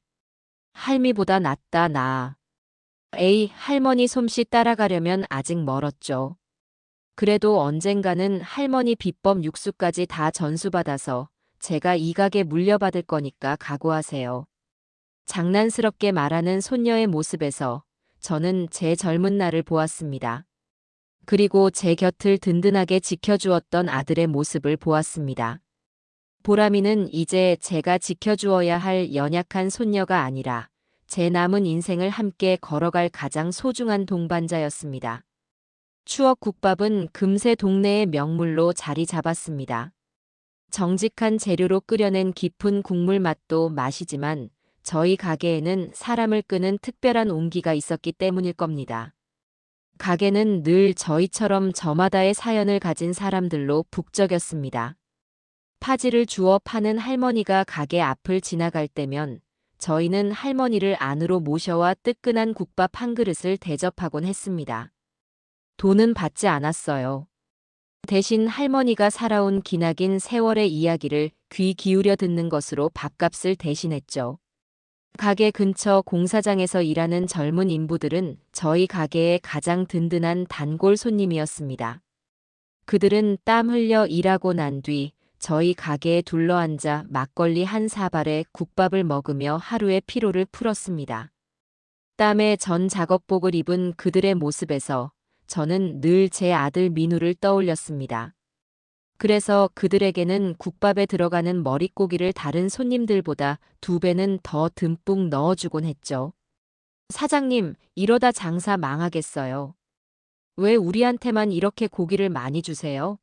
할미보다 낫다, 나. 에이, 할머니 솜씨 따라가려면 아직 멀었죠. 그래도 언젠가는 할머니 비법 육수까지 다 전수받아서 제가 이 가게 물려받을 거니까 각오하세요. 장난스럽게 말하는 손녀의 모습에서 저는 제 젊은 날을 보았습니다. 그리고 제 곁을 든든하게 지켜주었던 아들의 모습을 보았습니다. 보람이는 이제 제가 지켜주어야 할 연약한 손녀가 아니라 제 남은 인생을 함께 걸어갈 가장 소중한 동반자였습니다. 추억 국밥은 금세 동네의 명물로 자리 잡았습니다. 정직한 재료로 끓여낸 깊은 국물 맛도 맛이지만 저희 가게에는 사람을 끄는 특별한 온기가 있었기 때문일 겁니다. 가게는 늘 저희처럼 저마다의 사연을 가진 사람들로 북적였습니다. 파지를 주워 파는 할머니가 가게 앞을 지나갈 때면 저희는 할머니를 안으로 모셔와 뜨끈한 국밥 한 그릇을 대접하곤 했습니다. 돈은 받지 않았어요. 대신 할머니가 살아온 기나긴 세월의 이야기를 귀 기울여 듣는 것으로 밥값을 대신했죠. 가게 근처 공사장에서 일하는 젊은 인부들은 저희 가게의 가장 든든한 단골 손님이었습니다. 그들은 땀 흘려 일하고 난 뒤 저희 가게에 둘러앉아 막걸리 한 사발에 국밥을 먹으며 하루의 피로를 풀었습니다. 땀에 전 작업복을 입은 그들의 모습에서 저는 늘 제 아들 민우를 떠올렸습니다. 그래서 그들에게는 국밥에 들어가는 머릿고기를 다른 손님들보다 2배는 더 듬뿍 넣어주곤 했죠. 사장님, 이러다 장사 망하겠어요. 왜 우리한테만 이렇게 고기를 많이 주세요?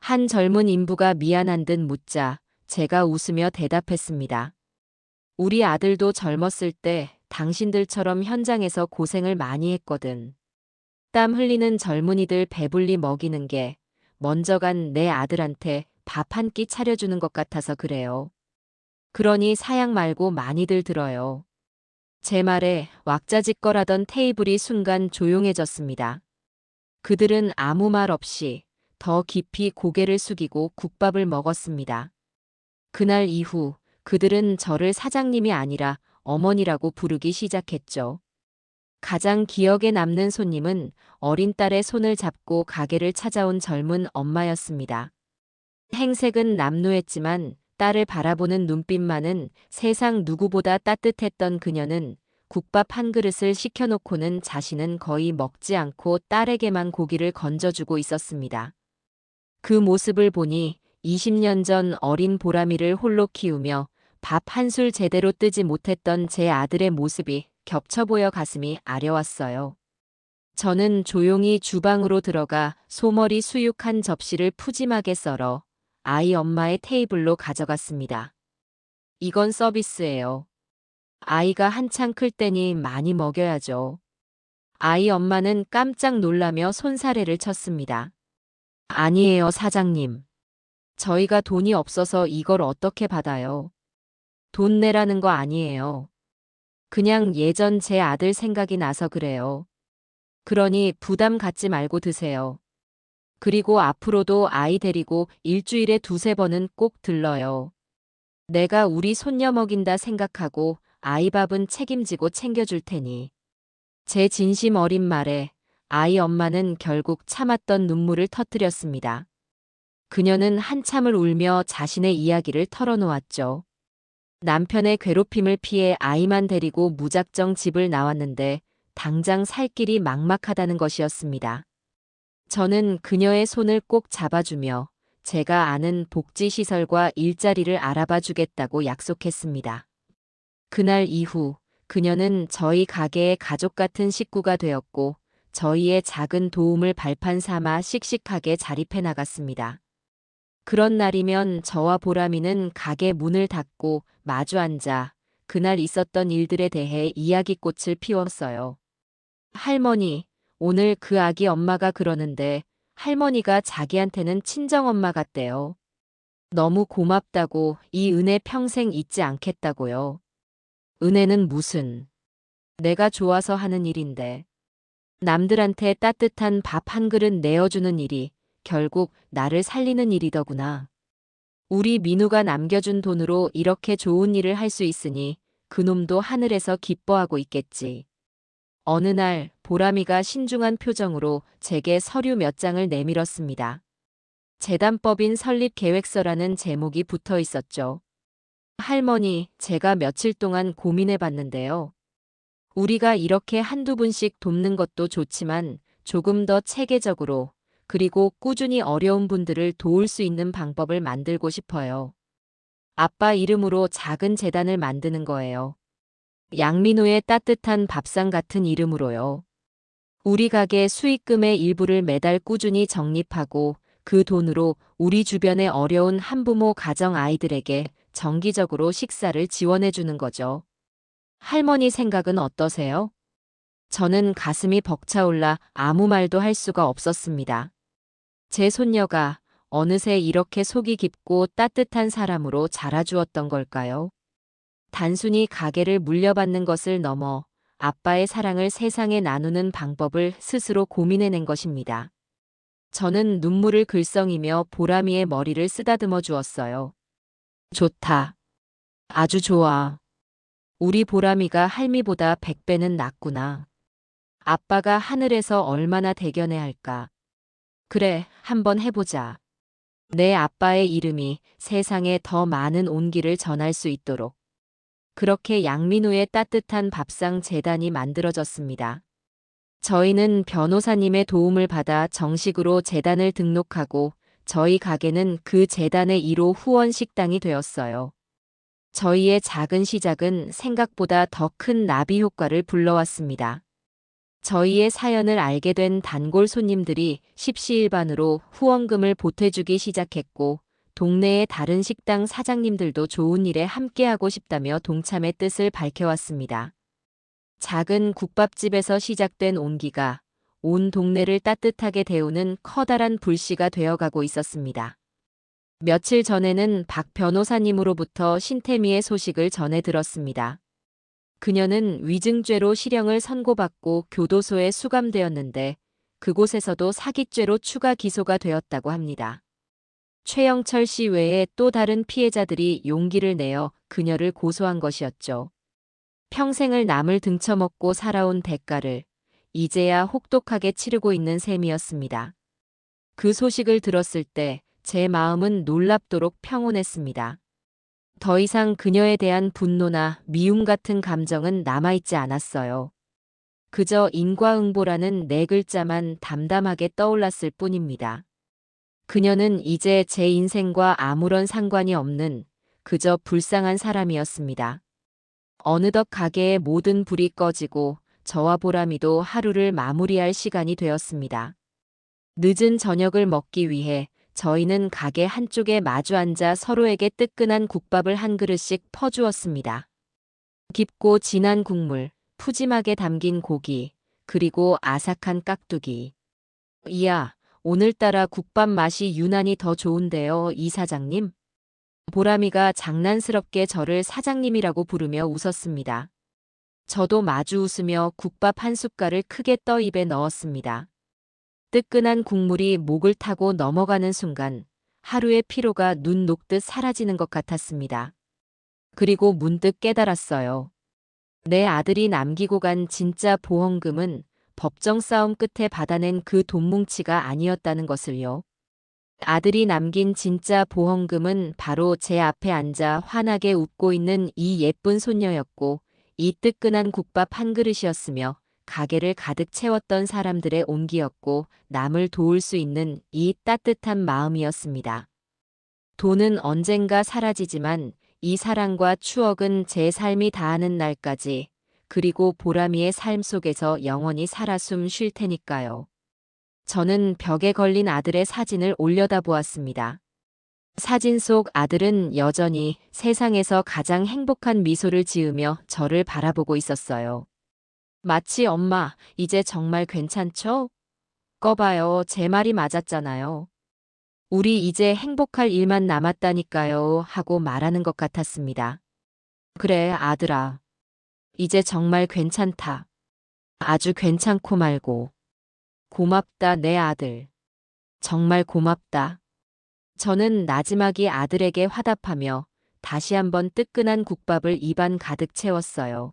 한 젊은 인부가 미안한 듯 묻자 제가 웃으며 대답했습니다. 우리 아들도 젊었을 때 당신들처럼 현장에서 고생을 많이 했거든. 땀 흘리는 젊은이들 배불리 먹이는 게 먼저 간 내 아들한테 밥 한 끼 차려주는 것 같아서 그래요. 그러니 사양 말고 많이들 들어요. 제 말에 왁자지껄하던 테이블이 순간 조용해졌습니다. 그들은 아무 말 없이 더 깊이 고개를 숙이고 국밥을 먹었습니다. 그날 이후 그들은 저를 사장님이 아니라 어머니라고 부르기 시작했죠. 가장 기억에 남는 손님은 어린 딸의 손을 잡고 가게를 찾아온 젊은 엄마였습니다. 행색은 남루했지만 딸을 바라보는 눈빛만은 세상 누구보다 따뜻했던 그녀는 국밥 한 그릇을 시켜놓고는 자신은 거의 먹지 않고 딸에게만 고기를 건져주고 있었습니다. 그 모습을 보니 20년 전 어린 보람이를 홀로 키우며 밥 한술 제대로 뜨지 못했던 제 아들의 모습이 겹쳐 보여 가슴이 아려왔어요. 저는 조용히 주방으로 들어가 소머리 수육한 접시를 푸짐하게 썰어 아이 엄마의 테이블로 가져갔습니다. 이건 서비스예요. 아이가 한창 클 때니 많이 먹여야죠. 아이 엄마는 깜짝 놀라며 손사래를 쳤습니다. 아니에요, 사장님. 저희가 돈이 없어서 이걸 어떻게 받아요? 돈 내라는 거 아니에요. 그냥 예전 제 아들 생각이 나서 그래요. 그러니 부담 갖지 말고 드세요. 그리고 앞으로도 아이 데리고 일주일에 2~3번은 꼭 들러요. 내가 우리 손녀 먹인다 생각하고 아이 밥은 책임지고 챙겨줄 테니. 제 진심 어린 말에 아이 엄마는 결국 참았던 눈물을 터뜨렸습니다. 그녀는 한참을 울며 자신의 이야기를 털어놓았죠. 남편의 괴롭힘을 피해 아이만 데리고 무작정 집을 나왔는데 당장 살 길이 막막하다는 것이었습니다. 저는 그녀의 손을 꼭 잡아주며 제가 아는 복지시설과 일자리를 알아봐 주겠다고 약속했습니다. 그날 이후 그녀는 저희 가게의 가족 같은 식구가 되었고 저희의 작은 도움을 발판 삼아 씩씩하게 자립해 나갔습니다. 그런 날이면 저와 보람이는 가게 문을 닫고 마주 앉아 그날 있었던 일들에 대해 이야기꽃을 피웠어요. 할머니, 오늘 그 아기 엄마가 그러는데 할머니가 자기한테는 친정엄마 같대요. 너무 고맙다고 이 은혜 평생 잊지 않겠다고요. 은혜는 무슨? 내가 좋아서 하는 일인데. 남들한테 따뜻한 밥 한 그릇 내어주는 일이 결국 나를 살리는 일이더구나. 우리 민우가 남겨준 돈으로 이렇게 좋은 일을 할 수 있으니 그놈도 하늘에서 기뻐하고 있겠지. 어느 날 보람이가 신중한 표정으로 제게 서류 몇 장을 내밀었습니다. 재단법인 설립 계획서라는 제목이 붙어 있었죠. 할머니, 제가 며칠 동안 고민해 봤는데요. 우리가 이렇게 한두 분씩 돕는 것도 좋지만 조금 더 체계적으로 그리고 꾸준히 어려운 분들을 도울 수 있는 방법을 만들고 싶어요. 아빠 이름으로 작은 재단을 만드는 거예요. 양민호의 따뜻한 밥상 같은 이름으로요. 우리 가게 수익금의 일부를 매달 꾸준히 적립하고 그 돈으로 우리 주변의 어려운 한부모 가정 아이들에게 정기적으로 식사를 지원해 주는 거죠. 할머니 생각은 어떠세요? 저는 가슴이 벅차올라 아무 말도 할 수가 없었습니다. 제 손녀가 어느새 이렇게 속이 깊고 따뜻한 사람으로 자라주었던 걸까요? 단순히 가게를 물려받는 것을 넘어 아빠의 사랑을 세상에 나누는 방법을 스스로 고민해낸 것입니다. 저는 눈물을 글썽이며 보람이의 머리를 쓰다듬어 주었어요. 좋다. 아주 좋아. 우리 보람이가 할미보다 100배는 낫구나. 아빠가 하늘에서 얼마나 대견해 할까. 그래, 한번 해보자. 내 아빠의 이름이 세상에 더 많은 온기를 전할 수 있도록. 그렇게 양민우의 따뜻한 밥상 재단이 만들어졌습니다. 저희는 변호사님의 도움을 받아 정식으로 재단을 등록하고 저희 가게는 그 재단의 1호 후원 식당이 되었어요. 저희의 작은 시작은 생각보다 더 큰 나비 효과를 불러왔습니다. 저희의 사연을 알게 된 단골 손님들이 십시일반으로 후원금을 보태주기 시작했고 동네의 다른 식당 사장님들도 좋은 일에 함께하고 싶다며 동참의 뜻을 밝혀왔습니다. 작은 국밥집에서 시작된 온기가 온 동네를 따뜻하게 데우는 커다란 불씨가 되어가고 있었습니다. 며칠 전에는 박 변호사님으로부터 신태미의 소식을 전해 들었습니다. 그녀는 위증죄로 실형을 선고받고 교도소에 수감되었는데 그곳에서도 사기죄로 추가 기소가 되었다고 합니다. 최영철 씨 외에 또 다른 피해자들이 용기를 내어 그녀를 고소한 것이었죠. 평생을 남을 등쳐먹고 살아온 대가를 이제야 혹독하게 치르고 있는 셈이었습니다. 그 소식을 들었을 때 제 마음은 놀랍도록 평온했습니다. 더 이상 그녀에 대한 분노나 미움 같은 감정은 남아있지 않았어요. 그저 인과응보라는 네 글자만 담담하게 떠올랐을 뿐입니다. 그녀는 이제 제 인생과 아무런 상관이 없는 그저 불쌍한 사람이었습니다. 어느덧 가게의 모든 불이 꺼지고 저와 보람이도 하루를 마무리할 시간이 되었습니다. 늦은 저녁을 먹기 위해 저희는 가게 한쪽에 마주 앉아 서로에게 뜨끈한 국밥을 한 그릇씩 퍼주었습니다. 깊고 진한 국물, 푸짐하게 담긴 고기, 그리고 아삭한 깍두기. 이야, 오늘따라 국밥 맛이 유난히 더 좋은데요, 이 사장님? 보람이가 장난스럽게 저를 사장님이라고 부르며 웃었습니다. 저도 마주 웃으며 국밥 한 숟갈을 크게 떠 입에 넣었습니다. 뜨끈한 국물이 목을 타고 넘어가는 순간 하루의 피로가 눈 녹듯 사라지는 것 같았습니다. 그리고 문득 깨달았어요. 내 아들이 남기고 간 진짜 보험금은 법정 싸움 끝에 받아낸 그 돈뭉치가 아니었다는 것을요. 아들이 남긴 진짜 보험금은 바로 제 앞에 앉아 환하게 웃고 있는 이 예쁜 손녀였고 이 뜨끈한 국밥 한 그릇이었으며 가게를 가득 채웠던 사람들의 온기였고 남을 도울 수 있는 이 따뜻한 마음이었습니다. 돈은 언젠가 사라지지만 이 사랑과 추억은 제 삶이 다하는 날까지 그리고 보람이의 삶 속에서 영원히 살아 숨 쉴 테니까요. 저는 벽에 걸린 아들의 사진을 올려다보았습니다. 사진 속 아들은 여전히 세상에서 가장 행복한 미소를 지으며 저를 바라보고 있었어요. 마치 엄마, 이제 정말 괜찮죠? 꺼봐요. 제 말이 맞았잖아요. 우리 이제 행복할 일만 남았다니까요. 하고 말하는 것 같았습니다. 그래, 아들아. 이제 정말 괜찮다. 아주 괜찮고 말고. 고맙다, 내 아들. 정말 고맙다. 저는 나지막이 아들에게 화답하며 다시 한번 뜨끈한 국밥을 입안 가득 채웠어요.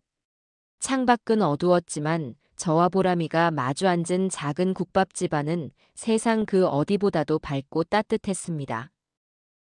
창밖은 어두웠지만 저와 보람이가 마주 앉은 작은 국밥집 안은 세상 그 어디보다도 밝고 따뜻했습니다.